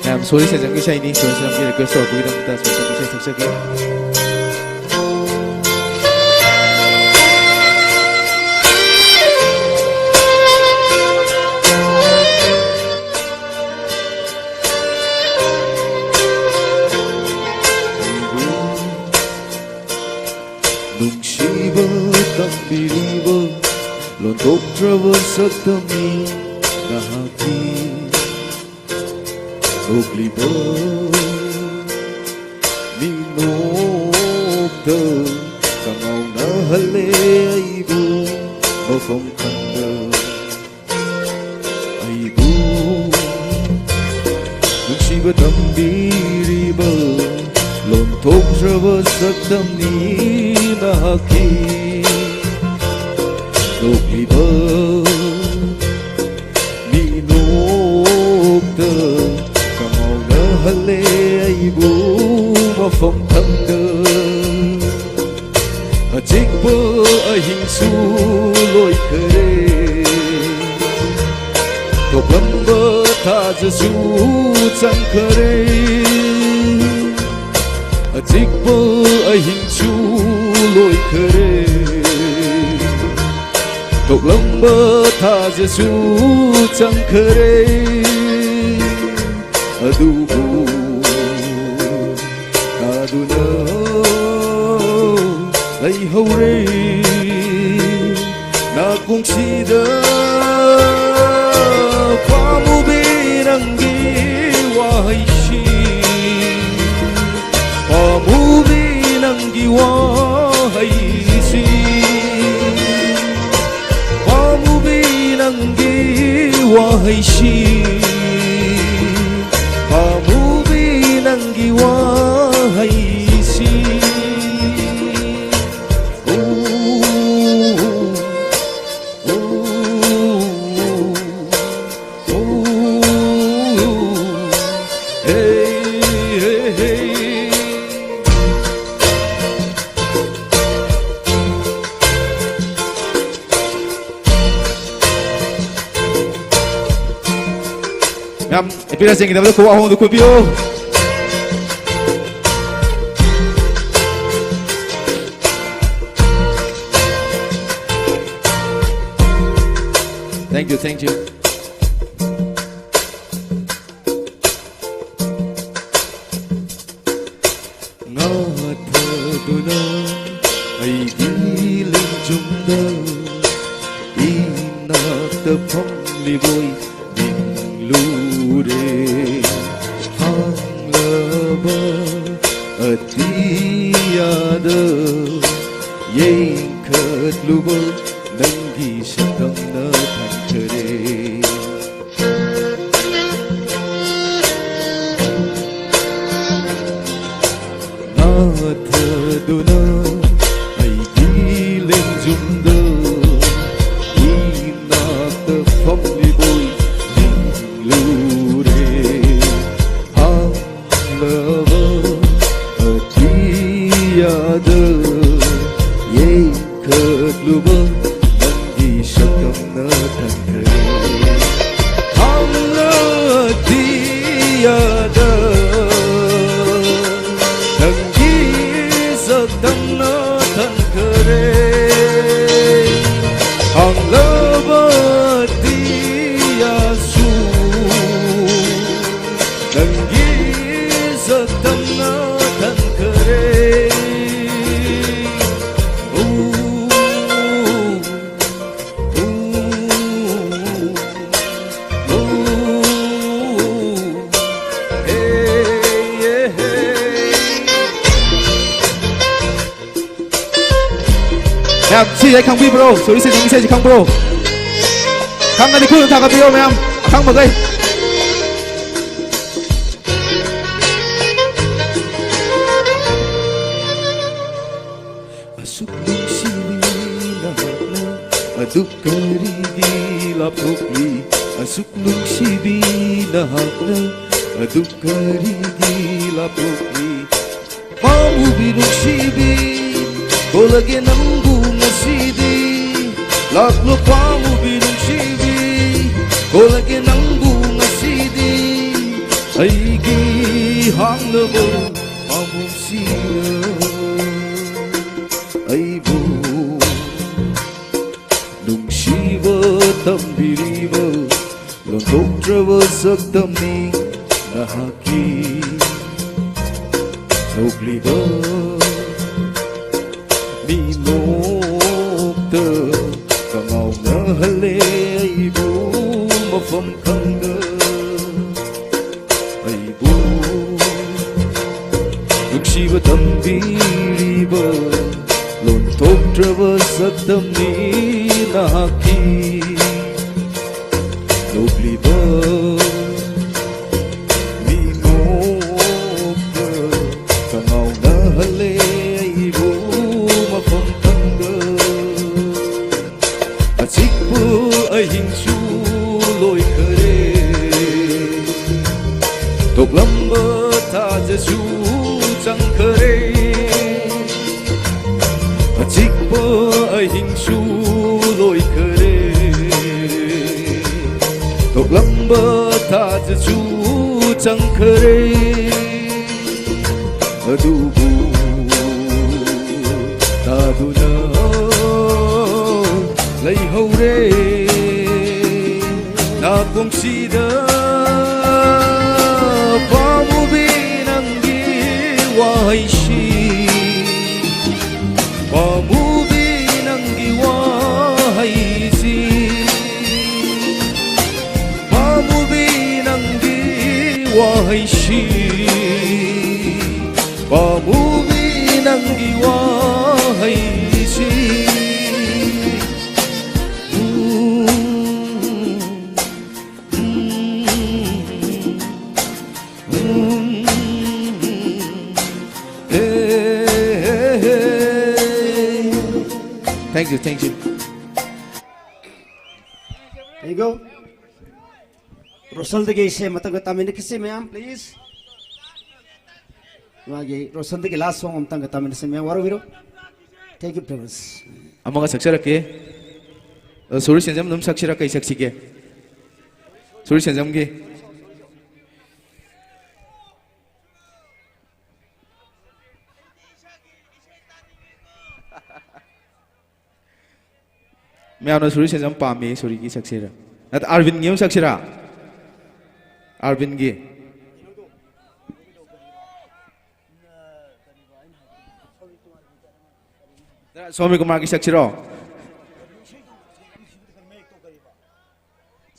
[SPEAKER 17] I'm sorry, saya jangan kisah ini. Sorry, saya mungkin request aku kita minta sorry saya tak sakit. Nungsiba tak biriba. Lontok traversa tami na hati Ogliba Minokta Sangaw na hali aibu Mafang kanda Aibu Nungsiba tambiriba Lontok traversa tami na hati Ogliba Minokta Kamaw na hali aibu Mafam tangda Ajik ba ahing suloy kare Toplam ba taja su chang kare Ajik ba ahing suloy kare Tộc lâm bơ tha Giêsu chẳng kare adu bu adu na ai hore na kung sida pamu birangi wahai shi pamu birangi wahai shi Nanggi wahaisi pamubi nangi wahaisi Esperança kita boleh kuat orang tu kupio. Thank you, thank you. Ngata duna ai giling jumda ina tepong liboi lure hang laba atiyada yeng khat luba nangi sakam na thankare nath duna ai giling jumda ina ta famli boy lure hang lava atiyada ye khadluba nangi sakam na thankare hang atiyada nangi sakam na thankare hang lava Dangi sakam na thankare Ma'am, si ai khang bi bro, sorry si nang si khang bro. Khang ka di khu thang ka bio ma'am, khang mà gây. Adukari gila pokli asuk nung sibi nahakna adukari gila pokli pamu binung sibi kolage nambu nasidi laklo pamu binung sibi kolage nambu nasidi aigi hanglabo pamu sira aibu nungsiba tambiriba lontokraba sakdamni nahaki nogliba minokta kangau nahale aibu mafam khangga aibu nungsiba tambiriba lontokraba sakdamni nahaki nogliba minokta kangau nahale aibu mafam khangga achikpu ahingsu loi khare toklamba thajasu changkhare achikpa ahingsu loi khare toklamba thajasu changkhare adubu taduna leihore na komsida pamu binangi waishi pamu binangi waisi pamu binangi waishi pamu binangi waisi Thank you, thank you.
[SPEAKER 10] There you go. Rosal de gay se matang kami ni kisi ma'am, please. Magi Rosal de last song matang kami ni kisi ma'am. Waro wiro. Thank you, Prince.
[SPEAKER 17] Among us, Saksara ke. Sorry, Senzam, num Saksara kai saksi ke. Sorry, Senzam ke. मैं आपने सूरी से जम पामे सूरी की सक्सेरा नत अरविंद गियों सक्सेरा अरविंद गी स्वामी कुमार की सक्सेरा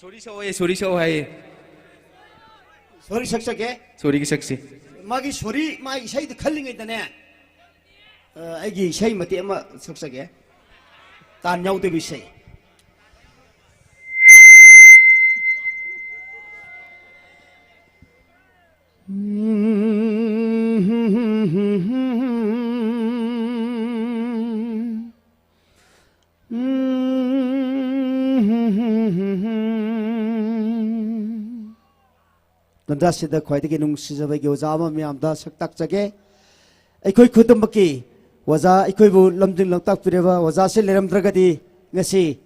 [SPEAKER 17] सूरी सो है
[SPEAKER 10] Sorry saksa ke?
[SPEAKER 17] Suri की सक्से
[SPEAKER 10] Magi sorry mai isai de khalling ita ne. Aigi isai mati ama saksa ke? Tan nhau te bisai. Nanda sida khoi de nung si jabai ge oja ma miam da sak tak jage aikoi khutum baki waja aikoi bu lamding lang tak pireba waja se leram dragadi ngasi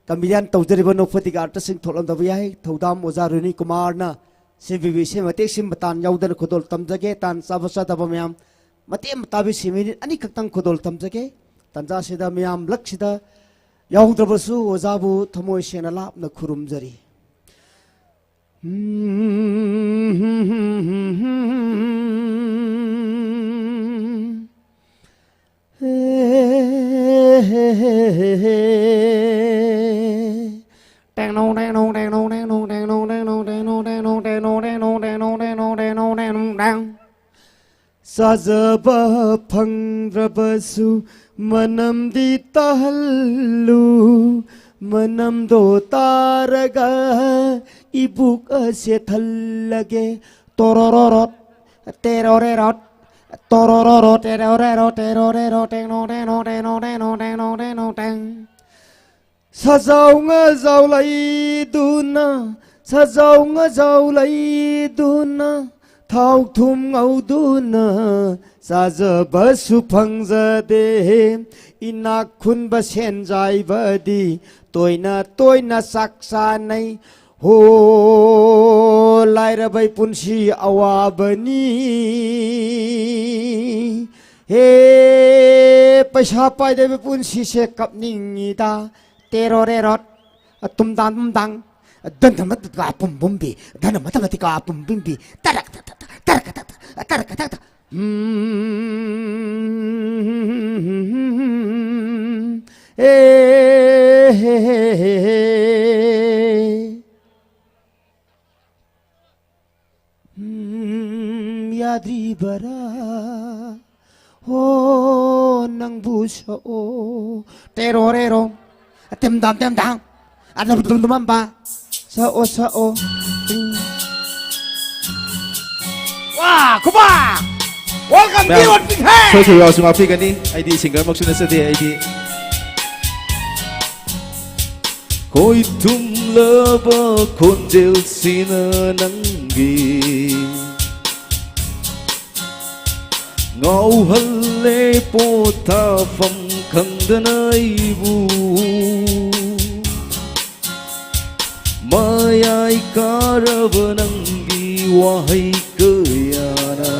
[SPEAKER 10] kambian tawjariba no phati ga arta sing tholam da yai thodam oja runi kumar na cvv se mate sim batan yaudan khodol tam jage tan sabasa da miam mate matabi simini ani kaktang khodol tam jage tanja sida miam laksida yaudраbasu oja bu thamoi sena lap na khurum jari Sajaba phangrabasu manam di tahallu manam do taraga ibuk ase thallage torororot terorerot torororot terorerot terorerot teno teno teno teno teno teno teng sajau nga jaulai duna sajau nga jaulai duna thau thum ngau duna sajaba su phangjade inak khun ba sen jai badi toina toina saksa nai ho laira bai punsi awabani he paisa pai de punsi se kapning ida terorerot tum dang dan tamat ka pum bumbi dan matematik ka pum bumbi tarak tarak Yadri bara oh nang busa oh terorero tem dang ada betul ba sao wah kuba welcome to what big hand
[SPEAKER 17] so to also mapi kani ID singer maksudnya sedih ID koi tum laba konjel sina nangi ngau halle po tha pham khangdanai bu mayai karavanangi wahai kayana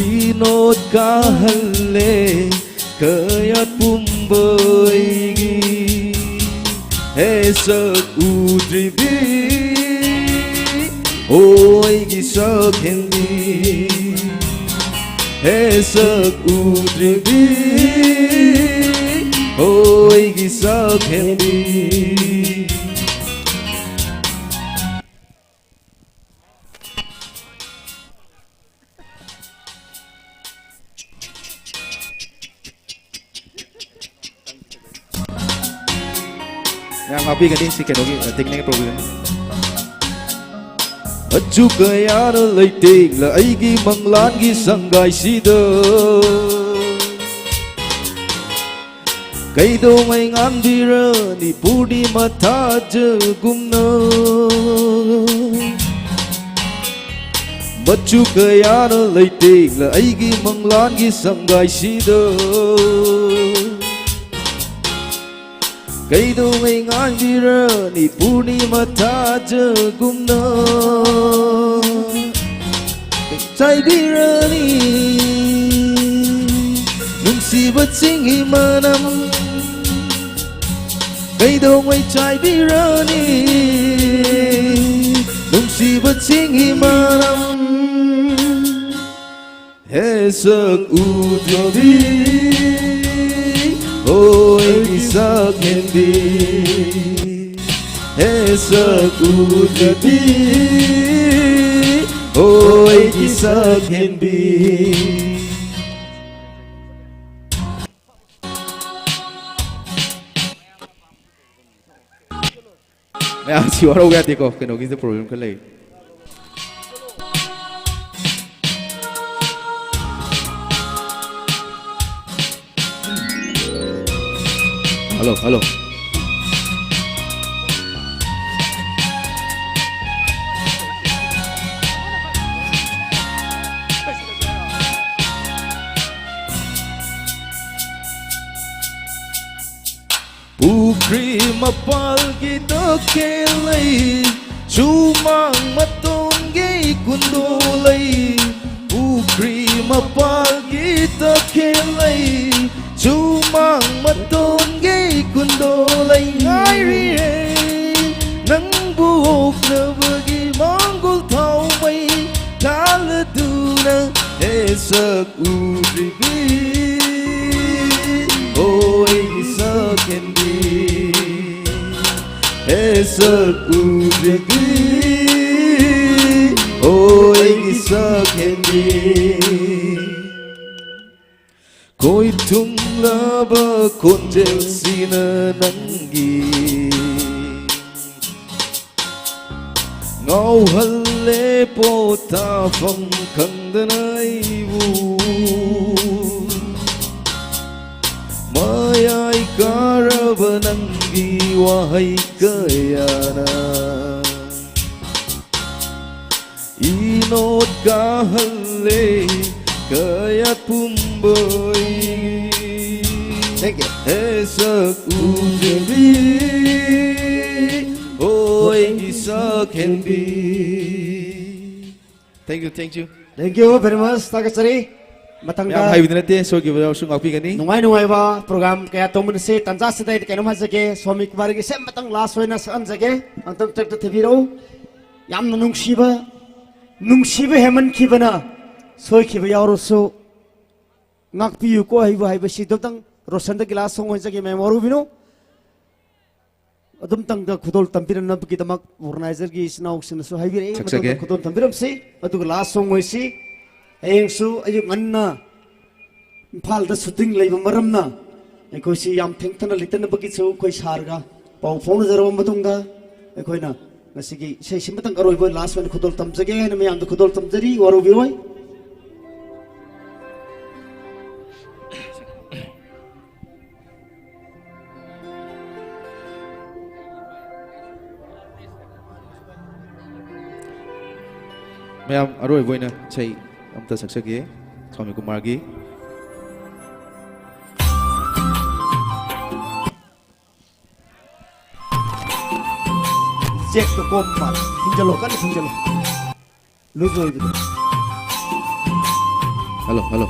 [SPEAKER 17] inot kahalle kayat pumbaigi esak udribi oigi sak hindi esak udribi oigi sak hindi yang mapi kan si kenogi teknik program achu kaya na leiting la aigi manglan gi sangai sida Kailangan ngandira ni pudi mata jagumna Machu kaya na laiting la aigi manglan gi sangai sida Kailangan ngandira ni pudi mata jagumna Tay birani Nungsibat singhi manam Kailangan tay birani Nungsibat singhi manam Hesak ujabi Oi isak hendi Hesak ujabi Oi isak hendi Chịu đâu ghét thì có cái nó cái problem cái này Hello Pukri mapal kita kelai Cumang matong gay kundulay Pukri mapal kita kelai Cumang matong gay kundulay Ngay riyan Nang buhok na bagi manggol tao may Kalado na esak udribin Oi isak hendi Esak udribin Oi isak hendi Koi tung laba konjel sina nanggi Ngau halle po ta phong khang danai vu Mayai karabananggi wahai kayana Inot kahalle kayat pumboy Esak ujabi Oi isak hendi Thank you
[SPEAKER 10] Thank you very much Takasari Matangga
[SPEAKER 17] Hai binate so give us ngapi kani
[SPEAKER 10] nungai ba program kaya tomun se tanja sedai kainam hajage Swami Kumar ge sem matang last hoina san jage antam tek thebiro yam nungsiba heman khibana soi khiba yaurosu ngakpi yu ko haiba si dotang rosan da glass song hojage memoru bino adum tang da khudol tampiran na ki tamak organizer gi snau sin so haibire khudol tampiram se adu last song hoisi Ayengsu ayuk anna Impal da shooting lay maramna ekoi si yam thengthana litana bagi chu koi sarga pau phone zaro matunga ekoi na ngasigi sei simatang karoi boy last one khudol tamjage na me am da khudol tamjari waru biroi
[SPEAKER 17] Mayam aroi boy na chai amta saksagi Swami Kumar gi
[SPEAKER 10] Jack the Combat hinjalo kan hinjalo luzoi bitu
[SPEAKER 17] Hello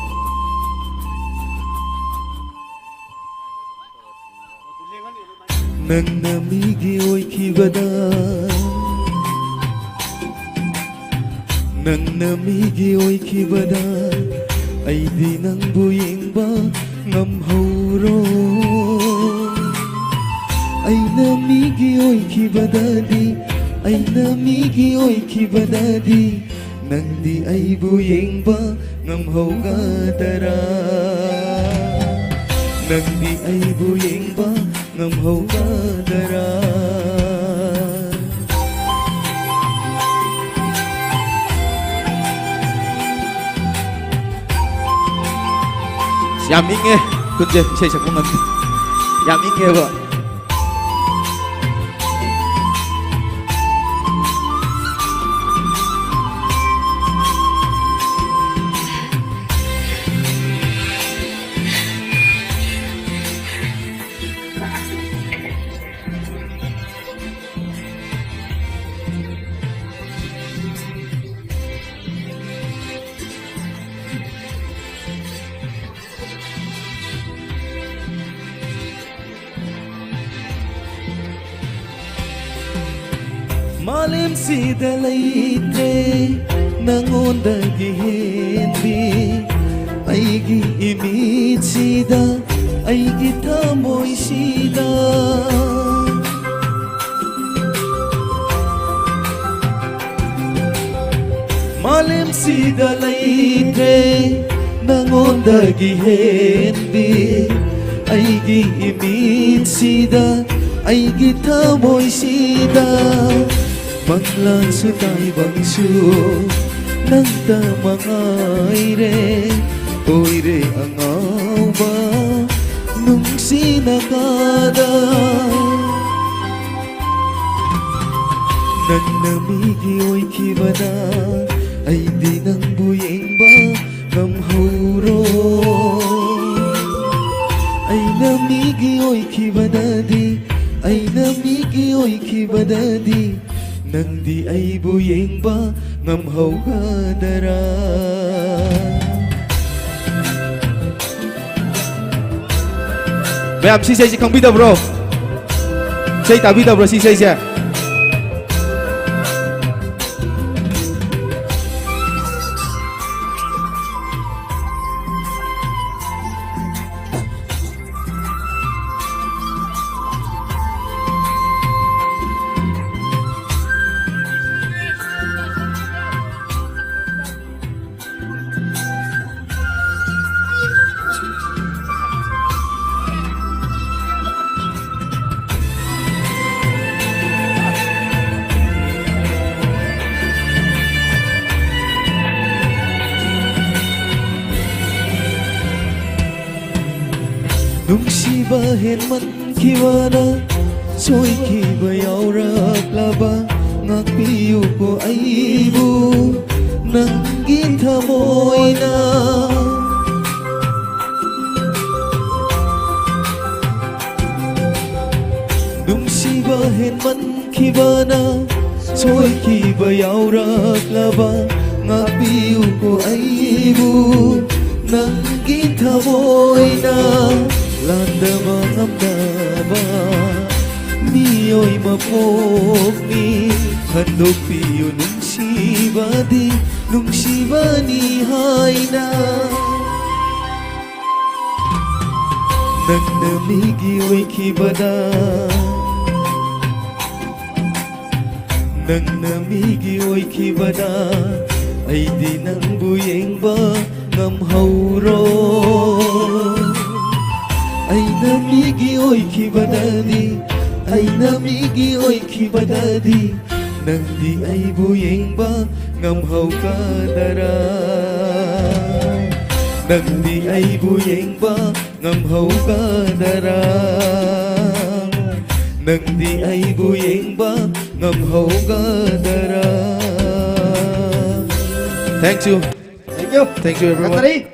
[SPEAKER 17] Nang namigi oi kibada Nang namigi oi kibada Ay di nang buying ba ngam hauro Ay namigi oi kibadadi Ay namigi oi kibadadi Nang di ay buying ba ngam haugadara Nang di ay buying ba ngam haugadara Yaming eh kunje isay sa kungan Yam in here.
[SPEAKER 9] Malim sida leite nangonda gihendi aigi imit sida aigi tamoy sida Malim sida leite nangonda gihendi aigi imit sida aigi tamoy sida Maglan sa tayo bangso Nang tamangay re Oy re ang awa Nung sinakada Nang namigi oy kibana Ay di nang buyeng ba Kamhuro Ay namigi oy kibana di Ay namigi oy kibana di Nang di ay buyeng ba ngamhaw ka dara
[SPEAKER 17] Ma'am, si say si Kang Bida bro. Say ta Bida bro, si say siya.
[SPEAKER 9] Nung sibahin man kiwana So'y kibayaw raklaba Ngakpiyo ko ay ibo Nang gitamoy na Nung sibahin man kiwana So'y kibayaw raklaba Ngakpiyo ko ay ibo Nang gitamoy na Landa mangamdama Niyo'y mapok ni Handog piyo nung siba di Nung siba ni Hayna Nang namigiyo'y kibada Nang namigiyo'y kibada Ay di nang buyeng ba ngamhauro Ay namigi oy kibadadi Ay namigi oy kibadadi Nang di ay buyeng ba ngamhaw ka dara Nang di ay buyeng ba ngamhaw ka dara Nang di ay buyeng ba ngamhaw ka dara
[SPEAKER 17] Thank you.
[SPEAKER 11] Thank you.
[SPEAKER 17] Thank you everyone.
[SPEAKER 11] Katari,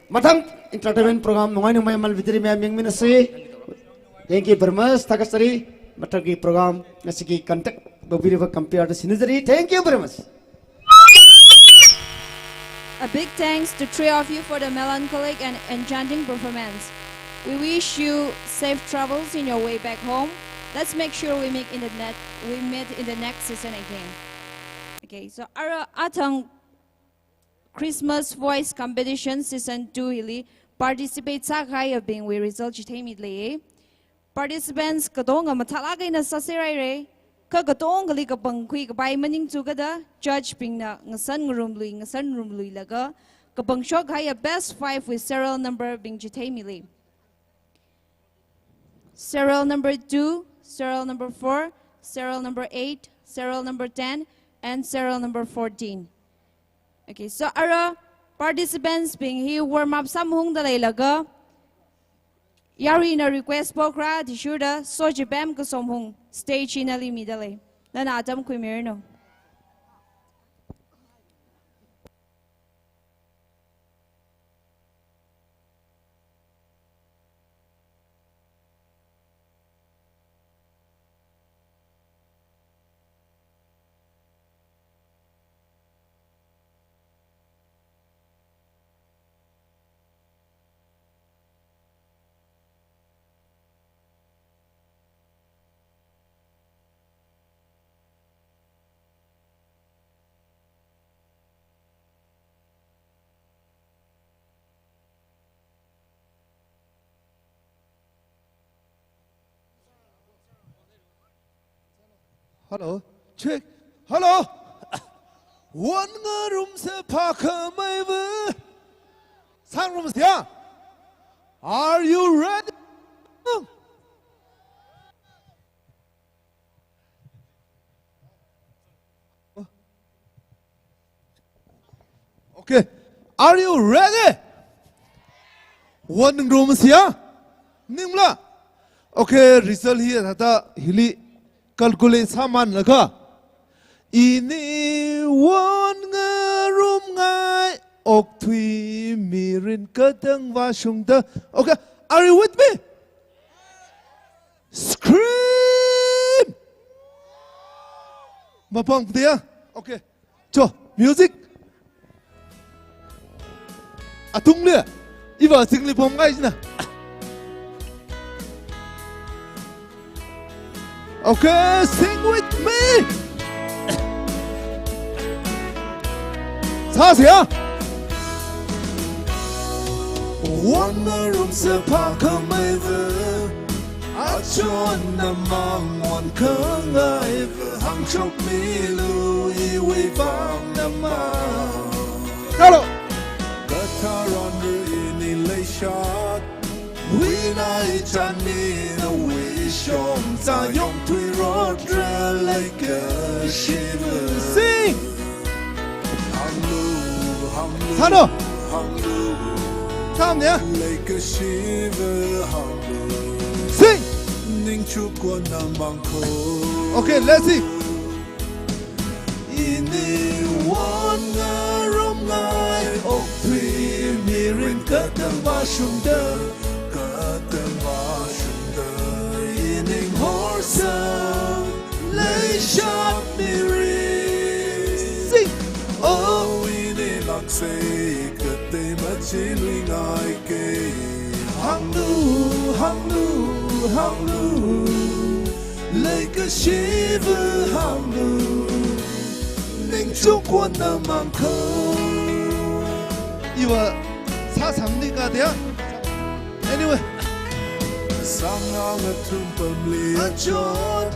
[SPEAKER 11] matang entertainment program nungai nung mayamal vidiri mayaming minasi. Thank you very much. Takasari, matagi program nasiki contact babiri ba compare the sinizari. Thank you very much.
[SPEAKER 2] A big thanks to three of you for the melancholic and enchanting performance. We wish you safe travels in your way back home. Let's make sure we meet in the next season again. Okay, so our atang Christmas Voice Competition Season 2 hili participate sa kaya bing we result jitamidly. Participants katong matalagay na sa siray ka katong gali ka pangkui ka bay maning tsugada judge bing na ngasan room lui laga ka pang shog haya best 5 with serial number bing jitamidly. Serial number 2, serial number 4, serial number 8, serial number 10, and serial number 14. Okay, so our participants being here warm up samhung dalay laga Yari na request pokra di shuda soji bam ko somhung stage ina li midale. Na atam ko mirno.
[SPEAKER 8] Hello, check. Hello. One room se parker my way. Some rooms here. Are you ready? Okay. Are you ready? One room is here. Nimla. Okay, result here. Hata hili. Calculate saman laka. Ini one room ngai ok thui mirin katang va shungda. Okay, are you with me? Scream! Mapang dia. Okay. Cho, music. Atung le. Iba singli pom ngai na. Okay, sing with me. 사세요. One room se parker mai ve. A chon na mang one khang ai ve hang chok mi lu I we vang na ma. Hello. Kataran ini lay shot. We night chani the we shom za yong tui rod like a shiver. Sing. Sano. Samnya. Like a shiver. Sing. Ning chukwa na mangko. Okay, let's see. Ini wana rom ngai ok tui mirin katang va shungda. Lay shot me sing. Oh, ini laksai kate machiling ai ke. Hanglu, like a shiver hanglu. Ning chukwa na mangko. 이와 사삼리가 돼요. Anyway. Sangang at tumpam liya chot.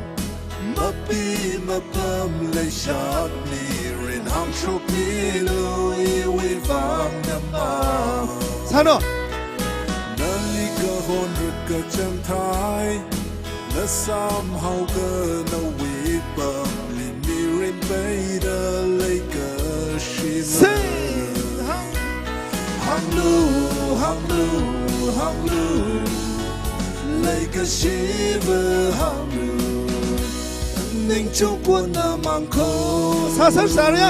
[SPEAKER 8] Mapi mapam lay shot ni rin hang chok ni lu iwi vang nama. Sano. Nali ka hondret ka chang thai. Na somehow ka na wik bam li mi rin bay da lay ka shiver. Sing. Hanglu. Like a shiver hanglu. Ning chukwa na mangko. Sasar sarya.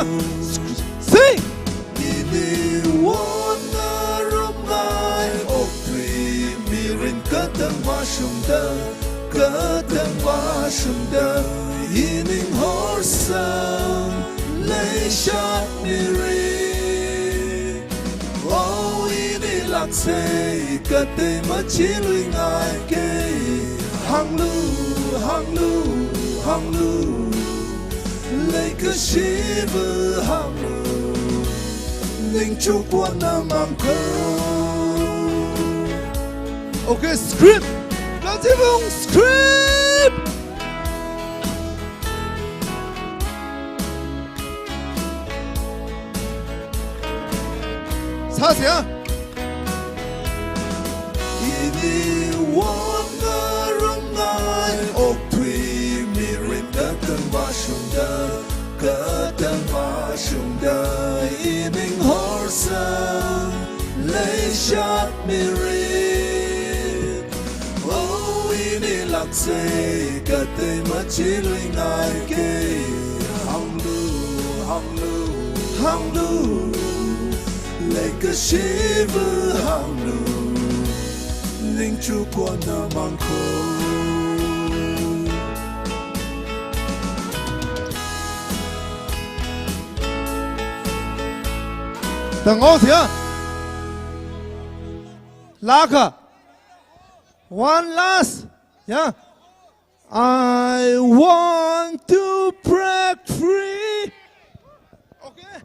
[SPEAKER 8] Sing. Ini wana rom ngai ok tui mirin katang va shungda. Katang va shungda. Ining horsang lay shot mirin. Oh, ini laksai kate machiling ai ke. Hanglu. Like a shiver hanglu. Ning chukwa na mangko. Okay, scream. Let's even scream. 사세요. 이니 원가롱 나이 옥투이 미린 같은 와숑다 이닝 홀상 레이샷 미린
[SPEAKER 18] lạc dây cả tê mất chỉ lui ngài kê hang lu lấy cái gì vừa hang lu linh chú quan na mang khô
[SPEAKER 8] Tầng ô thía Laka one last yeah I want to break free okay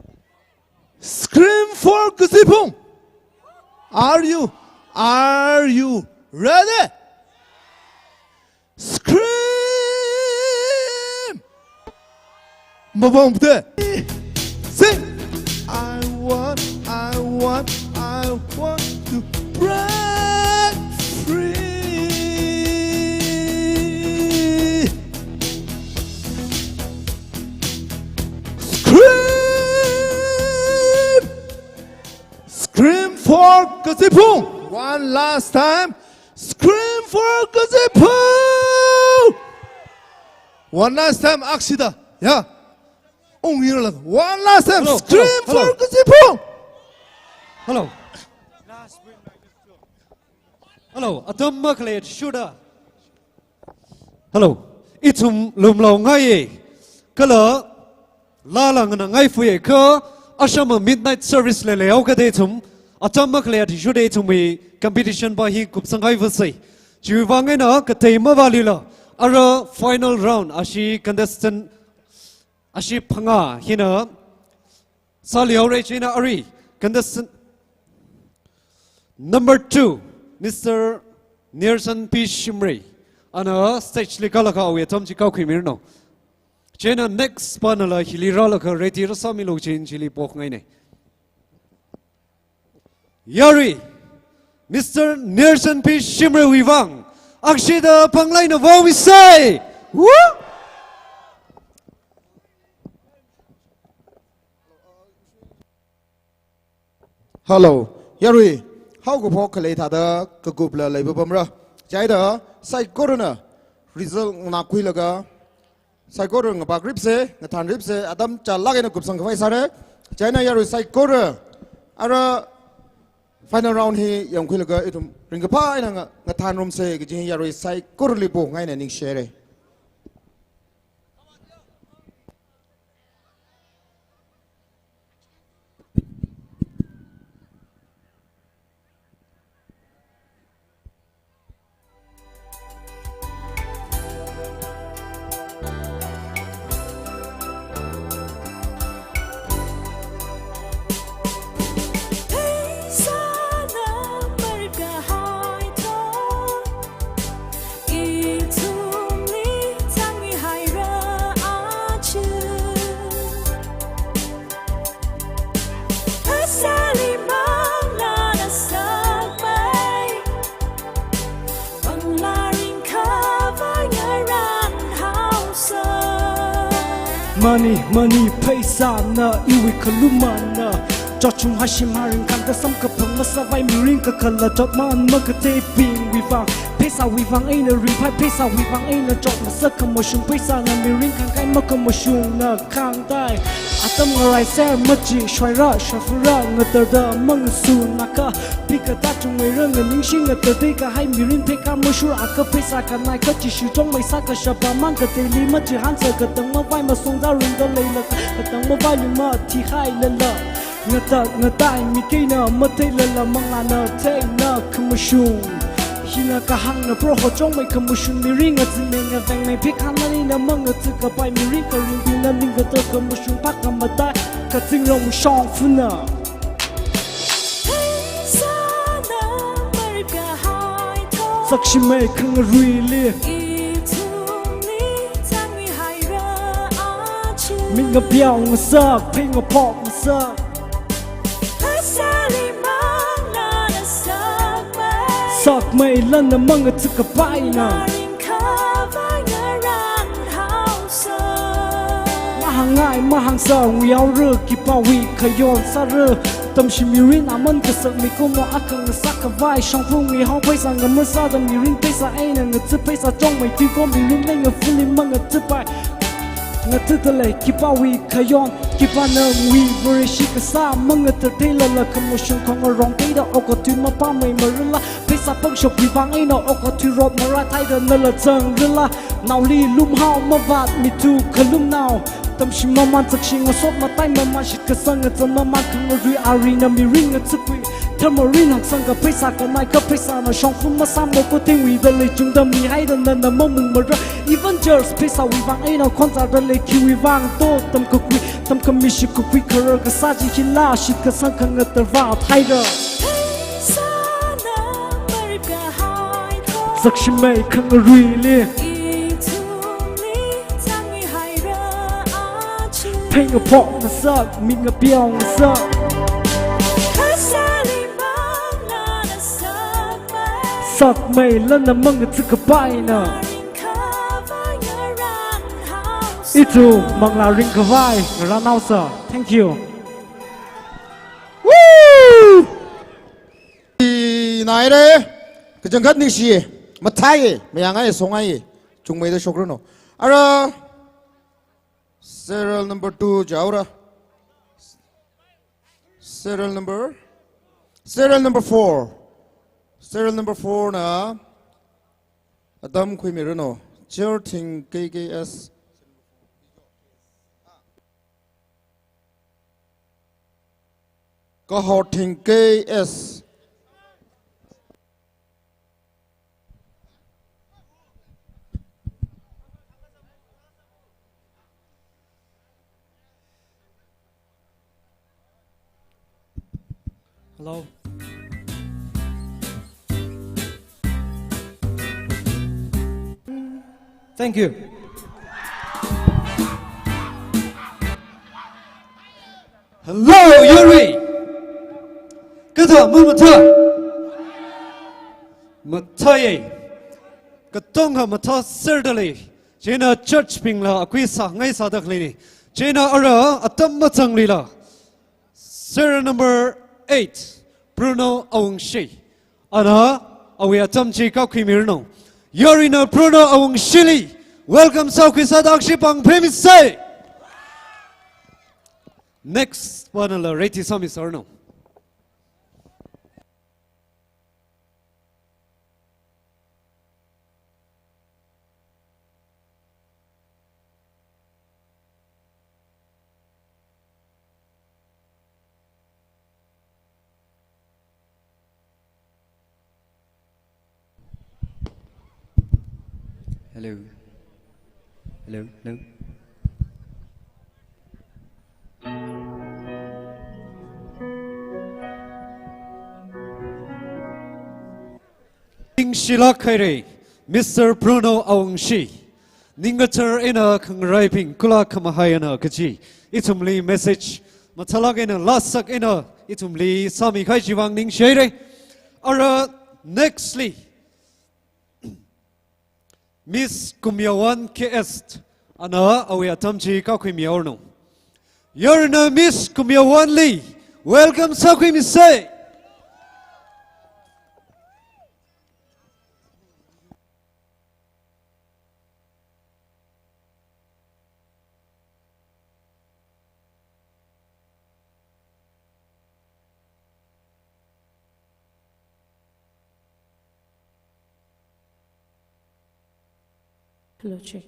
[SPEAKER 8] scream for Kusipung are you ready scream Mabong sing I want to break free. Scream for Kasipung. One last time. Scream for Kasipung. One last time, Akshida. Yeah. One last time. Scream for Kasipung.
[SPEAKER 12] Hello. Hello, Adam Merkley Shuda. Hello. Itum lumlo ngai. Kala la lang na ngai fuye ka ashama midnight service le leo ka de tum Adam Merkley Shuda itum mi competition ba hi kup sangai vasai. Jiwangai na ka tema valila. Ara final round ashi contestant ashi phanga hina Salio Regina Ari contestant Number 2, Mr. Nelson P. Shimri. Ana stage likalaka awe tom chikau khimirno. Chena next panala hiliralaka reti rasamilo chin chili pok ngai ne. Yari, Mr. Nelson P. Shimri Wivang. Akshida panglay na vo we say. Woo!
[SPEAKER 5] Hello, Yari. How go for Kaleta, Kakupla, Lababamra, Jaida, Psychorona, result Naquilaga, Psychoron about Ripse, Nathan Ripse, Adam Chalagan Kupsang Vaisare, China Yaru Psychora, Ara final round here, young Quilaga, it ring a pie and Nathan Rumse, Yaru Psychorly Bong, and share.
[SPEAKER 13] Money, paisa na iwi kalumana. Jochung hashim haring kanta sam kapang masavay miring kakala jot man magkataping wivang. Paisa wivang ay na ripai, paisa wivang ay na jot masakamosyong. Paisa na miring kangkay makamosyong na kangtay. Atam ngaray ser maji shwaira shafura ngatada mga sunaka. Pika tachung may rang ningsing ngatada ka hay miring peka mosyur aka paisa kanay ka chishu chong may saka shapa man katili maji hansa katang maway masong da ring da layla katang maway yung mati hay lala. Ngatay mikay na matay lala mga na tay na kamosyong. Hina kahang na pro ho chong may kamosyong miring at zineng aveng may pikhan na rin na mga tukapay miring ka rin pinaling ka to kamosyong pakamatay kating rong siyang funa. Sakshi may kang really Mình ngập nhau ngờ sạc, thấy ngập pop ngờ sạc Sạc mây lần nà măng ngờ thức cà bãi nà Mà hàng ngại mà hàng sờ Nguy áo rơ kì bao huy khả yon xa rơ tâm shi mi rin amon ka sak mi ko mo akang na sak ka vai shong fu mi hong pai sa ngam sa da mi rin pai sa ai na ngat pai sa chong mai ti ko mi rin le nga fu li ma ngat pai ngat ta le ki pa wi khayon ki pa na wi vore shi ka sa ma ngat ta la la ka mo shong khong rong pai da o ko tu ma pa mai ma la pai sa pang shok wi bang ai no o ko tu rop na ra thai da na la chang la nào li lum hao ma vat mi tu khalum nào tâm shi ma man tak shi ngo sop ma tai ma man shit ka sang nga ma man khang ri arena mi ring nga tsukwi tamarin hak sang ka paisa ka nai ka paisa na shong fu ma sam mo ko ting wi da le chung da mi hai da na na mo mung ma ra even just paisa wi bang ai no kon ta da le ki wi bang to tâm ko kwi tâm ka mi shi ko kwi ka ra ka sa ji hi la shit ka sang ka nga ta va thai da sak shi mai khang ri le Paint a pot na sak, mình a piao na sak. Sak mày lên na mang cái cái bay na. Itu mang la ring cái vai, ra nào sir. Thank you.
[SPEAKER 5] Woo! Này đấy, cái chân gắt ní gì, mà thay, mày ăn ai sống ai, chúng mày đã sốc rồi nó. Ara. Serial number 2 Jaura. Serial number 4. Serial number 4 na Adam Khui Mirano. Cherting KKS. Kahorting KS.
[SPEAKER 12] Hello. Thank you. Hello, Yuri. Cái thợ mưa một thợ. Một thợ ấy. Cái tông hả một thợ certainly. Chế nó church ping là quý sa ngay sa đặc lý. Chế nó ở tâm mất chẳng lý là. Serial number 8, Bruno Aungshi. Ana, awi atam chi ka khimirno. Yorina Bruno Aungshili. Welcome South Kisadak Shipang Premise. Next one la Reti Sami Sarno.
[SPEAKER 15] Hello. Hello. Hello.
[SPEAKER 12] Ning Shila Khairi, Mr. Bruno Aungshi. Ningater ina kang raiping kula kamahayana kaji. Itumli message matalag ina lasak ina itumli sami kai jiwang ning shere. Ara nextly Miss Kumyawan KS ana awi atamji ka kwimiorno. Yorna Miss Kumyawan Lee. Welcome sa kwimise.
[SPEAKER 2] Hello, check.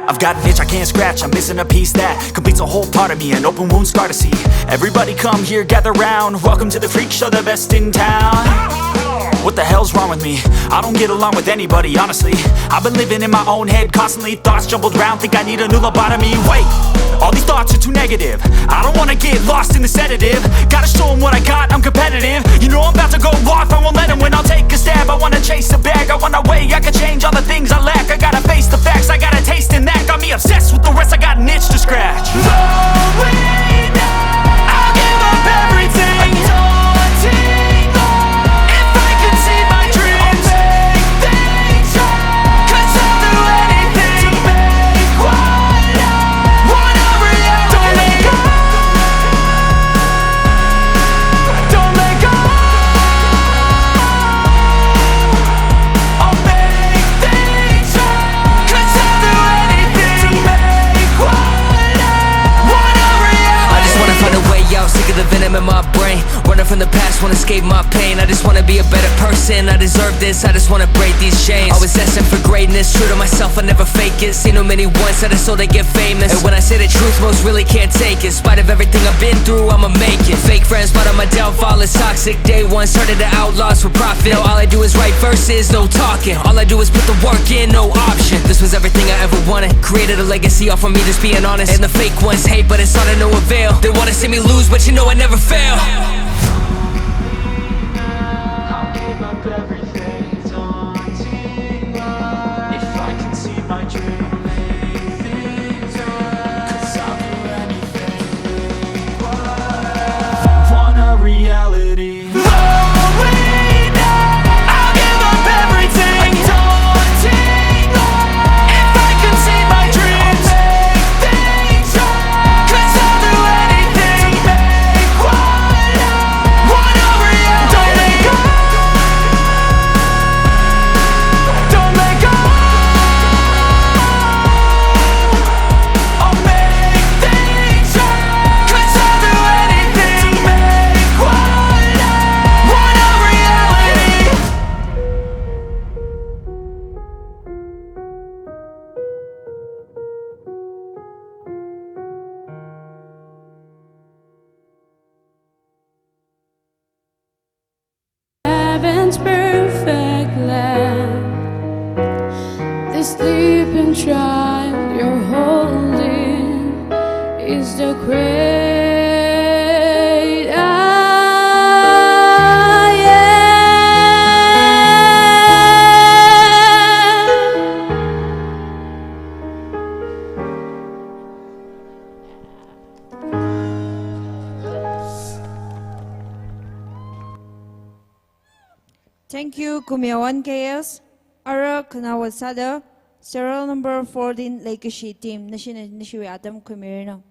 [SPEAKER 19] I've got an itch I can't scratch, I'm missing a piece that completes a whole part of me, an open wound scar to see. Everybody come here, gather round, welcome to the freak show, the best in town. What the hell's wrong with me? I don't get along with anybody, honestly. I've been living in my own head constantly, thoughts jumbled round, think I need a new lobotomy. Wait, all these thoughts are too negative. I don't wanna get lost in the sedative. Gotta show them what I got, I'm competitive. You know I'm about to go off, I won't let them win. I'll take a stab, I wanna chase a bag. I wanna weigh, I can change all the things I lack. I gotta face the facts, I got a taste in that. Got me obsessed with the rest, I got an itch to scratch. Slowing down, I'll give up everything. Daunting all, if I could see my dreams, I'll make things right. 'Cause I'll do anything to make what I want a reality. Don't let go, don't let go. I'll make things right. 'Cause I'll do anything to make what I want a reality.
[SPEAKER 20] I just wanna find a way out, sick of the venom in my brain. Running from the past, wanna escape my pain. I just wanna be a better person, I deserve this. I just wanna break these chains. Always asking for greatness, true to myself, I never fake it. Seen too many once, I just so they get famous. And when I say the truth, most really can't take it. In spite of everything I've been through, I'ma make it. Fake friends, but on my downfall is toxic. Day one, started to outlaws for profit. Now all I do is write verses, no talking. All I do is put the work in, no option. This was everything I ever wanted. Created a legacy off of me, just being honest. And the fake ones hate, but it's all to no avail. They wanna see me lose, but you know I never fail.
[SPEAKER 19] I'll give up everything, daunting all, if I can see my dream, make things right. 'Cause I'll do anything to make what I want a reality. Slowing down, I'll give up everything, daunting all, if I can see my dreams, make things right. 'Cause I'll do anything to make what I want a reality. Don't let go, don't let go. I'll make things right. 'Cause I'll do anything to make what I want a reality.
[SPEAKER 1] Heaven's perfect land, this sleeping child you're holding is the great I
[SPEAKER 2] Thank you, Kumiawan KS. Ara Kanawasada, serial number 14 Legacy team. Nishiwi Adam Kumirino.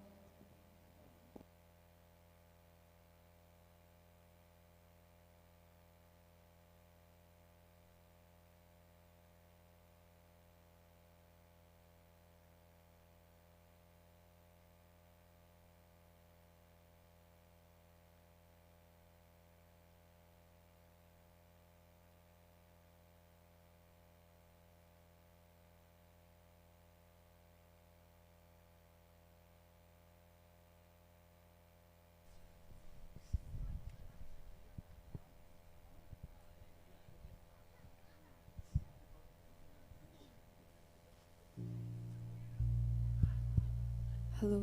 [SPEAKER 1] Hello.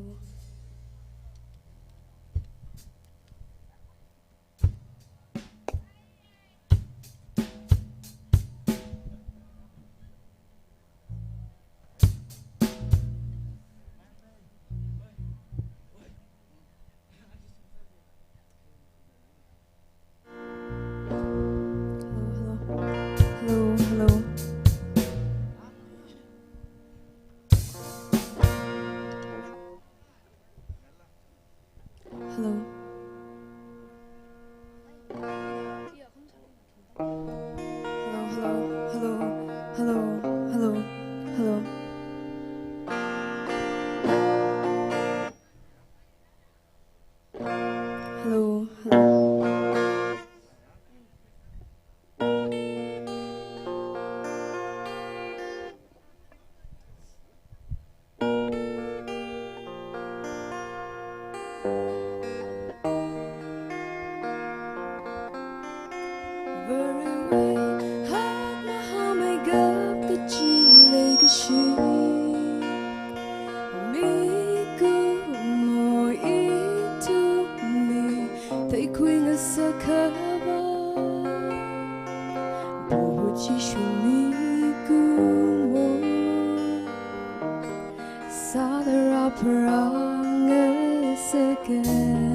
[SPEAKER 1] Hello. Hello. Hello. sakaba Boji shumi kumo Sadara paranga second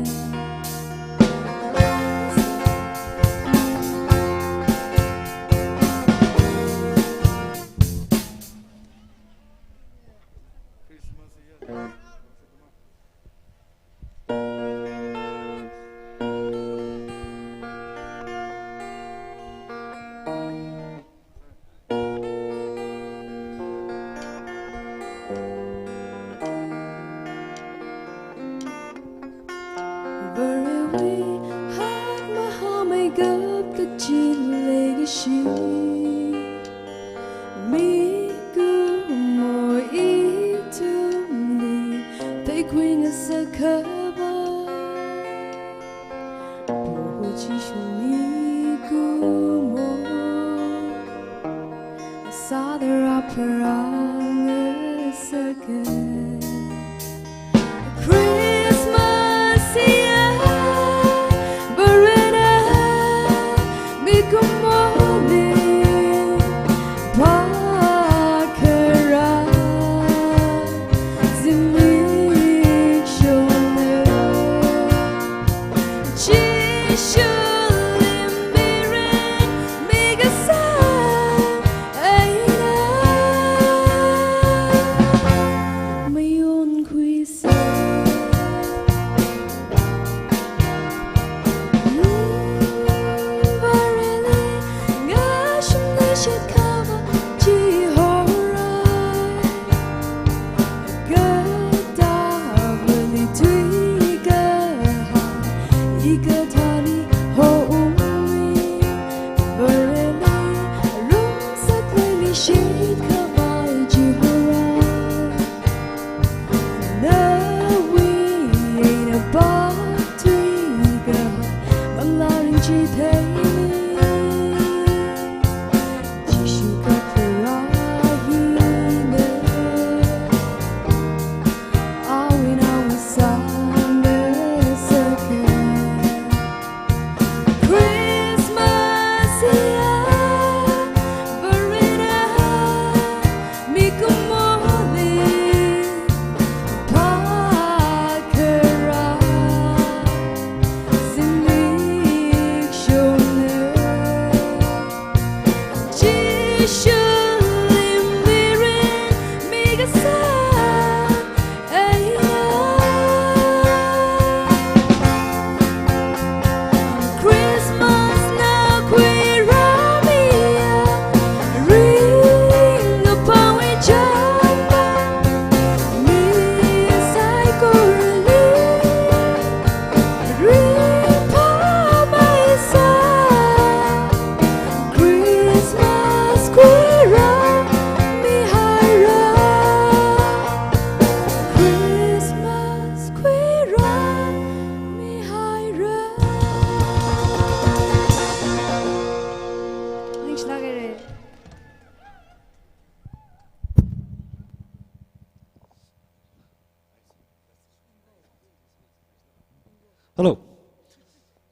[SPEAKER 12] Hello.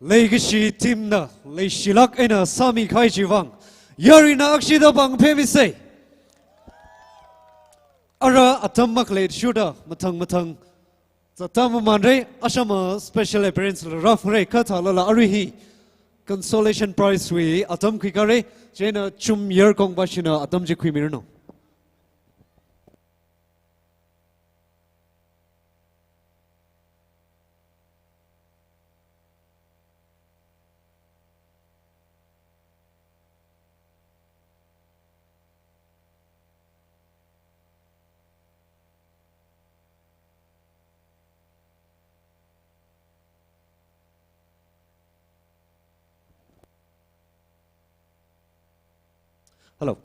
[SPEAKER 12] Legacy team na leishilak ena sami khai jiwang. Yari na akshida bang pemise. Ara atamak late shooter matang. Zatam mandre ashama special appearance rafre katala arihi. Consolation prize we atam kikare jena chum yer kong bashina atam jikwi mirno. Hello.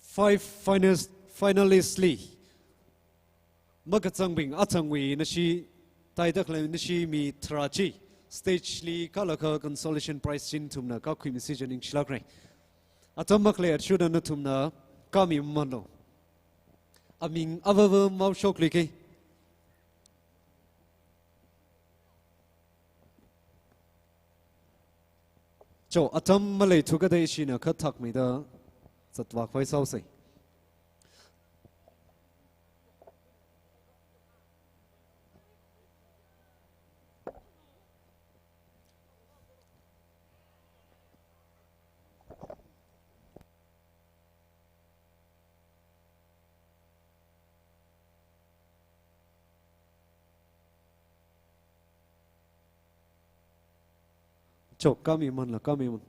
[SPEAKER 12] Five finalists li. Magatangbing atangwi nashi taidakle nashi mi trachi stage li kalaka consolation prize chin tumna ka khui message ning chlakre. Atamakle at shudan tumna kami mano. Aming avava mau shokli ke. cho atam malay thuka dai shi na khat thak mi da zatwa khoi sau sei cho kami man la kami man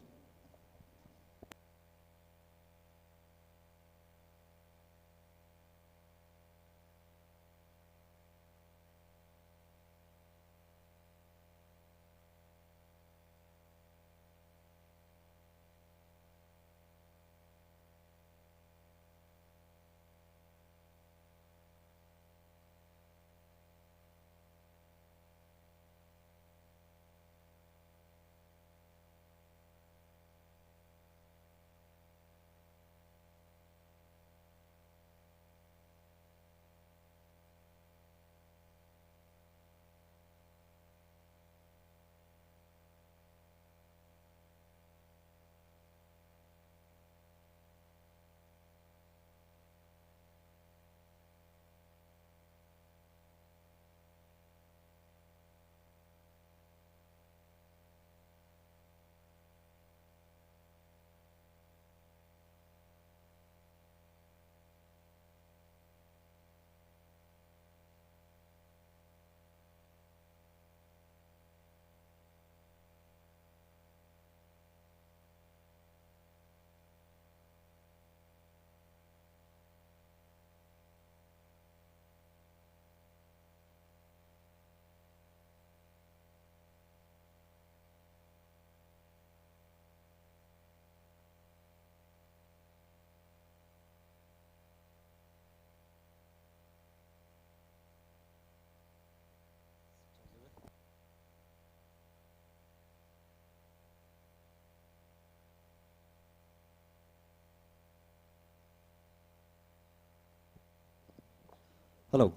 [SPEAKER 12] hello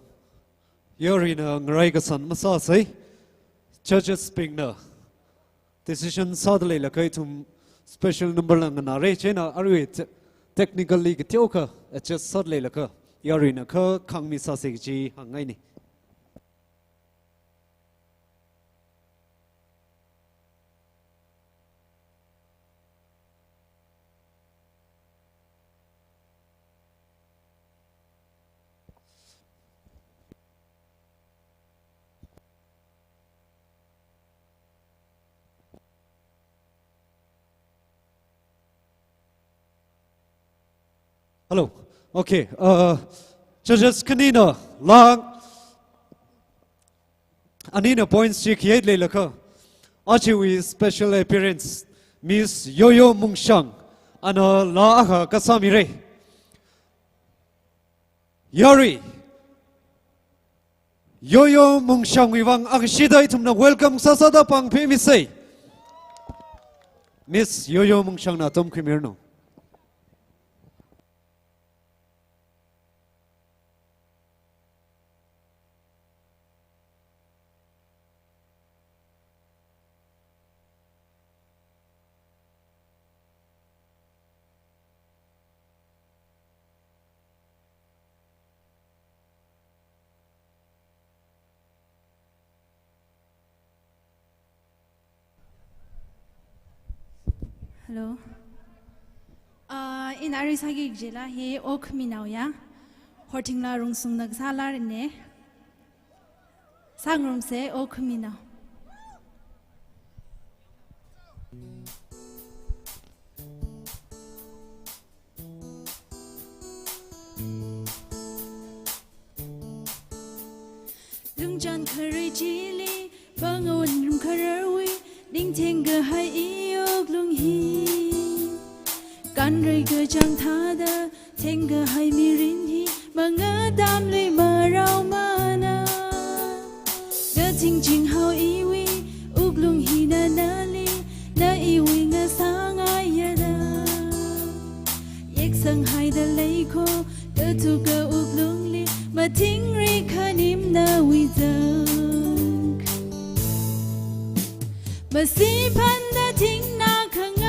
[SPEAKER 12] yori na ngai ka san ma sa sei churches ping na decision sadle la kai thum special number la na re chena arwe technically ke tioka just sadle la ka yori na kha khang mi sa se ji hangai ni hello okay judges kanina lang anina points chi khiet le lakha achiwi special appearance Miss Yoyo Mungshang ana la aha kasami re Yori Yoyo Mungshang wiwang akshida itumna welcome sasada pang phi mi sei Miss Yoyo Mungshang na tom khimirno
[SPEAKER 21] hello in arisagi jela he ok minauya hortingla rungsung nag salar ne sangrum se ok minau lungjan khare jili bangon rum kharwi ding theng ga hai iok lung hi kan rei ga jang tha da theng ga hai mi rin hi manga dam le ma rao ma na ga ting jing hao i wi uk lung hi na na li na i wi nga sa nga ya da yek sang hai da lei kho ga tu ga uk lung li ma ting ri kha nim na wi zang ma si pan da ting na khang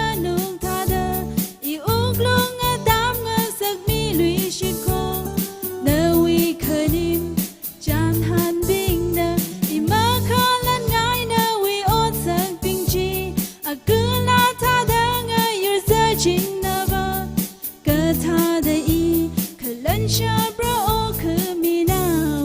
[SPEAKER 21] ชาพระโอคือมีนาว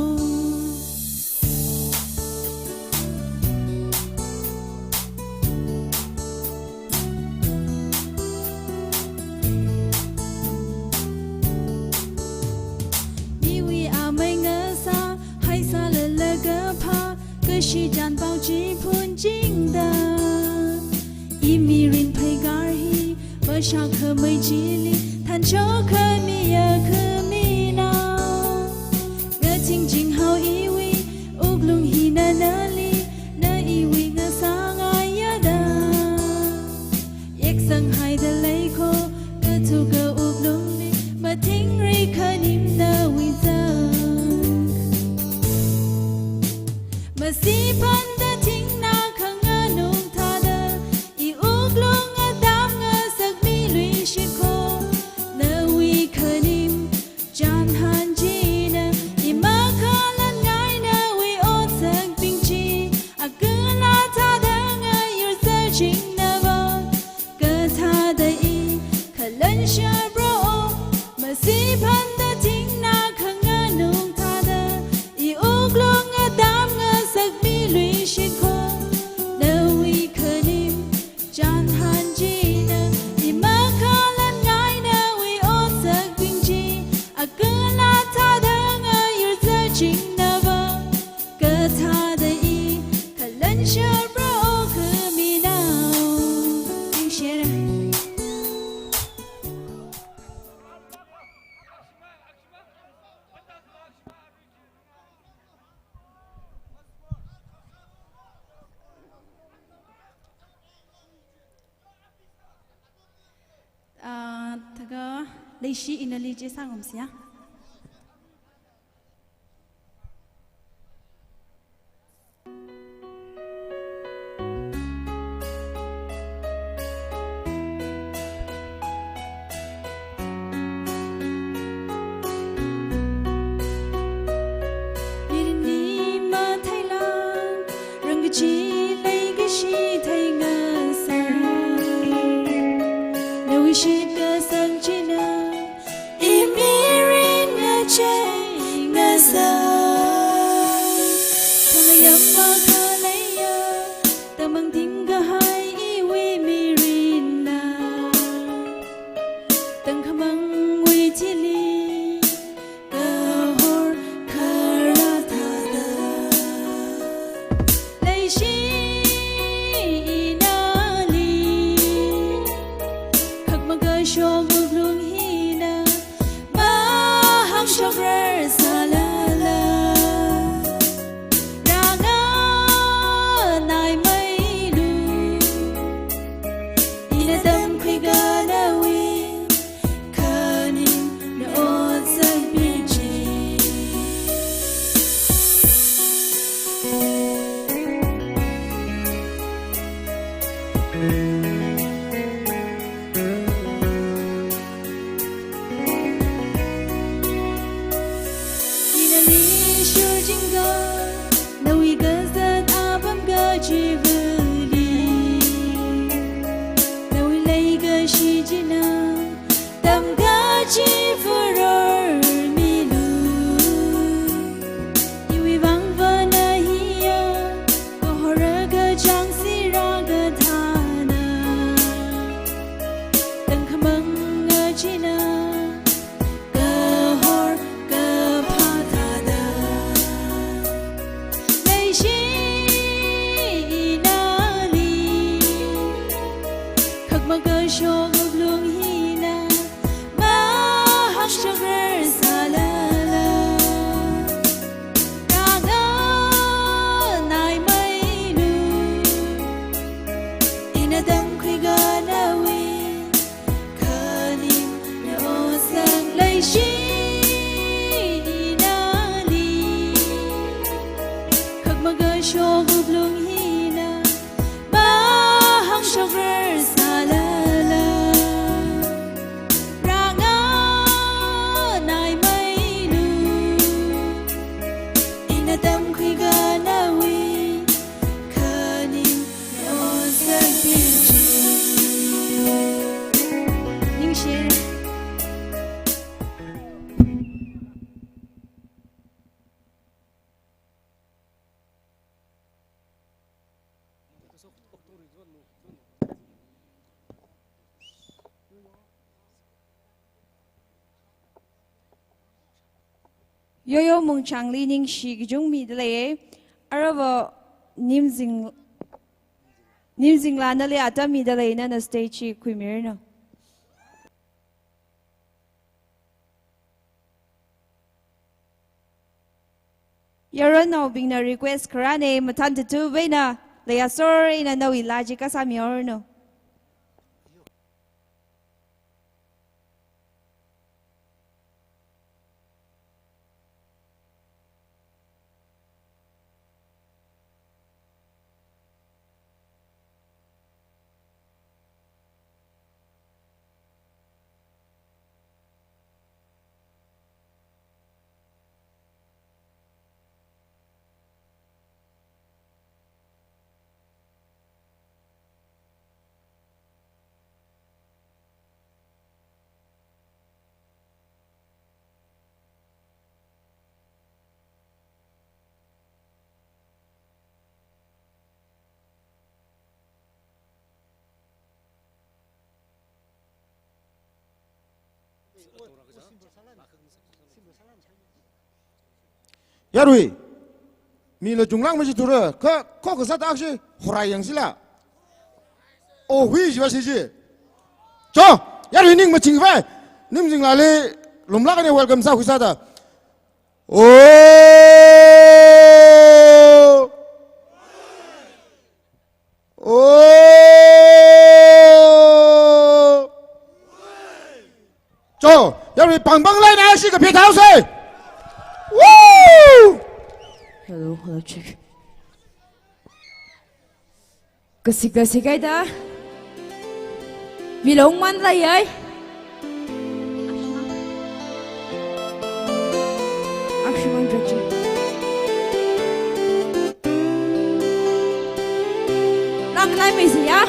[SPEAKER 21] 你为阿妹我撒，海撒了那个怕，可是战报纸喷金的，一米人陪嘎儿希，我啥可没记里，谈秋可米呀可米闹，我静静好以为，乌龙希那那里，那以为我撒爱呀的，一生海的泪口，我图个乌龙里，我听瑞可你的为证。mà si pan đã thinh na khang nga nung tha da I uk lung nga dam nga sak mi lui shi ko na wi khanim jan han ji na I ma kha lan ngai na wi o sak ping chi a ku na tha da nga you're searching na ba ka tha da I khalan sha bro mà si pan đã thinh na khang nga nung tha da I uk lung nga dam nga lui shi ko na wi khanim jan han ji na I ma kha lan ngai na wi o sak ping chi a ku na tha da nga you're searching na ba ka tha da I khalan sha bro khu mi now ding share taga leishi inali je sangom sia Mirini ma thailang rang chi lei ga shi thai nga sa no we should go sang china imirin nga che nga sa thang yam ma kha lai ya tamang tim ga hai I we mirin na tang khamang we chi li ka hor khara tha da lai shi shom lung hina ma ham shogrer salala ranga nai mai lu ina dam khoi ga na wi khanin na o sai bi chi She
[SPEAKER 2] yo yo mung chang li ning shi gi jung mi de le araba nim jing la na le ata mi de le na stage chi khui mir na yaron no bing na request krane matan tu ve na le asor ina no ilaji ka sa mi or no
[SPEAKER 5] Yarui, mi lo junglang masih turun, kok kesat aksi, horai yang sila. Oh, hui siapa sih? Jo, Yarui ning macing fai, ning jing lali, lumlah kan welcome sa wisata. Oh, oh, Jo, Yarui bang lain aksi ke pihak house. Woo!
[SPEAKER 21] Hello, check. Kasi cái đó. Vì lộn man lại vậy. Akşam önce. Lang lại mấy gì á?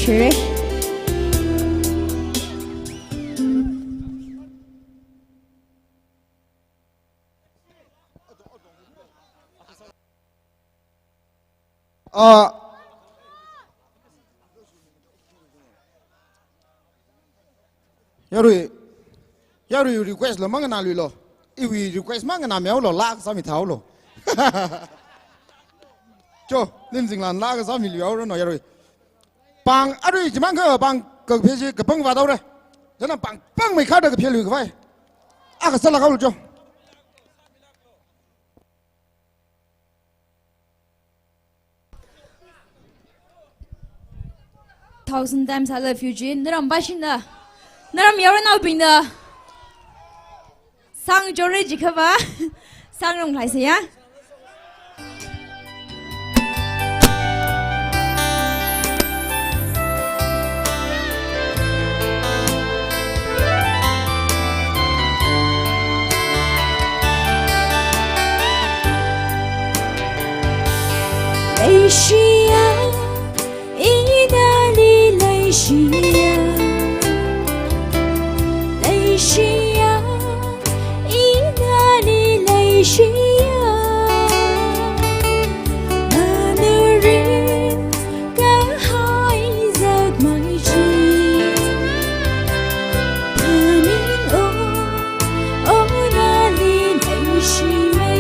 [SPEAKER 2] share
[SPEAKER 5] Yaru request lo mangana lo. Iwi request mangana mèo lo la sa mi thao lo. Cho lim jing lan la sa mi liao ro no yaru. Bang ari ji mang ke bang ke phe ji ke pang wa dao de.真的bang bang mai kha de ke phe lu ke vai. A ka sa la ka lo cho.
[SPEAKER 21] Thousand times I love you, Jin. Naram bashin da. Naram yaran au ping da. Sang jore jikha ba. Sang rong lai se ya. Lei shia, ina li lei shia, lei shia, ina li lei shia. Manarin ka hai giấc mây chi, panin o na li lei shi mây.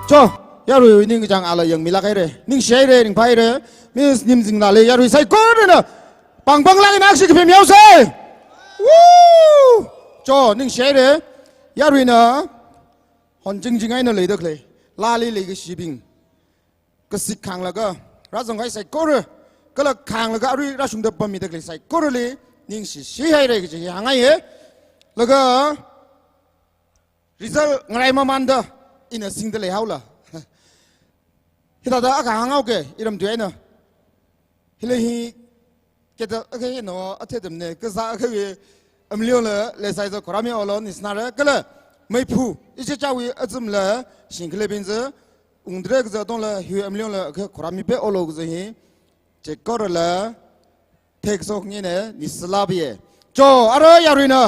[SPEAKER 5] Cho yaru ning jang ala yang milakai re ning share re ning pai re mis nim jing la le yaru sai ko re na bang bang lang nak si ke miao sai woo cho ning share re yaru na hon jing jing ai na le dak le la le le ke shi bing ke sik khang la ga ra jong ai sai ko re ka la khang la ga ri ra sung da pa mi dak le sai ko re le ning si shi hai re ke ji hang ai ye la ga result ngai ma man da in a single le haula hita da aka hangau ke iram tu ena hilhi keda okay no atedemne kaza okay amlion le sai zo korami olon isnare kala mai phu ise chawi azum la shingle binze ungdre gza don la hu amlion la korami be olo gza hi che kor la tek sok ni ne nislabie cho aro yarina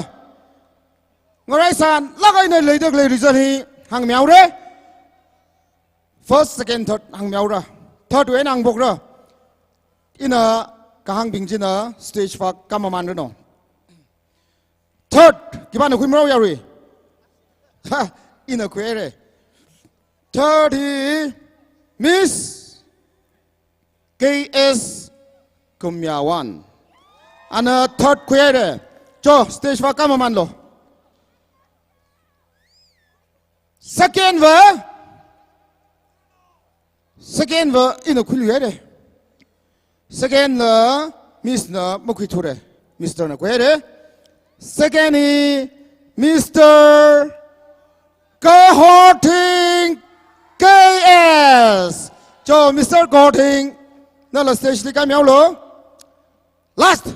[SPEAKER 5] ngorai san lagai ne leidek le result hi hang miao re first second third hang miao ra third wen hang bok ra ina kahang bingjina stage fa kamaman re no third kiban khu mro yari ha ina kwere third hi miss KS Kumyawan ana third kwere cho stage fa kamaman lo second va ina khulu yare second na miss na mukhi thure Mr. na kwere second is Mr. Kohorting KS cho Mr. Kohorting na la stage li ka miao lo last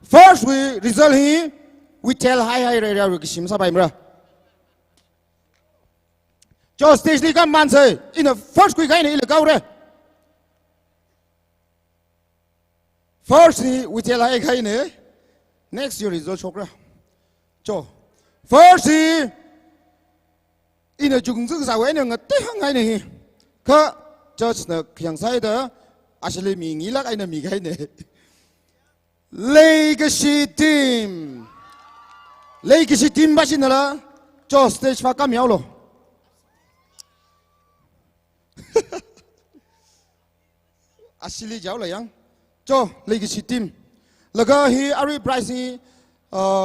[SPEAKER 5] first we result hi we tell hi re ra ki sim sa bai mra cho stage li ka man se in the first quick gain ile ka re first we tell hi kai ne next year result chokra cho first in the jung zu sa we ne ngate hang ai ne ka church na kyang sai da actually mi ngi lak ai na mi kai ne legacy team ba sin la cho stage fa ka miao lo asili jaw la yang cho legacy team laga hi ari price ni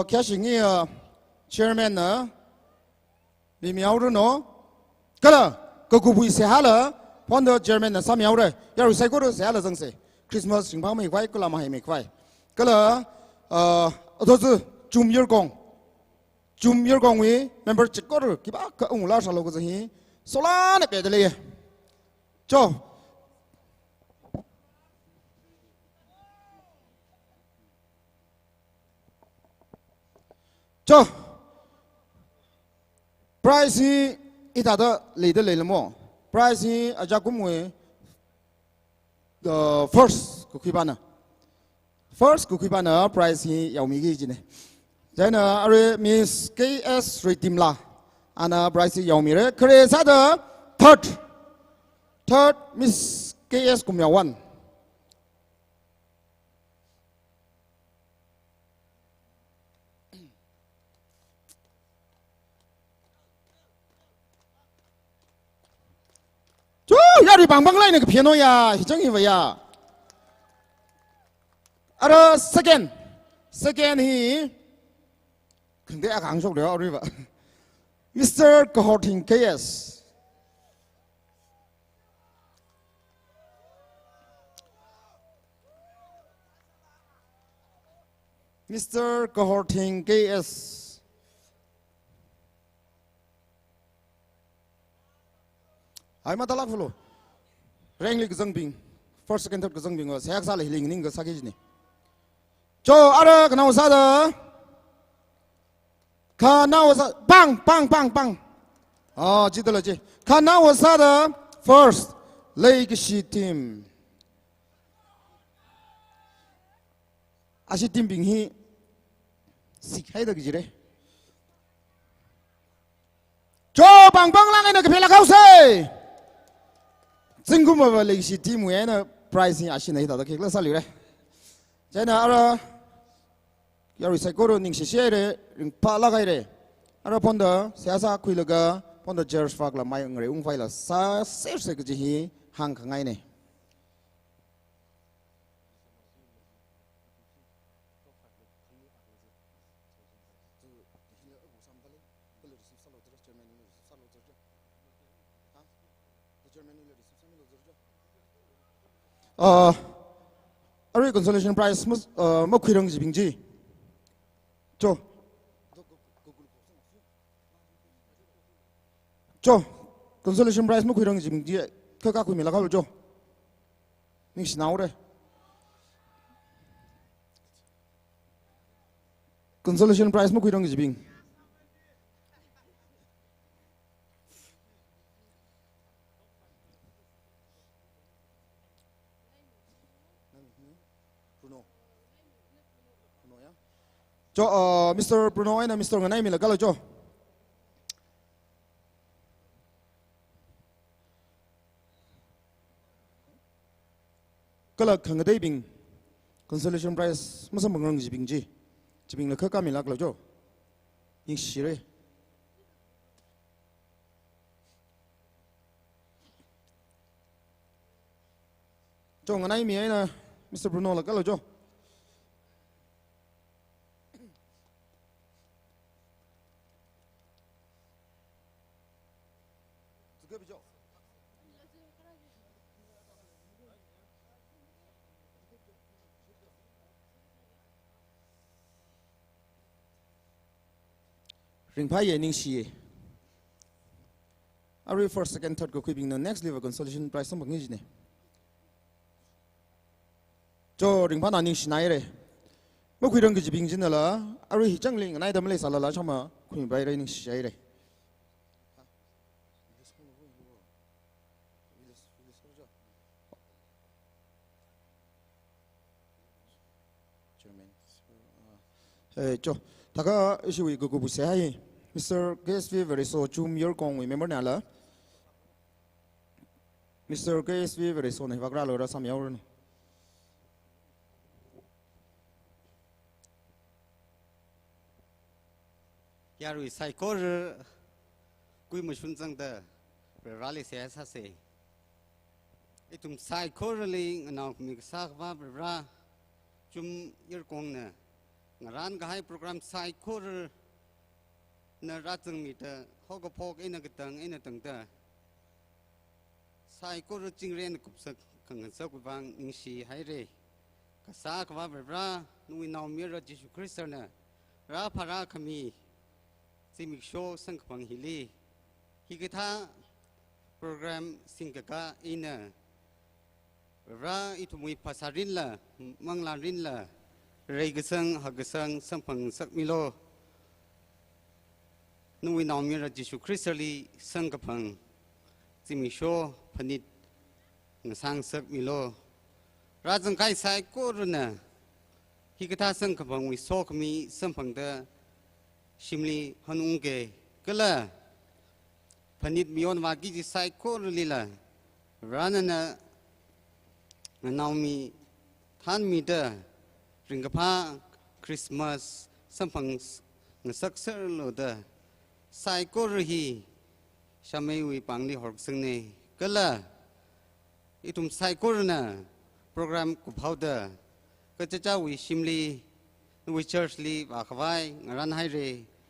[SPEAKER 5] kya singi chairman na mi miao ro no kala ko ku bui se hala pon the chairman na sa miao re ya ru sai ko ro se hala jang se Christmas sing phang mai kwai ko la ma hai mai kwai kala do zu chum yer gong wi member chik ko ro ki ba ka ung la sa lo ko hi sola ne pe de le cho price hi ita da le de le mo price hi aja kum we the first ku khibana price hi yau mi gi ji ne jaina are miss KS ritimla ana price yau mi re kre sa da third miss KS Kumyawan yari bang lai ne piano ya hijang hi ya ara second hi 근데 아 강속 려 우리 봐 Mr. Kohorting KS Mr. Kohorting KS ai ma dalak fulo rengli gzangbing first second third gzangbing wa sayak sala hiling ning ga sagi ni cho ara kana usada kana usa bang ah ji dala ji kana usada first legacy team ashi team bing hi sikhai da gire cho bang lang ai na ke phela khau se Singuma legacy team we na prize ni ashi nei da ke la sali re jana ara yari saikoro ning shi re ring pa la gai re ara ponda siasa khuilaga ponda church fak la mai ngre ung faila sa se se ke ji hang khangai ne Ari consolation prize mo khirang ji bingji cho consolation prize mo khirang ji bingji ka khu mi la ka cho ning sinau re consolation prize mo kuirang jibing cho Mr. Bruno ai na Mr. nganai mi la kala cho kala khang dei bing consolation prize masam bangang jibing ji jibing la kha ka mi lak lo cho ing shire cho nganai mi ai na Mr. Bruno la kala cho ring phai ye ning shi ari first second third ko khibing no next level consolation prize sam bangi ne cho ring pha na ning shi nai re mo khuirang gi jibing jin la ari hi chang ling nai dam le sala la chama khui bai re ning shi ai re cho 다가 이시위 그거 부세하이 Mr. KSV very so chum your kong we member nala Mr. KSV very so ne vagra lo ra sam yaur ni
[SPEAKER 6] yaru sai kor kui mu shun jang da rally se sa se itum sai kor li na mi sa ba bra chum your kong na ngaran ga hai program sai kor na ra chung mi ta ho ko phok ina ga tang ina tang ta sai kor ching ren kup sak khang sa ku bang ning si hai re ka sa ka ba bra nu naw mi ra jisu christ na ra phara khami si mi show sang khang hili hi ga tha program sing ka ina ra itu mui pasarin la manglan rin la rei gesang hagesang sampang sakmilo nui naw mi ra jisu christali sangkapang jimisho phanit ngasang sakmilo rajang kai sai koruna hikatha sangkapang wi sokmi sampang da shimli hanungge kala phanit mion wagi ji sai korulila ranana naw mi than mi da ringapa Christmas sampang ngasak serlo da sai korhi shamai wi pangli horsang ne kala itum sai korna program ku phauda ka chacha wi shimli wi church li wa khawai ngaran hai re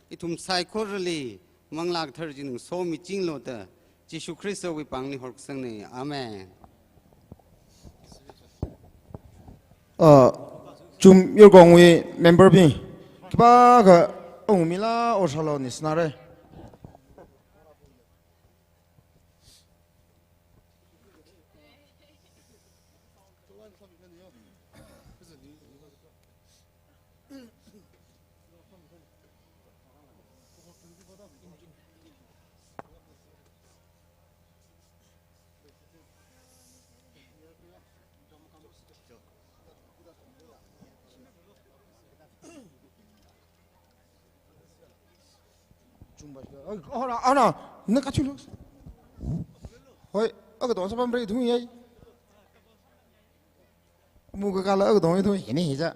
[SPEAKER 6] itum sai korli manglak thar jin so mi chinglo da jisu christ wi pangli horsang ne amen
[SPEAKER 5] chum your gong we member bi kiba ga ong mila o salo ni snare ana na ka chulo hoi aga don sabam bre thu yai mu ga kala aga don thu ni ja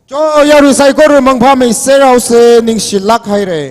[SPEAKER 5] cho ya ru sai ko ru mang pha mai se rao se ning shi lak hai re